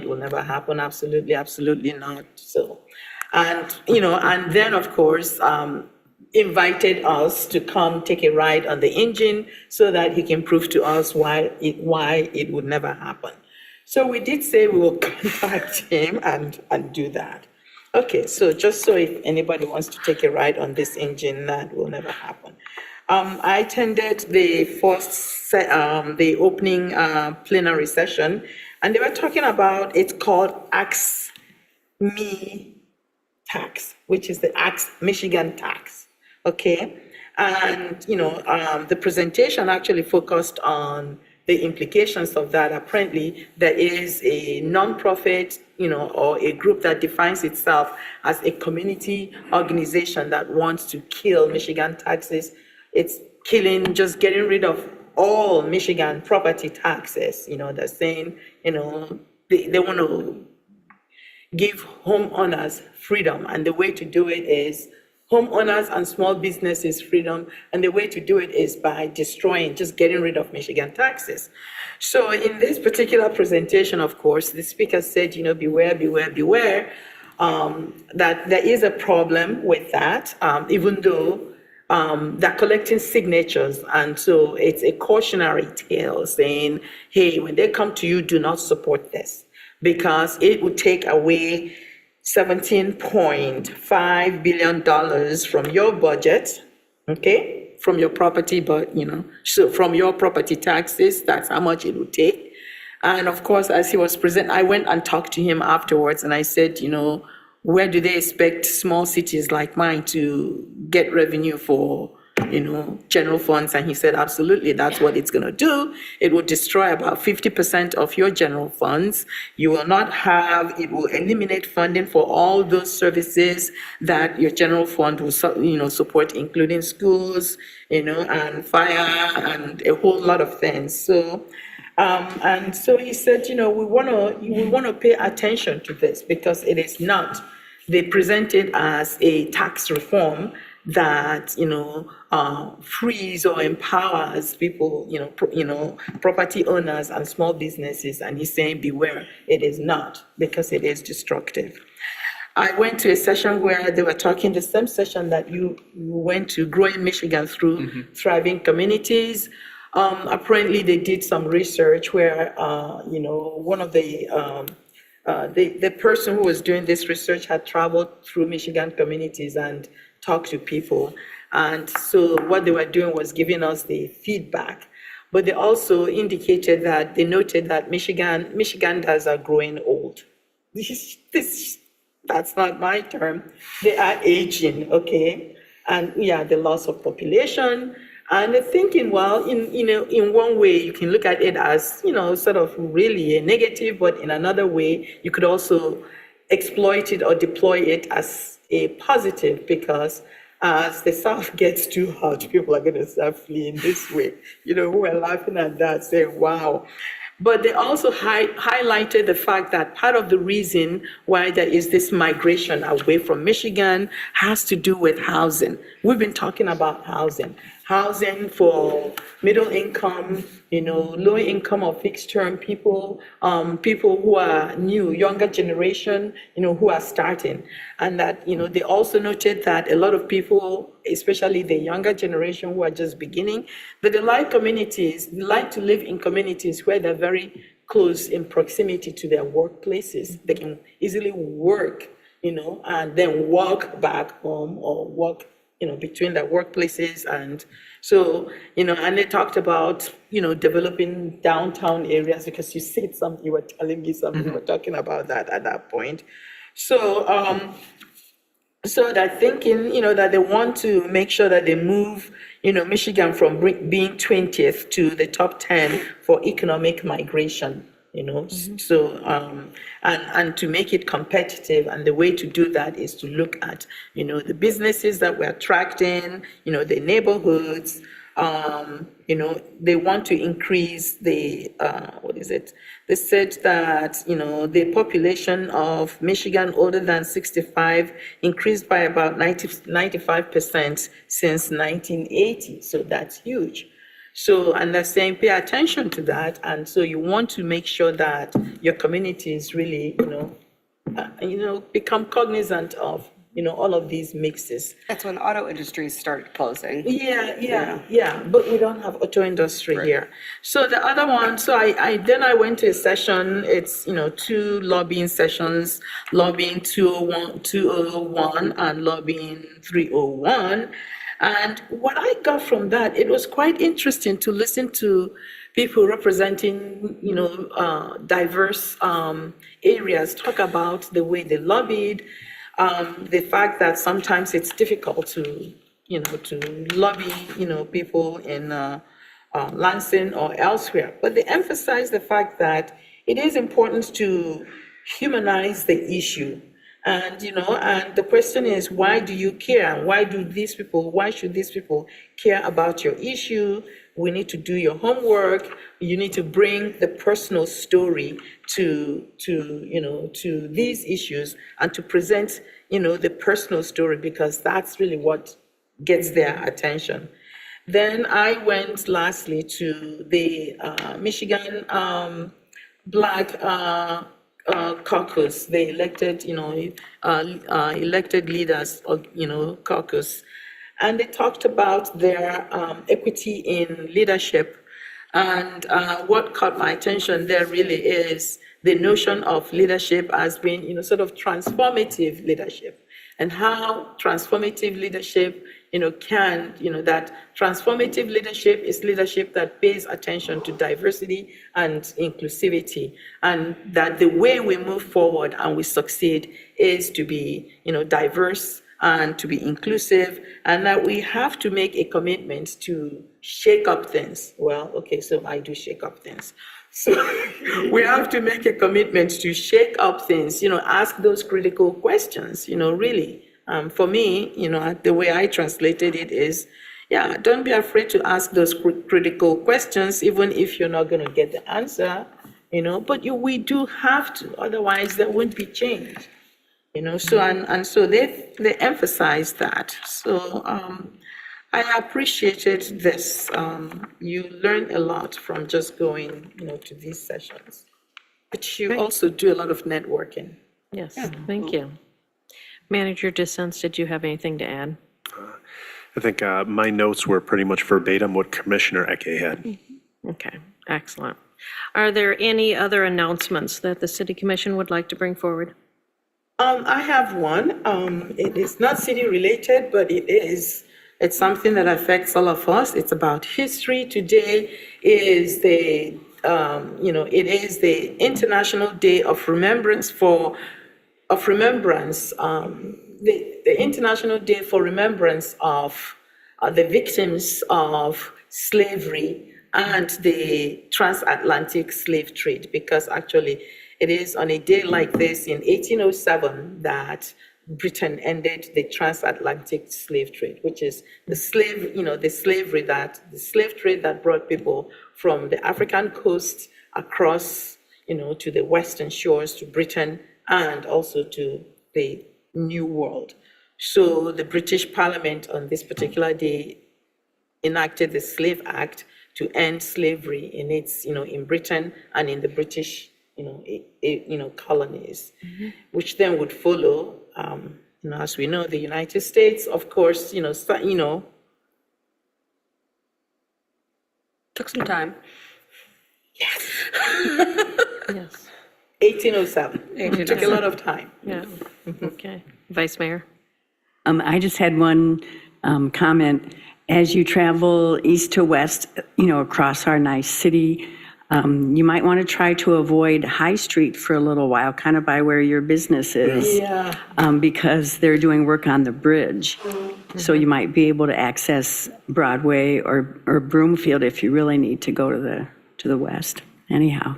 absolutely not. So, and then of course invited us to come take a ride on the engine so that he can prove to us why it would never happen. So we did say we will contact him and do that. Okay, so just so if anybody wants to take a ride on this engine, that will never happen. I attended the opening plenary session, and they were talking about, it's called Ask Me tax, which is the Ask Michigan tax, okay? And, the presentation actually focused on the implications of that. Apparently, there is a nonprofit, or a group that defines itself as a community organization that wants to kill Michigan taxes. It's just getting rid of all Michigan property taxes. They're saying, they want to give homeowners freedom, and the way to do it is homeowners and small businesses freedom, and the way to do it is by just getting rid of Michigan taxes. So in this particular presentation, of course, the speaker said, beware, that there is a problem with that, even though they're collecting signatures. And so it's a cautionary tale saying, hey, when they come to you, do not support this, because it would take away $17.5 billion from your budget, okay? From your property, so from your property taxes, that's how much it would take. And of course, as he was present, I went and talked to him afterwards, and I said, where do they expect small cities like mine to get revenue for, general funds? And he said, absolutely, that's what it's going to do. It will destroy about 50% of your general funds. You will not have, it will eliminate funding for all those services that your general fund will, support, including schools, and fire and a whole lot of things. So, and so he said, we want to pay attention to this, because it is not, they present it as a tax reform that, frees or empowers people, property owners and small businesses. And he's saying, beware, it is not, because it is destructive. I went to a session where they were talking, the same session that you went to, Growing Michigan Through Thriving Communities. Apparently, they did some research where, one of the person who was doing this research had traveled through Michigan communities and talked to people. And so what they were doing was giving us the feedback. But they also indicated that they noted that Michiganders are growing old. That's not my term. They are aging, okay? And the loss of population. And they're thinking, well, in one way, you can look at it as, sort of really a negative, but in another way, you could also exploit it or deploy it as a positive, because as the South gets too hot, people are going to start fleeing this way. You know, who are laughing at that, saying, wow. But they also highlighted the fact that part of the reason why there is this migration away from Michigan has to do with housing. We've been talking about housing for middle income, you know, low income or fixed term people, people who are new, younger generation, you know, who are starting. And that, you know, they also noted that a lot of people, especially the younger generation who are just beginning, that they like communities, they like to live in communities where they're very close in proximity to their workplaces. They can easily work, you know, and then walk back home or walk, you know, between their workplaces. And so, you know, and they talked about, you know, developing downtown areas, because you said something, you were telling me something, you were talking about that at that point. So, so they're thinking, you know, that they want to make sure that they move, you know, Michigan from being 20th to the top 10 for economic migration. You know, so and to make it competitive, and the way to do that is to look at, you know, the businesses that we're attracting, you know, the neighborhoods. You know, they want to increase the what is it? They said that, you know, the population of Michigan older than 65 increased by about 95% since 1980. So that's huge. So, and they're saying, pay attention to that. And so you want to make sure that your community is really, you know, become cognizant of, you know, all of these mixes. That's when auto industries started closing. Yeah, but we don't have auto industry here. So the other one, so I went to a session, it's, you know, 2 lobbying sessions, lobbying 201 and lobbying 301. And what I got from that, it was quite interesting to listen to people representing, you know, diverse areas talk about the way they lobbied, the fact that sometimes it's difficult to, you know, to lobby, you know, people in Lansing or elsewhere. But they emphasize the fact that it is important to humanize the issue. And, you know, and the question is, why do you care? And why should these people care about your issue? We need to do your homework. You need to bring the personal story to you know, to these issues, and to present, you know, the personal story, because that's really what gets their attention. Then I went lastly to the Michigan Black caucus, the elected, you know, elected leaders of, you know, caucus. And they talked about their equity in leadership. And what caught my attention there really is the notion of leadership as being, you know, sort of transformative leadership, and how transformative leadership, you know, can, you know, that transformative leadership is leadership that pays attention to diversity and inclusivity, and that the way we move forward and we succeed is to be, you know, diverse and to be inclusive, and that we have to make a commitment to shake up things. Well, okay, so I do shake up things. So we have to make a commitment to shake up things, you know, ask those critical questions, you know, really. For me, you know, the way I translated it is, yeah, don't be afraid to ask those critical questions, even if you're not going to get the answer, you know, but we do have to, otherwise there won't be change, you know. So, and so they emphasize that. So I appreciated this. You learn a lot from just going, you know, to these sessions, but you also do a lot of networking. Yes, thank you. Manager DeSense, did you have anything to add? I think my notes were pretty much verbatim what Commissioner Eke had. Okay, excellent. Are there any other announcements that the City Commission would like to bring forward? I have one. It is not city related, but it's something that affects all of us. It's about history. Today is the, you know, it is the International Day of Remembrance the International Day for Remembrance of the victims of slavery and the transatlantic slave trade, because actually It is on a day like this in 1807 that Britain ended the transatlantic slave trade, which is the slave trade that brought people from the African coast across, to the western shores, to Britain, and also to the New World. So the British Parliament on this particular day enacted the Slave Act to end slavery in its, in Britain and in the British, colonies, which then would follow, as we know, the United States, of course, Took some time. Yes. 1807. Took a lot of time. Yeah, okay. Vice Mayor? I just had one comment. As you travel east to west, across our nice city, you might want to try to avoid High Street for a little while, kind of by where your business is. Yeah. Because they're doing work on the bridge. So you might be able to access Broadway or Broomfield if you really need to go to the west. Anyhow.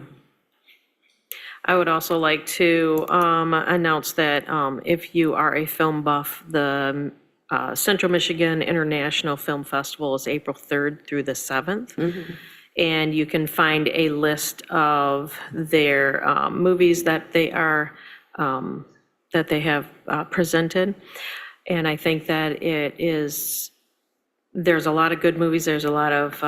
I would also like to announce that if you are a film buff, the Central Michigan International Film Festival is April 3rd through the 7th. And you can find a list of their movies that they are, that they have presented. And I think that there's a lot of good movies, there's a lot of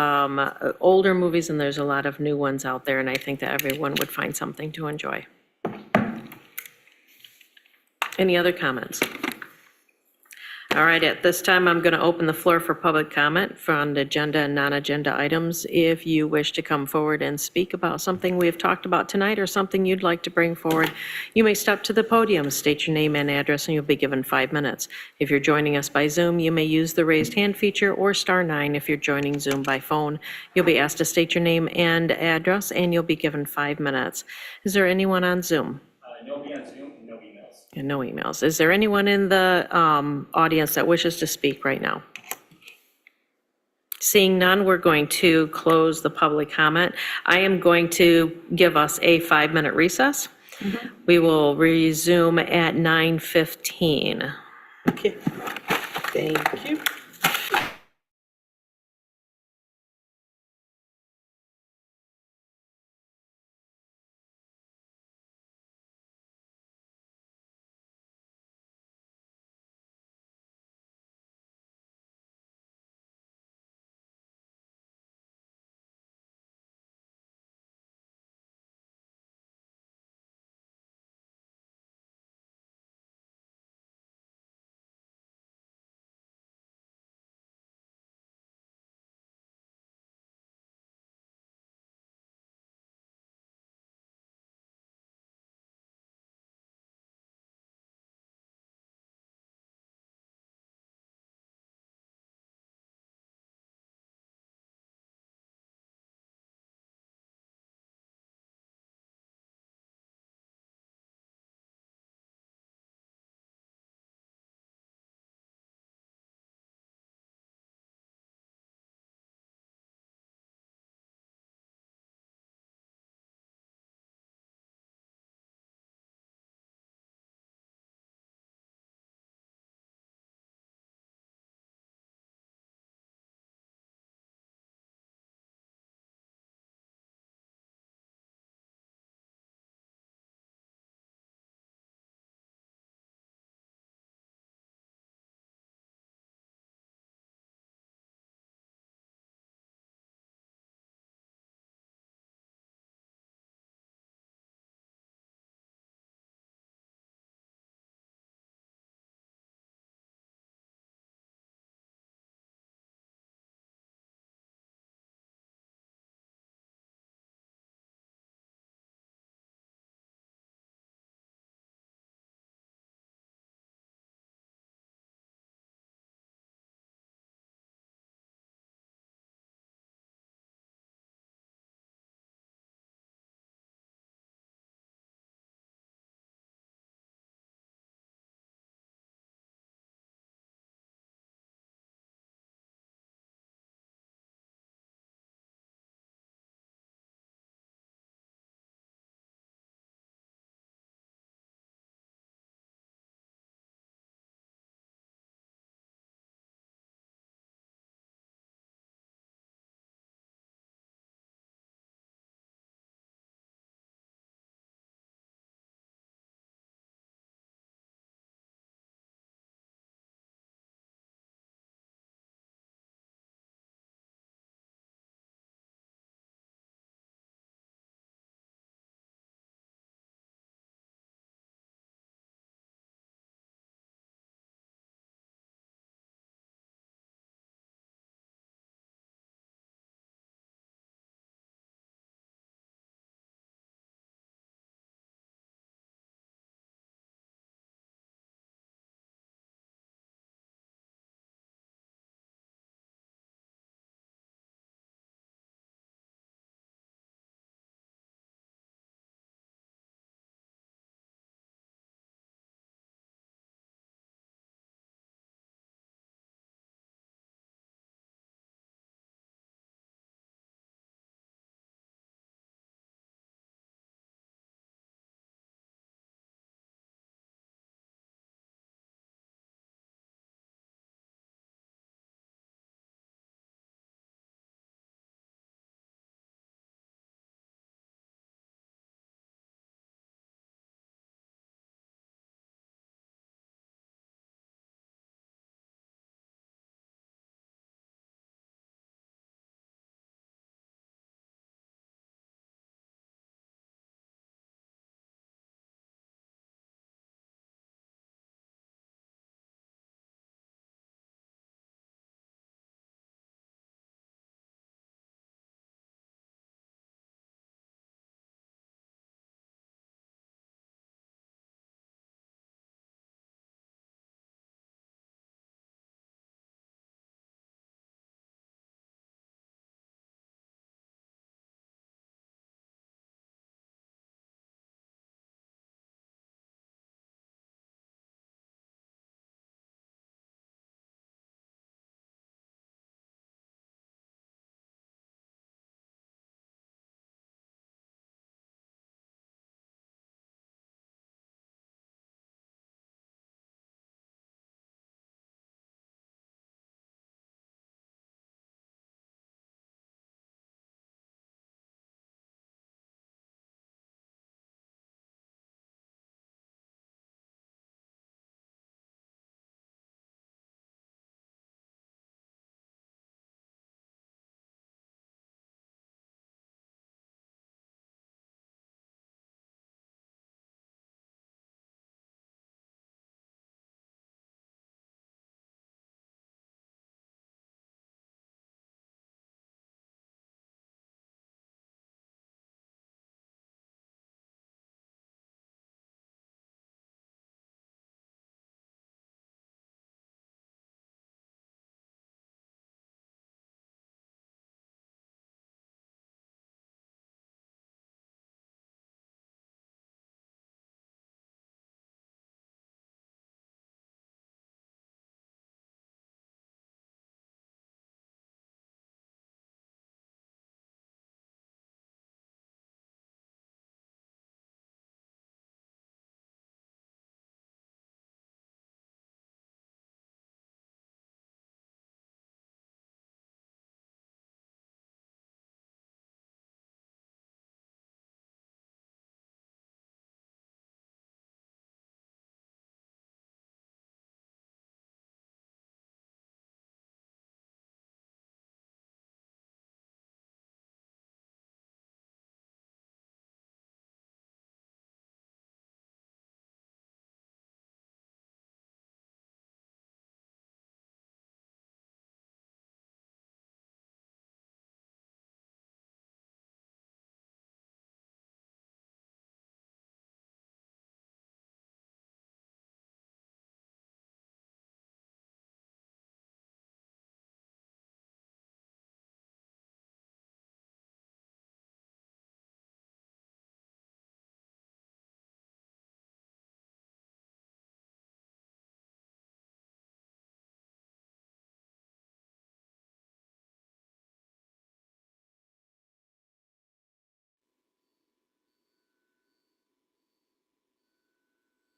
older movies, and there's a lot of new ones out there, and I think that everyone would find something to enjoy. Any other comments? All right, at this time, I'm going to open the floor for public comment on the agenda and non-agenda items. If you wish to come forward and speak about something we've talked about tonight or something you'd like to bring forward, you may step to the podium, state your name and address, and you'll be given 5 minutes. If you're joining us by Zoom, you may use the raised hand feature or *9 if you're joining Zoom by phone. You'll be asked to state your name and address, and you'll be given 5 minutes. Is there anyone on Zoom? Nobody on Zoom, no emails. And no emails. Is there anyone in the audience that wishes to speak right now? Seeing none, we're going to close the public comment. I am going to give us a 5-minute recess. We will resume at 9:15. Okay. Thank you.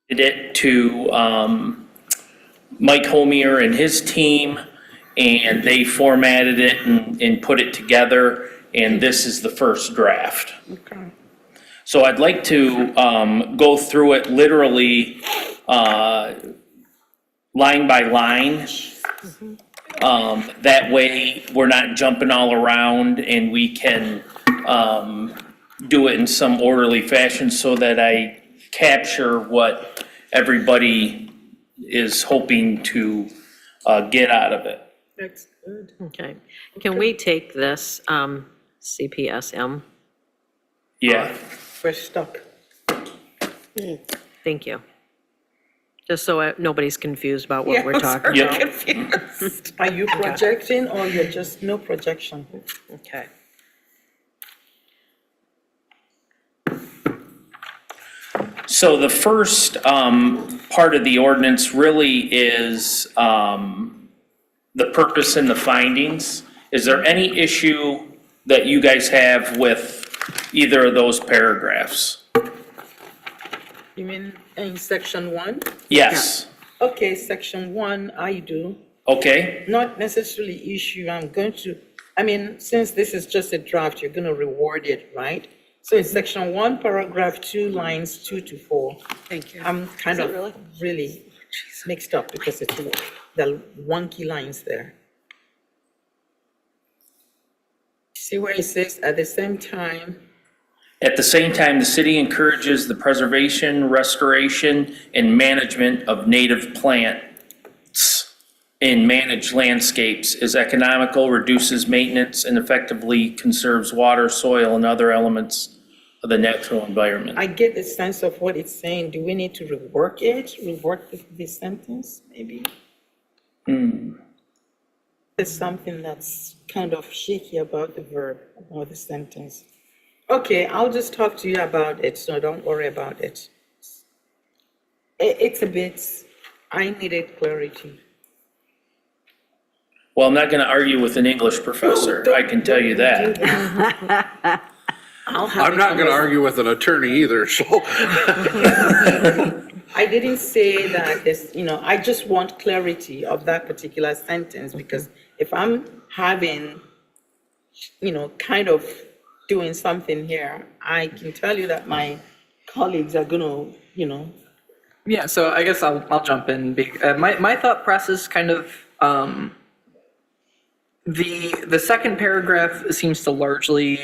it to Mike Homier and his team, and they formatted it and put it together, and this is the first draft. Okay. So I'd like to go through it literally line by line. That way, we're not jumping all around, and we can do it in some orderly fashion so that I capture what everybody is hoping to get out of it. That's good. Okay. Can we take this CPSM? Yeah. We're stuck. Thank you. Just so nobody's confused about what we're talking Yep. about. Confused. Are you projecting or you're just no projection? Okay. So the first part of the ordinance really is the purpose and the findings. Is there any issue that you guys have with either of those paragraphs? You mean in section 1? Yes. Okay, section 1, I do. Okay, Not necessarily issue, since this is just a draft, you're gonna reward it, right? So in section 1, paragraph 2, lines 2 to 4. Thank you. I'm kind of really mixed up because it's the wonky lines there. See where it says, at the same time, at the same time, the city encourages the preservation, restoration, and management of native plants in managed landscapes is economical, reduces maintenance, and effectively conserves water, soil, and other elements of the natural environment. I get the sense of what it's saying. Do we need to rework it, the sentence, maybe? There's something that's kind of shaky about the verb, about the sentence. Okay, I'll just talk to you about it, so don't worry about it. It's a bit, I needed clarity. Well, I'm not gonna argue with an English professor, I can tell you that. I'm not gonna argue with an attorney either, so. I didn't say that this, I just want clarity of that particular sentence, because if I'm having, kind of doing something here, I can tell you that my colleagues are gonna, Yeah, so I guess I'll jump in. My thought process kind of, the second paragraph seems to largely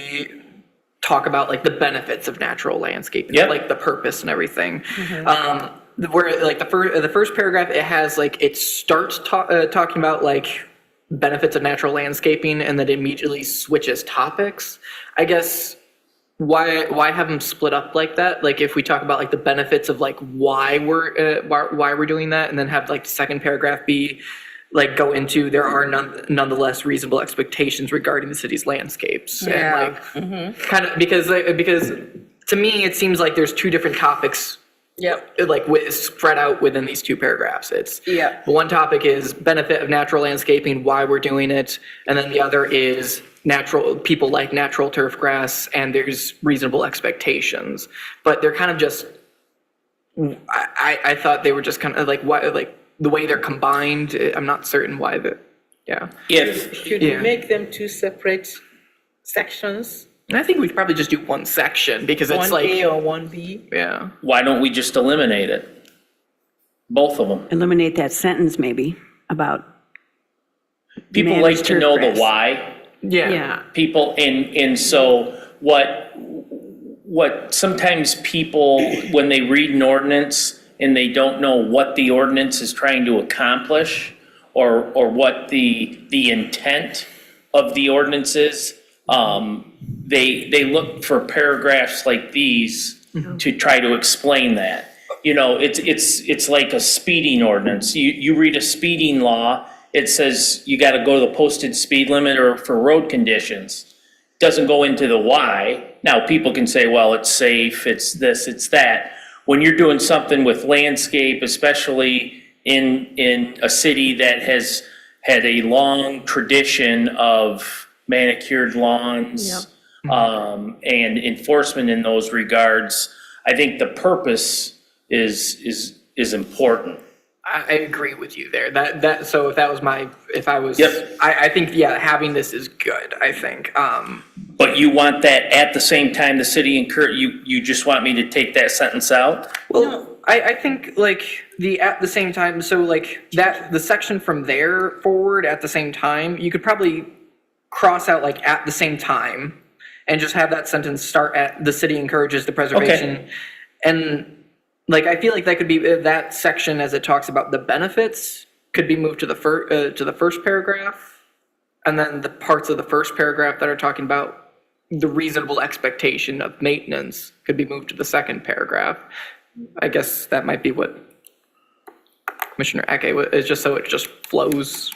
talk about like the benefits of natural landscaping, Yep. like the purpose and everything. Where like the first paragraph, it starts talking about like benefits of natural landscaping, and then it immediately switches topics. I guess why have them split up like that? Like if we talk about like the benefits of like why we're doing that, and then have like the second paragraph be like go into there are nonetheless reasonable expectations regarding the city's landscapes. Yeah. And like kind of because to me it seems like there's two different topics. Yep. Like spread out within these two paragraphs. It's Yeah. one topic is benefit of natural landscaping, why we're doing it, and then the other is people like natural turf grass, and there's reasonable expectations. But they're kind of just, I thought they were just kind of like why, like the way they're combined. I'm not certain why yeah. should we make them two separate sections? And I think we could probably just do one section because it's like 1A or 1B? yeah. Why don't we just eliminate it? Both of them. Eliminate that sentence maybe about. People like managed to turf know the grass. why. Yeah. People, and so what sometimes people, when they read an ordinance and they don't know what the ordinance is trying to accomplish or what the intent of the ordinance is, they look for paragraphs like these to try to explain that. It's like a speeding ordinance. You read a speeding law, it says you gotta go to the posted speed limit or for road conditions. Doesn't go into the why. Now, people can say, well, it's safe, it's this, it's that. When you're doing something with landscape, especially in a city that has had a long tradition of manicured lawns, and enforcement in those regards, I think the purpose is important. I agree with you there. So if that was Yep. I think, yeah, having this is good, I think. But you want that at the same time the city you just want me to take that sentence out? Well, I think like at the same time, so like that, the section from there forward at the same time, you could probably cross out like at the same time and just have that sentence start at the city encourages the preservation. And like, I feel like that could be, that section as it talks about the benefits could be moved to the first paragraph. And then the parts of the first paragraph that are talking about the reasonable expectation of maintenance could be moved to the second paragraph. I guess that might be what Commissioner Eke is, just so it just flows.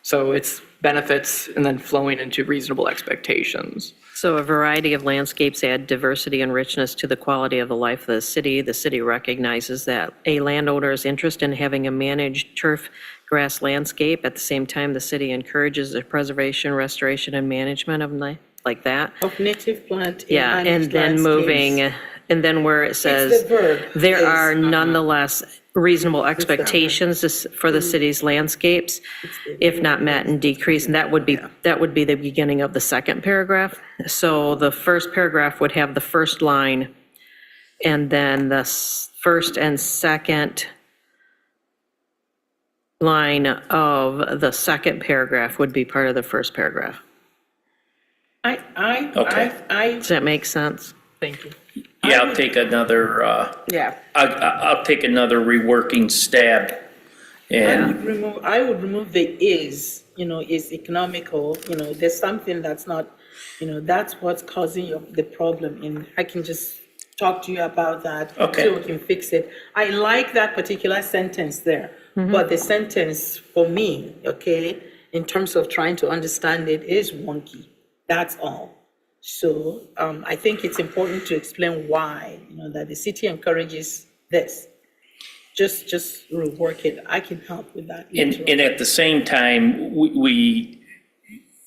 So it's benefits and then flowing into reasonable expectations. So a variety of landscapes add diversity and richness to the quality of the life of the city. The city recognizes that a landowner's interest in having a managed turf grass landscape. At the same time, the city encourages the preservation, restoration, and management of like that. Of native plant. Yeah, and then moving, and then where it says, the verb. there Is, are nonetheless reasonable expectations for the city's landscapes, if not met and decreased, and that would be the beginning of the second paragraph. So the first paragraph would have the first line, and then the first and second line of the second paragraph would be part of the first paragraph. Does that make sense? Thank you. Yeah, I'll take another, Yeah. I'll take another reworking stab. And I would remove the is, is economical, there's something that's not, that's what's causing the problem, and I can just talk to you about that. Okay. So we can fix it. I like that particular sentence there, but the sentence for me, okay, in terms of trying to understand it is wonky, that's all. So I think it's important to explain why, that the city encourages this. Just rework it. I can help with that. And at the same time,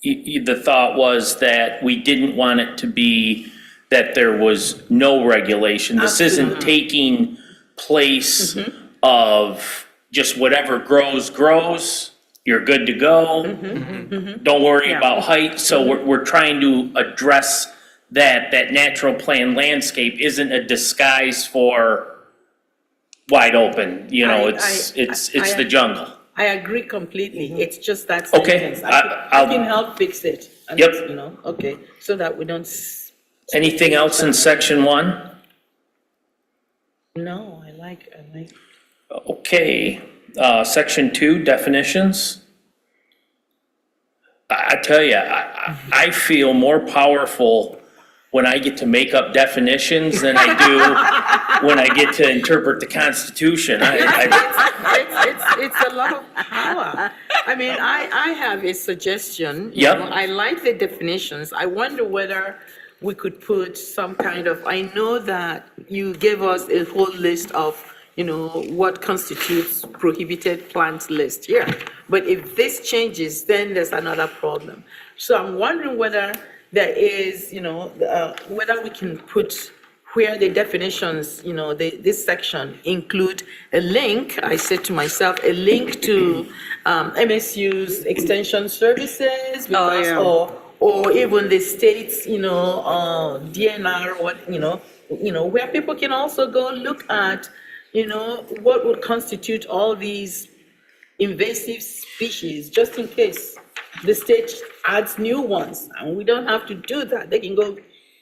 the thought was that we didn't want it to be that there was no regulation. This isn't taking place of just whatever grows, you're good to go. Don't worry about height. So we're trying to address that natural plan landscape isn't a disguise for wide open, it's the jungle. I agree completely. It's just that Okay, sentence. I can help fix it. And Yep. Okay, so that we don't. Anything else in section 1? No, I like. Okay, section 2, definitions. I tell you, I feel more powerful when I get to make up definitions than I do when I get to interpret the Constitution. It's a lot of power. I mean, I have a suggestion. Yep. I like the definitions. I wonder whether we could put some kind of, I know that you gave us a whole list of, what constitutes prohibited plants list here. But if this changes, then there's another problem. So I'm wondering whether there is, whether we can put where the definitions, this section include a link, I said to myself, a link to MSU's extension services, because, or even the state's, DNR, where people can also go look at, what would constitute all these invasive species, just in case the state adds new ones, and we don't have to do that. They can go,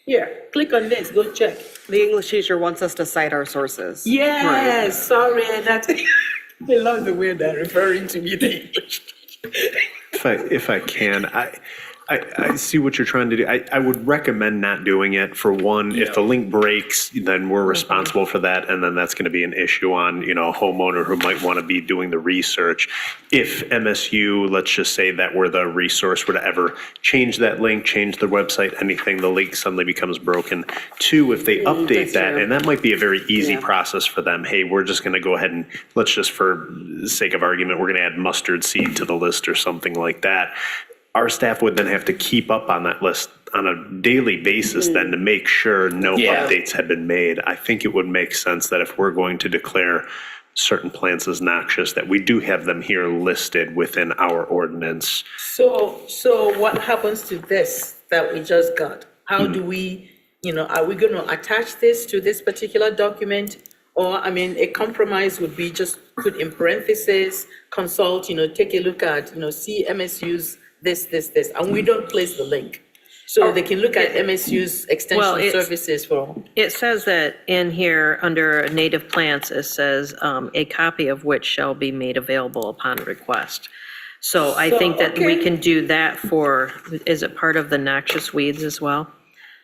here, click on this, go check. The English teacher wants us to cite our sources. Yes, sorry, that's, I love the way they're referring to me, the English. If I can, I see what you're trying to do. I would recommend not doing it. For one, if the link breaks, then we're responsible for that, and then that's going to be an issue on, a homeowner who might want to be doing the research. If MSU, let's just say that were the resource, were to ever change that link, change the website, anything, the link suddenly becomes broken. Two, if they update that, and that might be a very easy process for them. Hey, we're just going to go ahead and, let's just for the sake of argument, we're going to add mustard seed to the list or something like that. Our staff would then have to keep up on that list on a daily basis then to make sure no Yeah. updates had been made. I think it would make sense that if we're going to declare certain plants as noxious, that we do have them here listed within our ordinance. So what happens to this that we just got? How do we, are we going to attach this to this particular document? Or, I mean, a compromise would be just put in parentheses, consult, take a look at, see MSU's this, and we don't place the link. So they can look at MSU's Well, extension it's- services for. It says that in here, under native plants, it says, a copy of which shall be made available upon request. So I think that we okay. can do that for, is it part of the noxious weeds as well?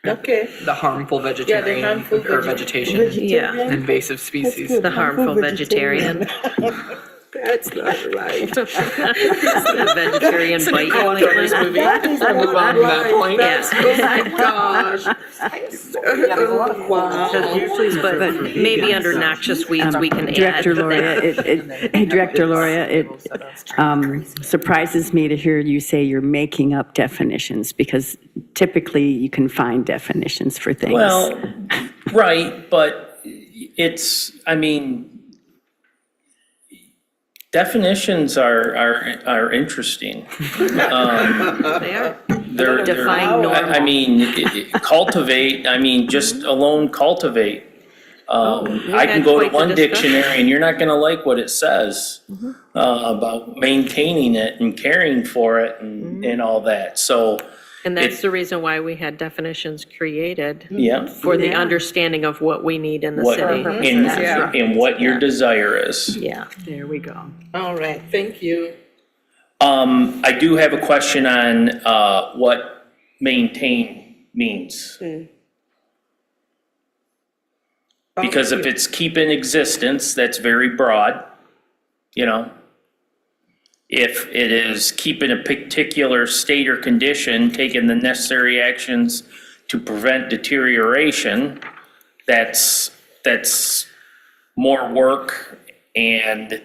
Okay. The harmful vegetarian harmful or vegetation, Yeah, invasive species. the harmful vegetarian. That's not right. The vegetarian bite. Colin Farrell's movie. Move on from that point. Yeah. Oh my gosh. Wow. But maybe under noxious weeds, we can add Director Loria, that. Director Loria, it surprises me to hear you say you're making up definitions, because typically you can find definitions for things. Well, right, but it's, I mean, definitions are interesting. They are. They're, Define normal. I mean, cultivate, I mean, just alone cultivate. we I can had go to quite the one discussion. dictionary and you're not gonna like what it says about maintaining it and caring for it and all that, so. And that's the reason why we had definitions created. Yeah. For the understanding of what we need in the What, city. and what your desire is. Yeah. There we go. All right, thank you. I do have a question on, what maintain means. Because if it's keep in existence, that's very broad, If it is keep in a particular state or condition, taking the necessary actions to prevent deterioration, that's more work and,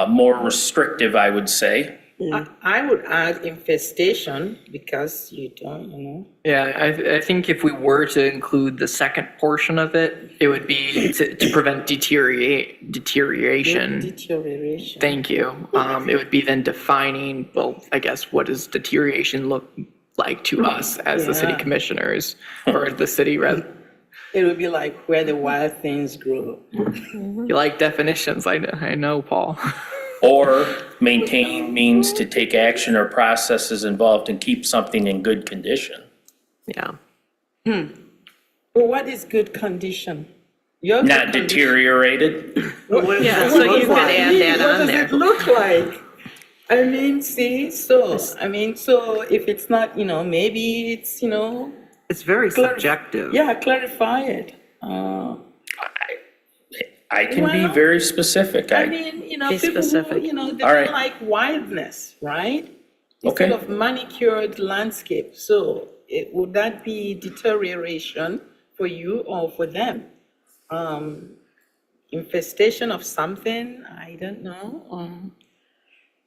more restrictive, I would say. I would add infestation, because you don't, Yeah, I think if we were to include the second portion of it, it would be to prevent deterioration. Deterioration. Thank you. It would be then defining, well, I guess, what does deterioration look like to us as the city Yeah. commissioners or the city It would be like where the wild things grow. You like definitions, I know, Paul. Or maintain means to take action or processes involved and keep something in good condition. Yeah. But what is good condition? Your good Not condition- deteriorated. Yeah, so you could add that on What there. does it look like? I mean, see, so if it's not, maybe it's, It's very subjective. yeah, clarify it. I can be Well, very specific. I mean, Be people who, specific. they All don't right. like wildness, right? Okay. Instead of manicured landscape. So would that be deterioration for you or for them? Infestation of something, I don't know.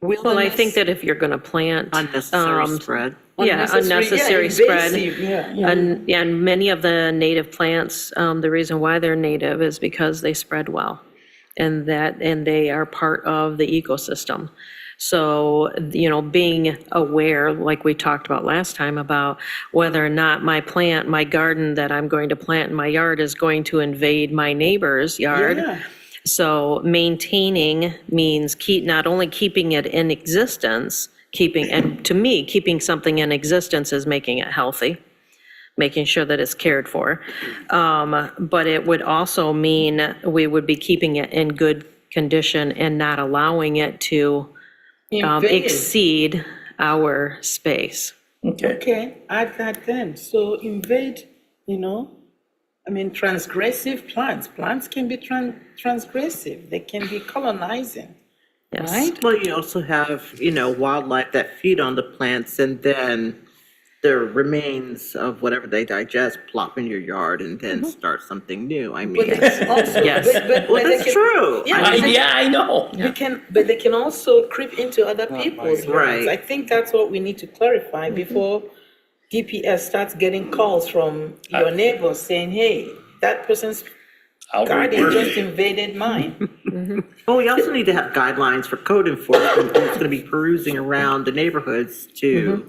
Well, I think that if you're going to plant. Unnecessary spread. Yeah, unnecessary spread. Yeah. And many of the native plants, the reason why they're native is because they spread well. And they are part of the ecosystem. So, being aware, like we talked about last time, about whether or not my garden that I'm going to plant in my yard is going to invade my neighbor's yard. Yeah. So maintaining means not only keeping it in existence, and to me, keeping something in existence is making it healthy, making sure that it's cared for. But it would also mean we would be keeping it in good condition and not allowing it to Invade. exceed our space. Okay, add that then. So invade, transgressive plants. Plants can be transgressive. They can be colonizing, Yes. right? Well, you also have, wildlife that feed on the plants, and then the remains of whatever they digest plop in your yard and then start something new. I mean, But they can also, Yes. but they it's can- true. Yeah, I know. but they can also creep into other people's yards. Right. I think that's what we need to clarify before, DPS starts getting calls from your neighbors saying, hey, that person's I'll garden report just it. invaded mine. Well, we also need to have guidelines for code enforcement who's going to be perusing around the neighborhoods to,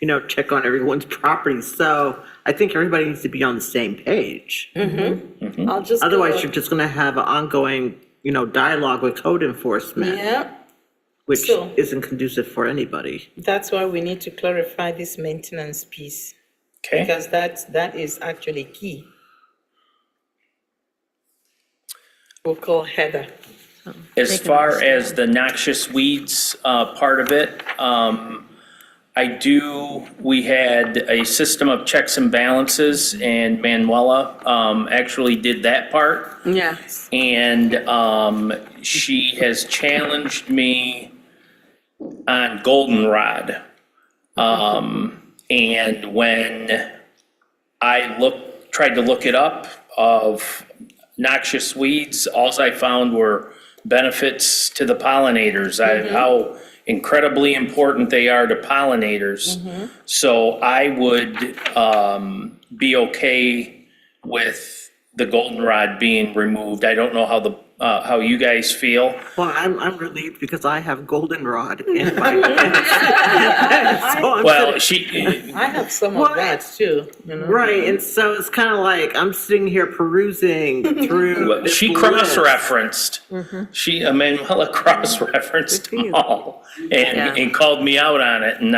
you know, check on everyone's property. So I think everybody needs to be on the same page. I'll just. Otherwise, you're just going to have an ongoing, you know, dialogue with code enforcement, Yeah, which So- isn't conducive for anybody. that's why we need to clarify this maintenance piece, Okay, because that is actually key. We'll call Heather. as far as the noxious weeds, part of it, we had a system of checks and balances, and Manuela, actually did that part. Yes. And she has challenged me on goldenrod. And when I tried to look it up of noxious weeds, alls I found were benefits to the pollinators, how incredibly important they are to pollinators. So I would be okay with the goldenrod being removed. I don't know how you guys feel. Well, I'm relieved because I have goldenrod in my so I'm Well, sitting- I have some of that too, you know. Right, and so it's kind of like I'm sitting here perusing through. this She list. cross-referenced, Manuela cross-referenced them all and called me out on it, and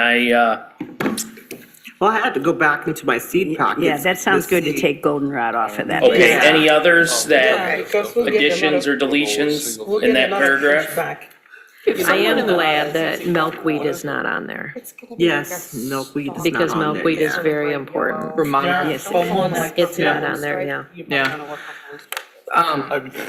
Well, I had to go back into my seed pockets. Yeah, that sounds good to see- take goldenrod off of that. okay, list. any others Yeah, that, because we'll get a lot additions of- or deletions we'll in get a that lot of paragraph? pushback. I am glad that milkweed is not on there, Yes, milkweed is because not on there, milkweed is yeah. very important. Reminder. Yes, hormonal. It's not on there, yeah. Yeah.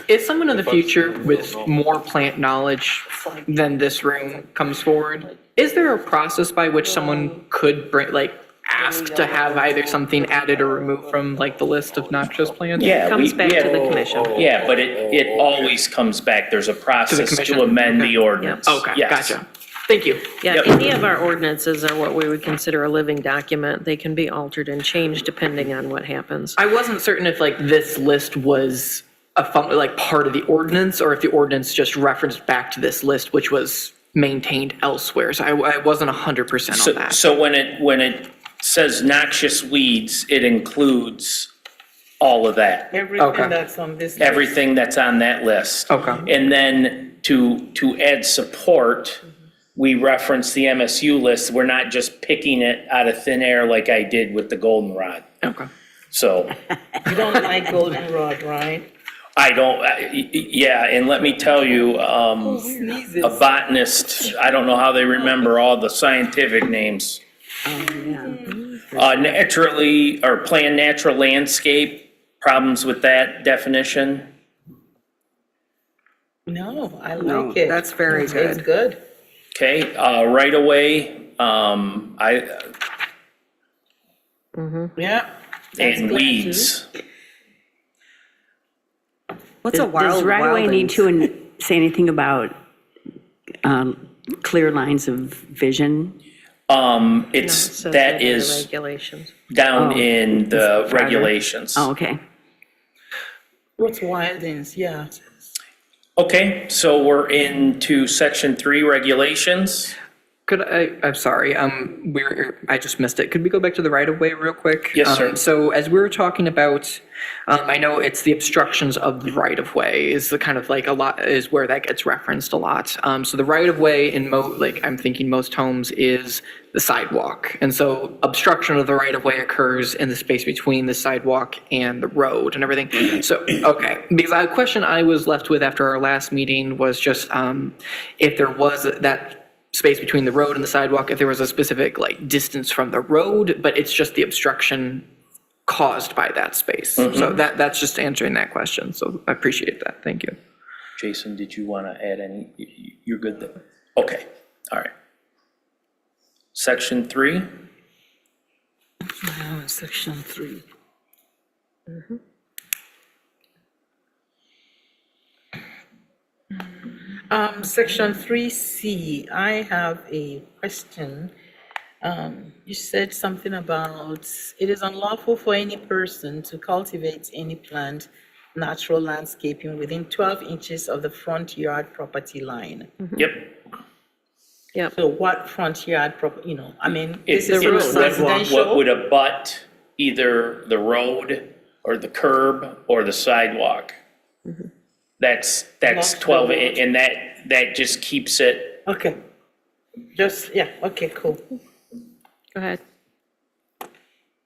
If someone in the future with more plant knowledge than this room comes forward, is there a process by which someone could ask to have either something added or removed from the list of noxious plants? Yeah. Comes we back to had- the commission. Yeah, but it always comes back. There's a process commission? to amend the ordinance. Okay, Yes. gotcha. Thank you. Yeah, Yep. any of our ordinances are what we would consider a living document. They can be altered and changed depending on what happens. I wasn't certain if this list was part of the ordinance, or if the ordinance just referenced back to this list, which was maintained elsewhere. So I wasn't 100% on that. So when it says noxious weeds, it includes all of that. Everything that's on this. list. Everything that's on that list. Okay. And then to add support, we reference the MSU list. We're not just picking it out of thin air like I did with the goldenrod. Okay. So You don't like goldenrod, right? I don't, yeah, and let me tell you, Sneezes. a botanist, I don't know how they remember all the scientific names. Naturally, or plan natural landscape, problems with that definition? No, I No, like it. that's very It's good. good. Okay, right away, Yeah. and weeds. What's a wild? Does right-of-way need wildings? to say anything about clear lines of vision? No, it It's, says that in the is Regulations. down Oh. in the Farther? regulations. Oh, okay. What's wildings? Yeah. Okay, so we're into section 3 regulations. I'm sorry, I just missed it. Could we go back to the right of way real quick? Yes, sir. So as we were talking about, I know it's the obstructions of the right of way is the kind of a lot, is where that gets referenced a lot. So the right of way in I'm thinking most homes is the sidewalk. And so obstruction of the right of way occurs in the space between the sidewalk and the road and everything. So, okay, because a question I was left with after our last meeting was just if there was that space between the road and the sidewalk, if there was a specific distance from the road, but it's just the obstruction caused by that space. So that's just answering that question. So I appreciate that. Thank you. Jason, did you want to add any? You're good there? Okay, all right. Section 3? Section 3. Section 3C, I have a question. You said something about, it is unlawful for any person to cultivate any plant, natural landscaping within 12 inches of the front yard property line. Yep. Yep. So what front yard, I mean, It's this is what residential. would abut either the road or the curb or the sidewalk. That's Not 12, the road. and that just keeps it, Okay. Just, yeah, okay, cool. Go ahead.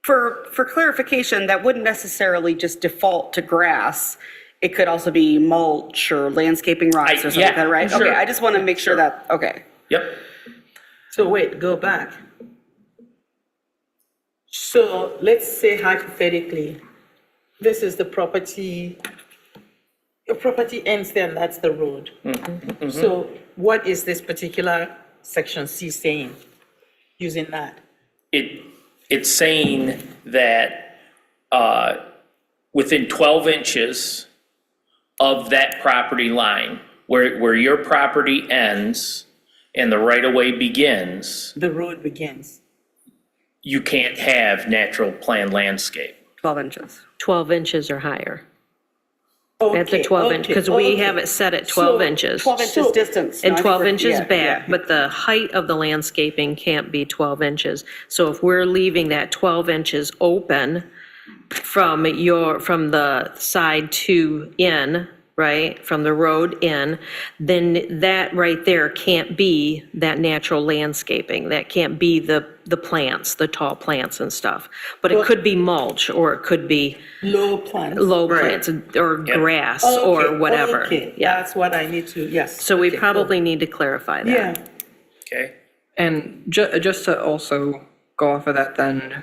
For clarification, that wouldn't necessarily just default to grass. It could also be mulch or landscaping rocks or something like yeah, that, right? sure. Okay, I just want to make sure that, okay. yep. So wait, go back. So let's say hypothetically, this is the property, your property ends there and that's the road. So what is this particular section C saying, using that? It's saying that within 12 inches of that property line, where your property ends and the right-of-way begins, The road begins. you can't have natural plan landscape. 12 inches. 12 inches or higher. At the Okay, 12 inch, okay, because we okay. have it set at 12 So, inches. 12 inches So- distance. And not 12 for- inches yeah, back, yeah. but the height of the landscaping can't be 12 inches. So if we're leaving that 12 inches open from the side to in, right, from the road in, then that right there can't be that natural landscaping. That can't be the plants, the tall plants and stuff. But it could be mulch, or it could be Low plants. low plants, or grass, or Okay, whatever. Okay, Yeah, that's what I need to, yes. so we okay, cool. probably need to clarify that. Yeah, Okay? And just to also go off of that then,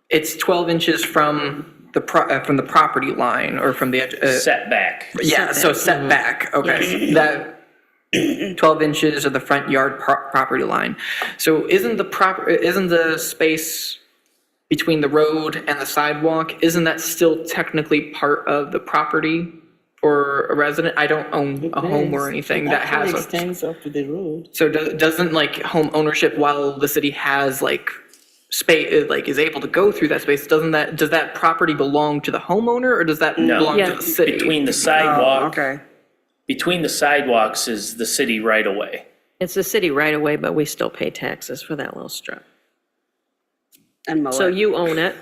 it's 12 inches from the property line or from the edge. Setback. Yeah, so setback, okay. That 12 inches of the front yard property line. So isn't the space between the road and the sidewalk, isn't that still technically part of the property for a resident? I don't own a home or anything that has Actually a. extends up to the road. So doesn't like home ownership, while the city has like space, like is able to go through that space, does that property belong to the homeowner, or does that No. belong to Yeah. the city? Between the sidewalk, Okay. between the sidewalks is the city right-of-way. It's the city right away, but we still pay taxes for that little strip. And mow So it. you own it.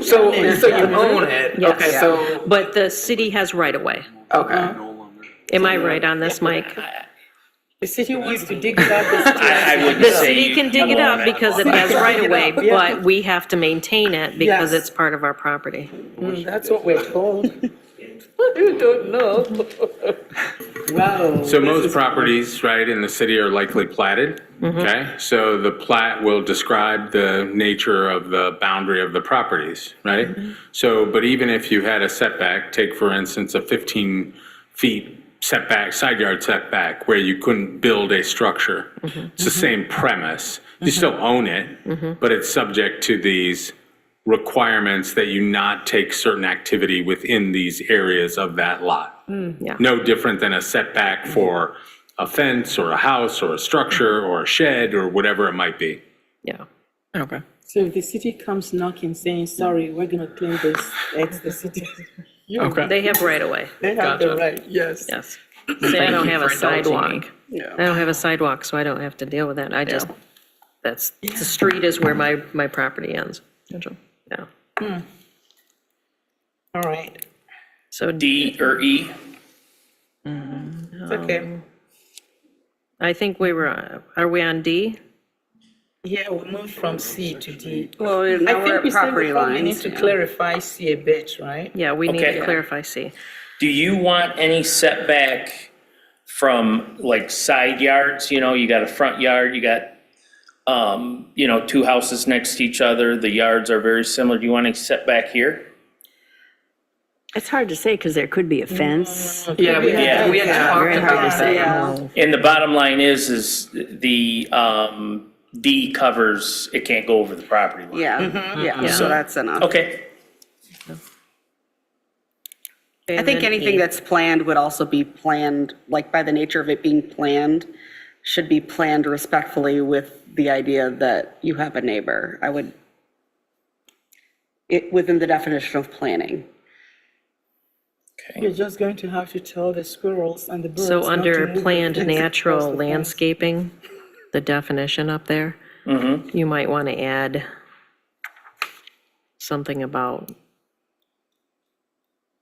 So you own it, Yes. okay, so, But the city has right of way. okay. Am I right on this, Mike? The city wants to dig it up. the city has I to wouldn't dig it The up. say city can dig it you up own it. because it has right of way, Yeah. but we have to maintain it because Yes. it's part of our property. That's what we're told. You don't know. Wow. So most properties, right, in the city are likely platted, okay? So the plat will describe the nature of the boundary of the properties, right? So, but even if you had a setback, take for instance a 15 feet setback, side yard setback, where you couldn't build a structure, it's the same premise. You still own it, but it's subject to these requirements that you not take certain activity within these areas of that lot. Yeah. No different than a setback for a fence or a house or a structure or a shed or whatever it might be. Yeah. Okay. So if the city comes knocking saying, sorry, we're gonna clean this, it's the city. Okay. They have right of way, They have the Gotcha. right, yes. yes. See, I don't have a for indulging me. sidewalk. I don't have a sidewalk, so I don't have to deal with that. I just, the street is where my property ends. Yeah. All right, So D or E? it's okay. I think are we on D? Yeah, we moved from C to D. Well, I now we're think at we said property before we need lines. to yeah. clarify C a bit, right? Yeah, we need Okay. to clarify C. Do you want any setback from like side yards? You know, you got a front yard, you got, two houses next to each other, the yards are very similar. Do you want any setback here? It's hard to say because there could be a fence. Yeah, we had Very talked hard to about say. that. And the bottom line is the, D covers, it can't go over the property line. Yeah, so that's enough. Okay, I think anything that's planned would also be planned, like by the nature of it being planned, should be planned respectfully with the idea that you have a neighbor. I would, within the definition of planning. You're just going to have to tell the squirrels and the birds. So not to under move planned their things across natural the fence. landscaping, the definition up there, you might want to add something about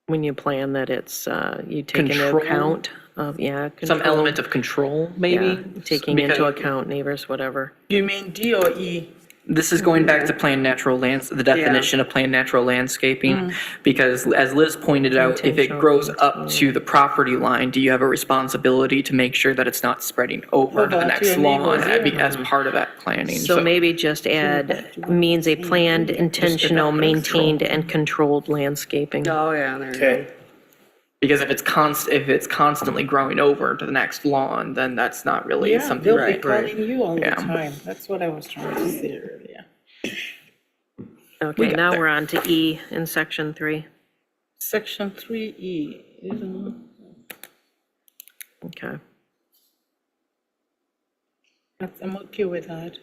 when you plan that it's, you take into Control? account of, Some control. element of control, maybe? Yeah, taking into Because account neighbors, whatever. You mean D or E? This is going back to planned natural the definition of planned natural landscaping. Because as Liz pointed out, if it Intentional grows up to the property line, do you have a responsibility to make sure that it's not spreading over to the Over to next your lawn neighbors, yeah. as part of that planning? So maybe just add means a planned, intentional, maintained, and controlled landscaping. Oh, yeah, there you Okay. go. Because if it's constantly growing over to the next lawn, then that's not really Yeah, something. they'll be right, right. calling you all the Yeah. time. That's what I was trying to say earlier. Okay, got now there. we're on to E in section 3. Section 3E. Okay. I'm okay with that.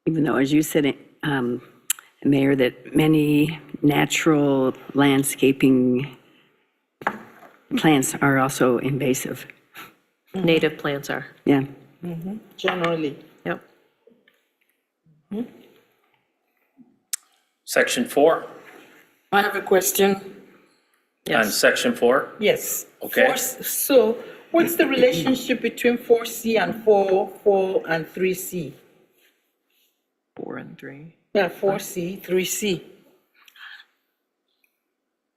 Even though, as you said, Mayor, that many natural landscaping plants are also invasive. Native plants are, Yeah. Generally. yep. Section 4, I have a question. on section 4? Yes. Okay. So what's the relationship between 4C and 4 and 3C? 4 and 3. Yeah, 4C, 3C.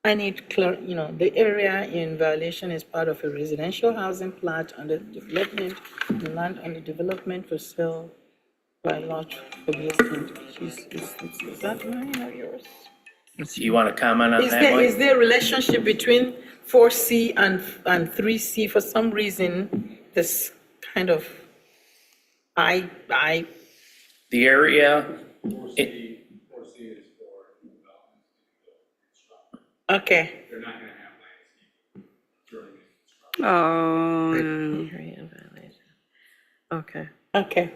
I need clear, the area in violation is part of a residential housing plot under development, the land under development for sale by lot for listing. Is that mine or yours? You want to comment on Is that, there, Mike? is there a relationship between 4C and 3C? For some reason, this kind of, I, The area, okay. Oh, Area in violation. Okay. Okay.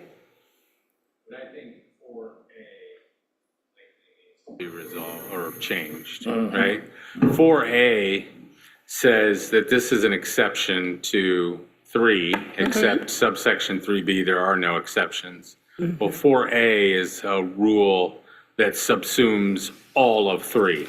Be resolved or changed, right? 4A says that this is an exception to 3, except subsection 3B, there are no exceptions. Well, 4A is a rule that subsumes all of 3,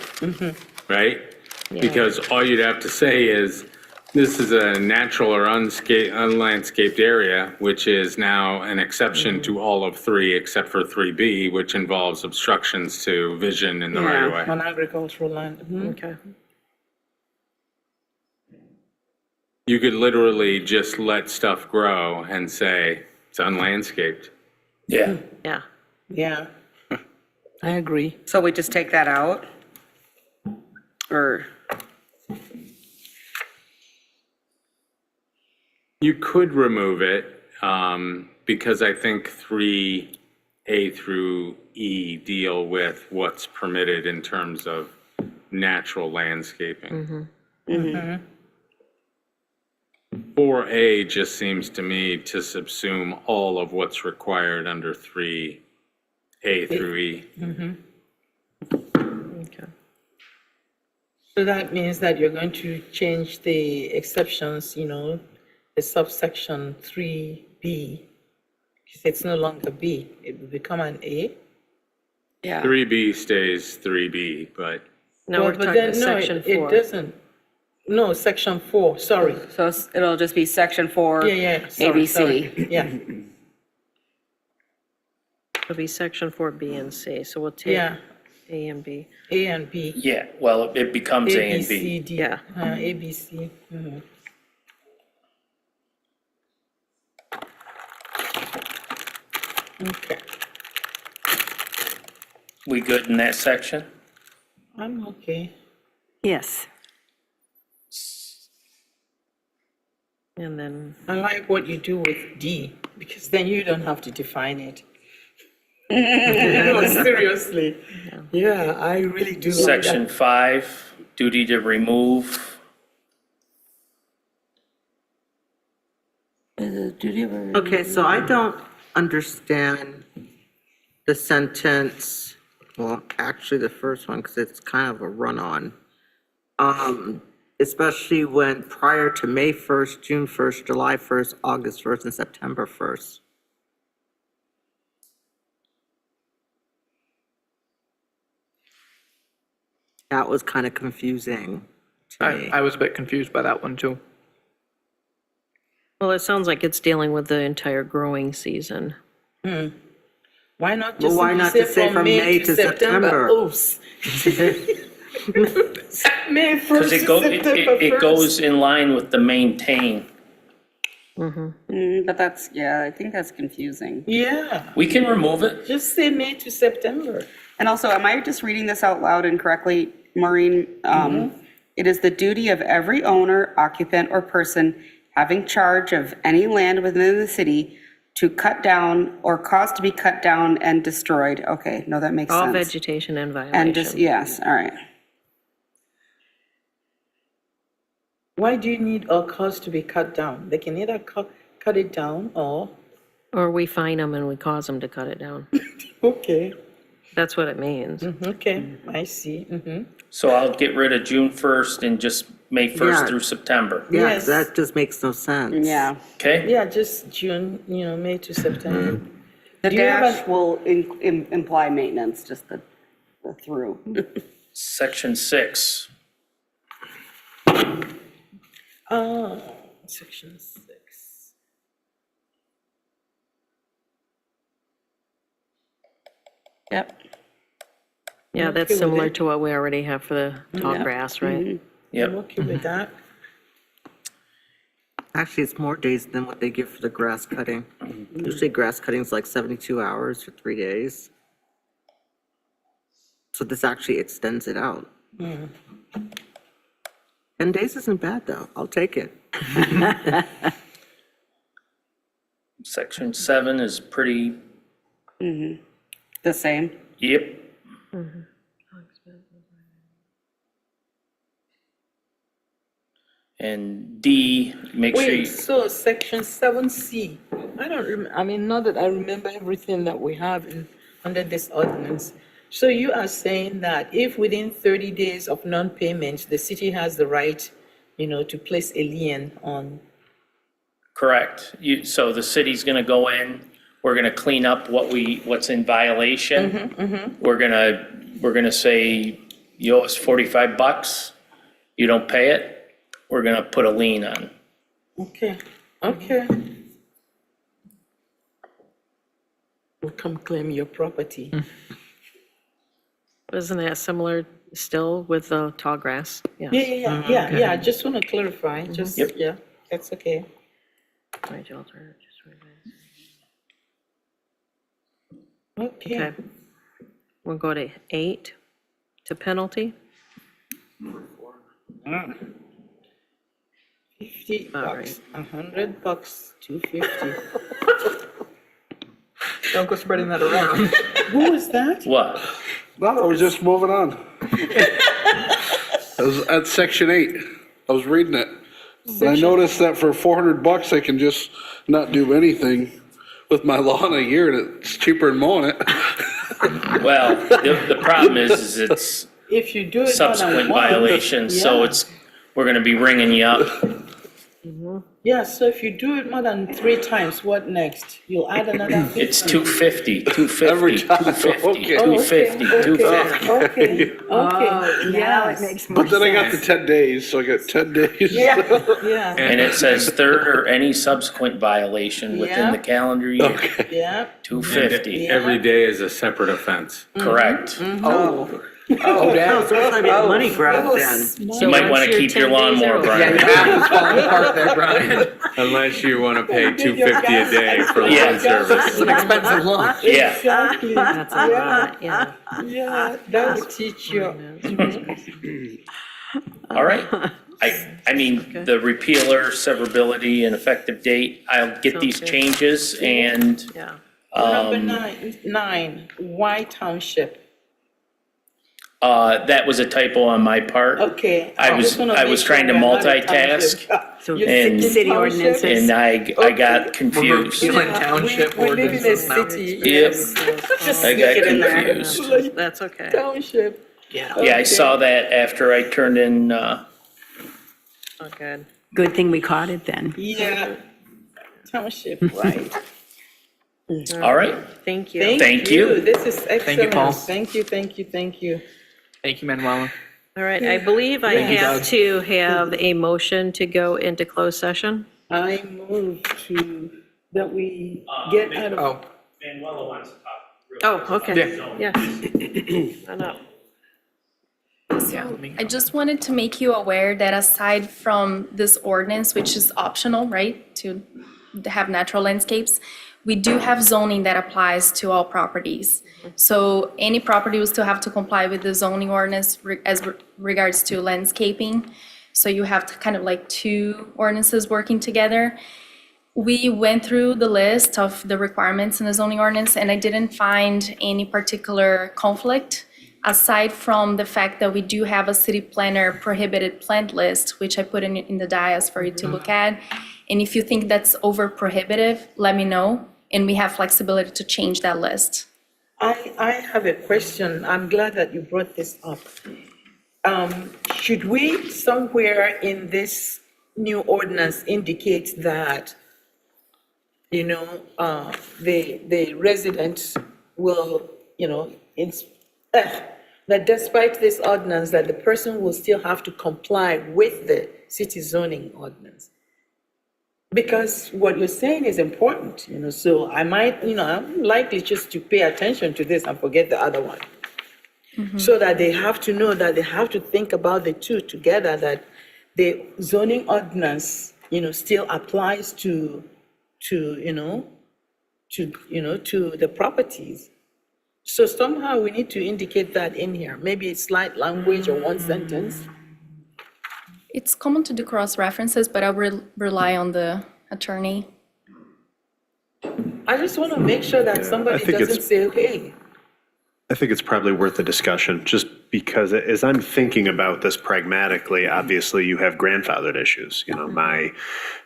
right? Because all you'd have to say is, this is a natural or unlandscaped area, which is now an exception to all of 3 except for 3B, which involves obstructions to vision in the right of way. On agricultural land. Okay. You could literally just let stuff grow and say it's unlandscaped. yeah. Yeah. Yeah. I agree. so we just take that out? Or, You could remove it, because I think 3A through E deal with what's permitted in terms of natural landscaping. 4A just seems to me to subsume all of what's required under 3A through E. Okay. So that means that you're going to change the exceptions, the subsection 3B. Because it's no longer B, it will become an A. yeah. 3B stays 3B, but Now we're Well, but talking then, no, section 4. It doesn't. No, section 4, sorry. So it'll just be section 4, Yeah, sorry, ABC. sorry. Yeah, It'll be section 4B and C, so we'll take yeah, A and B. A and B. Yeah, well, it becomes A A, B, and C, B. D. Yeah. A, B, C. Okay, We good in that section? I'm okay. Yes. And then, I like what you do with D, because then you don't have to define it. No, seriously. Yeah, I really do like Section that. 5, duty to remove. duty of a. Okay, so I don't understand the sentence, well, actually the first one, because it's kind of a run-on. Especially when prior to May 1st, June 1st, July 1st, August 1st, and September 1st. That was kind of confusing to me. I was a bit confused by that one too. Well, it sounds like it's dealing with the entire growing season. Why not Well, just why not just say from May to September? Oops. May 1st Because to it September it goes in line with the maintain. But that's, yeah, I think that's confusing. Yeah, We can remove it. just say May to September. And also, am I just reading this out loud incorrectly, Maureen? It is the duty of every owner, occupant, or person having charge of any land within the city to cut down or cause to be cut down and destroyed. Okay, no, that makes All sense. vegetation and And just, violation. yes, all right. Why do you need a cause to be cut down? They can either cut it down or, Or we fine them and we cause them to cut it down. okay, That's what it means. okay, I see. So I'll get rid of June 1st and just May 1st Yeah. through September. Yeah, Yes. that just makes no sense. Yeah. Okay? Yeah, just June, May to September. The Do you have dash will imply maintenance, just the through. Section 6. Section 6. Yep. Yeah, I'm that's okay with similar it. to what we already have for the tall Yeah. grass, right? I'm Yep. okay with that. Actually, it's more days than what they give for the grass cutting. Usually grass cutting is like 72 hours for 3 days. So this actually extends it out. 10 days isn't bad, though. I'll take it. Section 7 is pretty, The same. yep. And D, make sure Wait, you, so section 7C, not that I remember everything that we have under this ordinance. So you are saying that if within 30 days of non-payment, the city has the right, to place a lien on, correct. So the city's gonna go in, we're gonna clean up what's in violation. We're gonna say, you owe us $45, you don't pay it, we're gonna put a lien on. okay. We'll come claim your property. Isn't that similar still with the tall grass? Yeah, I just want to clarify, Yep. yeah, that's okay. Right, alter, just right Okay. there. Okay. We'll go to 8, to penalty. 50 All bucks, $100, $250. Don't go spreading that around. Who was that? What? No, I was just moving on. I was at section 8. I was reading it. And I noticed that for $400, I can just not do anything with my lawn a year, and it's cheaper than mowing it. Well, the problem is it's If you do it more than subsequent once, violations, so yeah. we're gonna be ringing you up. Yeah, so if you do it more than 3 times, what next? You'll add another 50? It's $250, $250, Every time, $250, okay. $250, $250. Okay, Now it yes. makes more But then I got the sense. 10 days, so I got 10 days. Yeah, And it says third or any subsequent violation within Yeah. the calendar year, yeah. $250, Every day is a separate offense. correct. Oh, so it's gonna be a money grab then. You might wanna once your keep your 10 days lawnmower, are over. Brian. Yeah, your app is falling apart there, Brian. Unless you want to pay $250 a day for Yeah. lawn service. It's an expensive lawn. Yeah, Exactly. That's a lot, yeah. Yeah, that will teach you. all right. I mean, the repealer, severability, and effective date, I'll get these Okay. changes and, Yeah. Number 9, Y Township. That was a typo on my part. Okay. I was trying to multitask. So And- city ordinances. And I got confused. Repealing township We live in a ordinances now. city. Yep. Just I stick got it in there. confused. That's okay. Township. Yeah. Yeah, I saw that after I turned in, Oh, good. Good thing we caught it then. Yeah. Township, right. all right. Thank you. Thank you. This is excellent. Paul. Thank you, thank you, thank you. Thank you, Manuela. All right, I believe I have to have a motion to go into closed session. I move that we get out of. Oh, Manuela wants to talk. Oh, okay. Yeah. Yes. I know. I just wanted to make you aware that aside from this ordinance, which is optional, right, to have natural landscapes, we do have zoning that applies to all properties. So any property will still have to comply with the zoning ordinance as regards to landscaping. So you have to kind of like two ordinances working together. We went through the list of the requirements in the zoning ordinance, and I didn't find any particular conflict, aside from the fact that we do have a city planner prohibited plant list, which I put in the dais for you to look at. And if you think that's over prohibitive, let me know, and we have flexibility to change that list. I have a question. I'm glad that you brought this up. Should we somewhere in this new ordinance indicate that, you know, the residents will, you know, that despite this ordinance, that the person will still have to comply with the city zoning ordinance? Because what you're saying is important, you know, so I might, you know, I'm likely just to pay attention to this and forget the other one. So that they have to know that they have to think about the two together, that the zoning ordinance, you know, still applies to the properties. So somehow we need to indicate that in here, maybe it's slight language or one sentence. It's common to do cross-references, but I will rely on the attorney. I just want to make sure that somebody think it's- doesn't say, okay, I think it's probably worth a discussion, just because as I'm thinking about this pragmatically, obviously you have grandfathered issues. You know, my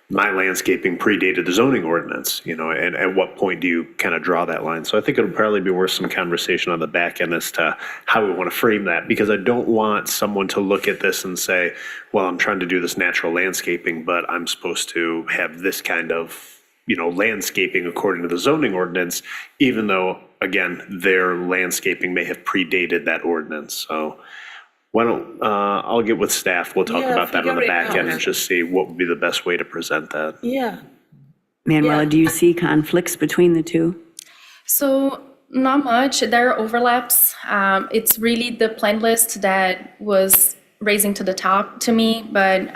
landscaping predated the zoning ordinance, you know, and at what point do you kind of draw that line? So I think it'll probably be worth some conversation on the back end as to how we want to frame that, because I don't want someone to look at this and say, well, I'm trying to do this natural landscaping, but I'm supposed to have this kind of, you know, landscaping according to the zoning ordinance, even though, again, their landscaping may have predated that ordinance. So why don't, I'll get with staff, we'll talk Yeah, about that on the figure it back end out. and just see what would be the best way to present that. yeah. Manuela, do you see conflicts between the two? So not much. There are overlaps. It's really the plant list that was raising to the top to me. But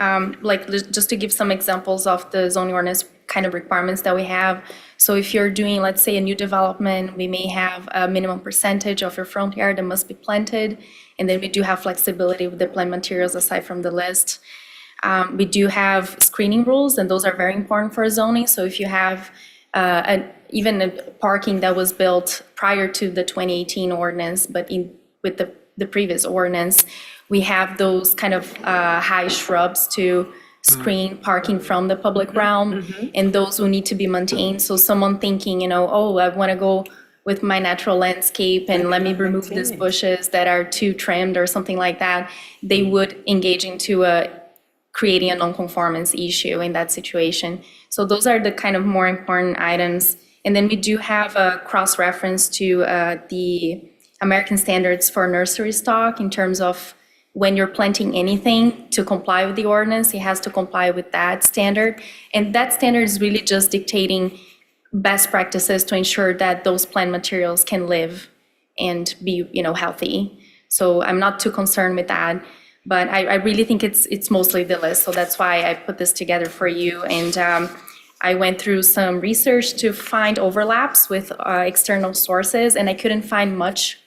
just to give some examples of the zoning ordinance kind of requirements that we have. So if you're doing, let's say, a new development, we may have a minimum percentage of your front yard that must be planted. And then we do have flexibility with the plant materials aside from the list. We do have screening rules, and those are very important for zoning. So if you have even a parking that was built prior to the 2018 ordinance, but with the previous ordinance, we have those kind of high shrubs to screen parking from the public realm, and those will need to be maintained. So someone thinking, you know, oh, I want to go with my natural landscape and let me remove these bushes that are too trimmed or something like that, they would engage into creating a non-conformance issue in that situation. So those are the kind of more important items. And then we do have a cross-reference to the American standards for nursery stock in terms of when you're planting anything to comply with the ordinance, it has to comply with that standard. And that standard is really just dictating best practices to ensure that those plant materials can live and be, you know, healthy. So I'm not too concerned with that, but I really think it's mostly the list. So that's why I put this together for you. And I went through some research to find overlaps with external sources, and I couldn't find much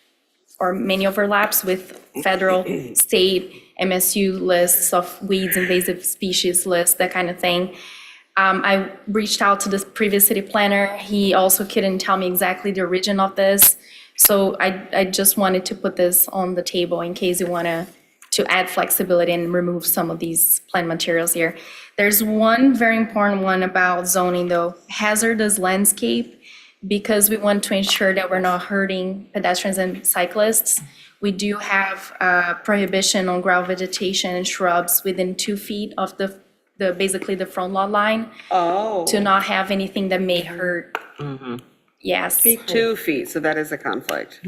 or many overlaps with federal, state, MSU lists of weeds, invasive species lists, that kind of thing. I reached out to the previous city planner. He also couldn't tell me exactly the origin of this. So I just wanted to put this on the table in case you want to add flexibility and remove some of these plant materials here. There's one very important one about zoning though, hazardous landscape, because we want to ensure that we're not hurting pedestrians and cyclists. We do have a prohibition on ground vegetation and shrubs within 2 feet of the basically the front lot line. Oh. To not have anything that may hurt. Yes. 2 feet, so that is a conflict.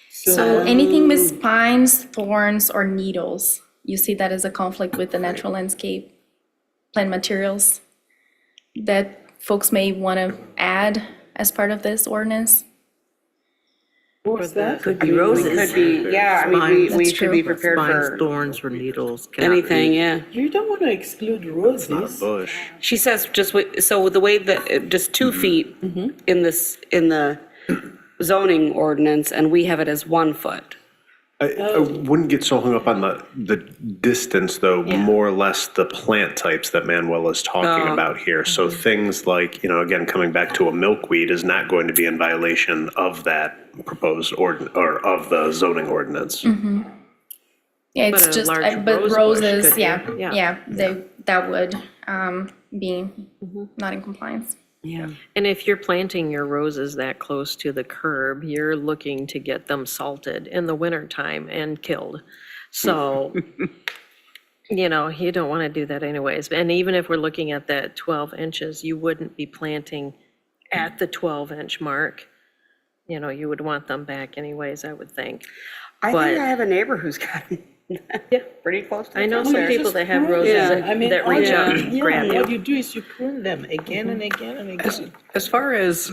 So anything with pines, thorns, or needles, you see that as a conflict with the natural landscape plant materials that folks may want to add as part of this ordinance? What's that? Could be It roses. could be, yeah, I mean, we should be prepared Spines, for thorns, or needles. cannot anything, be- yeah. You don't want to exclude roses. Bush. She says just, so the way that, just 2 feet in the zoning ordinance, and we have it as 1 foot. I wouldn't get so hung up on the distance, though, more or less the plant types that Manuel is talking about here. So things like, again, coming back to a milkweed is not going to be in violation of that proposed or of the zoning ordinance. Yeah, it's But a just, large but rose bush roses, could be, yeah, that would be not in compliance. Yeah. And if you're planting your roses that close to the curb, you're looking to get them salted in the wintertime and killed. So, you don't want to do that anyways. And even if we're looking at that 12 inches, you wouldn't be planting at the 12-inch mark. You would want them back anyways, I would think. I But- think I have a neighbor who's got pretty close to the I know fence some there. people that have roses that reach out and grab What you. you do is you prune them again and again and again. As far as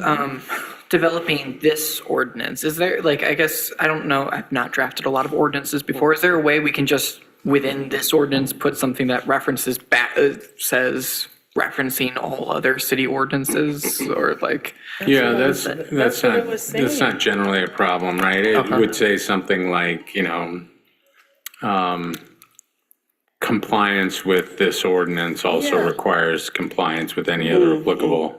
developing this ordinance, is there, like, I guess, I don't know, I've not drafted a lot of ordinances before. Is there a way we can just, within this ordinance, put something that references back, says referencing all other city ordinances, or like? Yeah, that's what I was saying. not generally a problem, right? It Okay. would say something like, compliance with this ordinance also Yeah. requires compliance with any other applicable,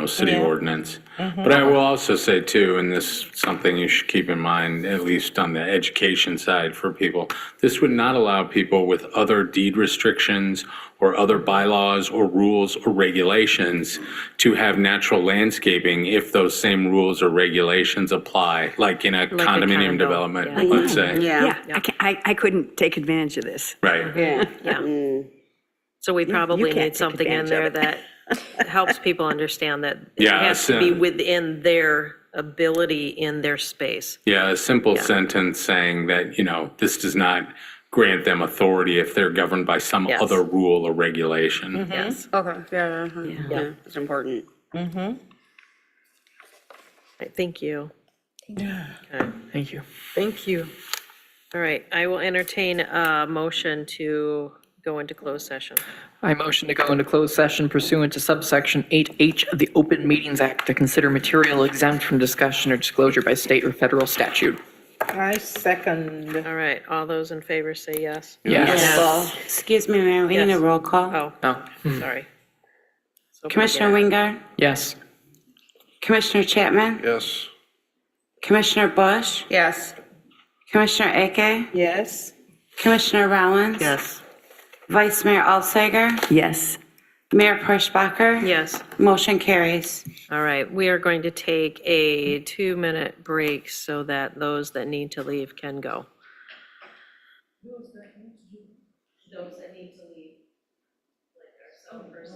city ordinance. But I will also say too, and this is something you should keep in mind, at least on the education side for people, this would not allow people with other deed restrictions or other bylaws or rules or regulations to have natural landscaping if those same rules or regulations apply, like in a condominium condo, development, yeah. let's say. Yeah, I couldn't take advantage of this. Right. yeah. Yeah. So we probably can't need take something in advantage there of that helps people understand that it Yeah, has to be so- within their ability in their space. Yeah, a simple sentence saying that, this does not grant them authority if they're governed by some Yes. other rule or regulation. Yes. Okay, yeah, it's important. Right, thank you. Thank you. Thank you. All right, I will entertain a motion to go into closed session. I motion to go into closed session pursuant to subsection 8H of the Open Meetings Act to consider material exempt from discussion or disclosure by state or federal statute. I second. All right, all those in favor say yes. Yes. Excuse me, Mayor, we need Yes. a roll call. Oh, Oh, sorry. So Commissioner Wingard, yes. Commissioner Chapman, Yes. Commissioner Bush, Yes. Commissioner Ake, Yes. Commissioner Rollins. Yes. Vice Mayor Alsteiger, Yes. Mayor Perschbacher. Yes. Motion carries. All right, we are going to take a 2-minute break so that those that need to leave can go. Those that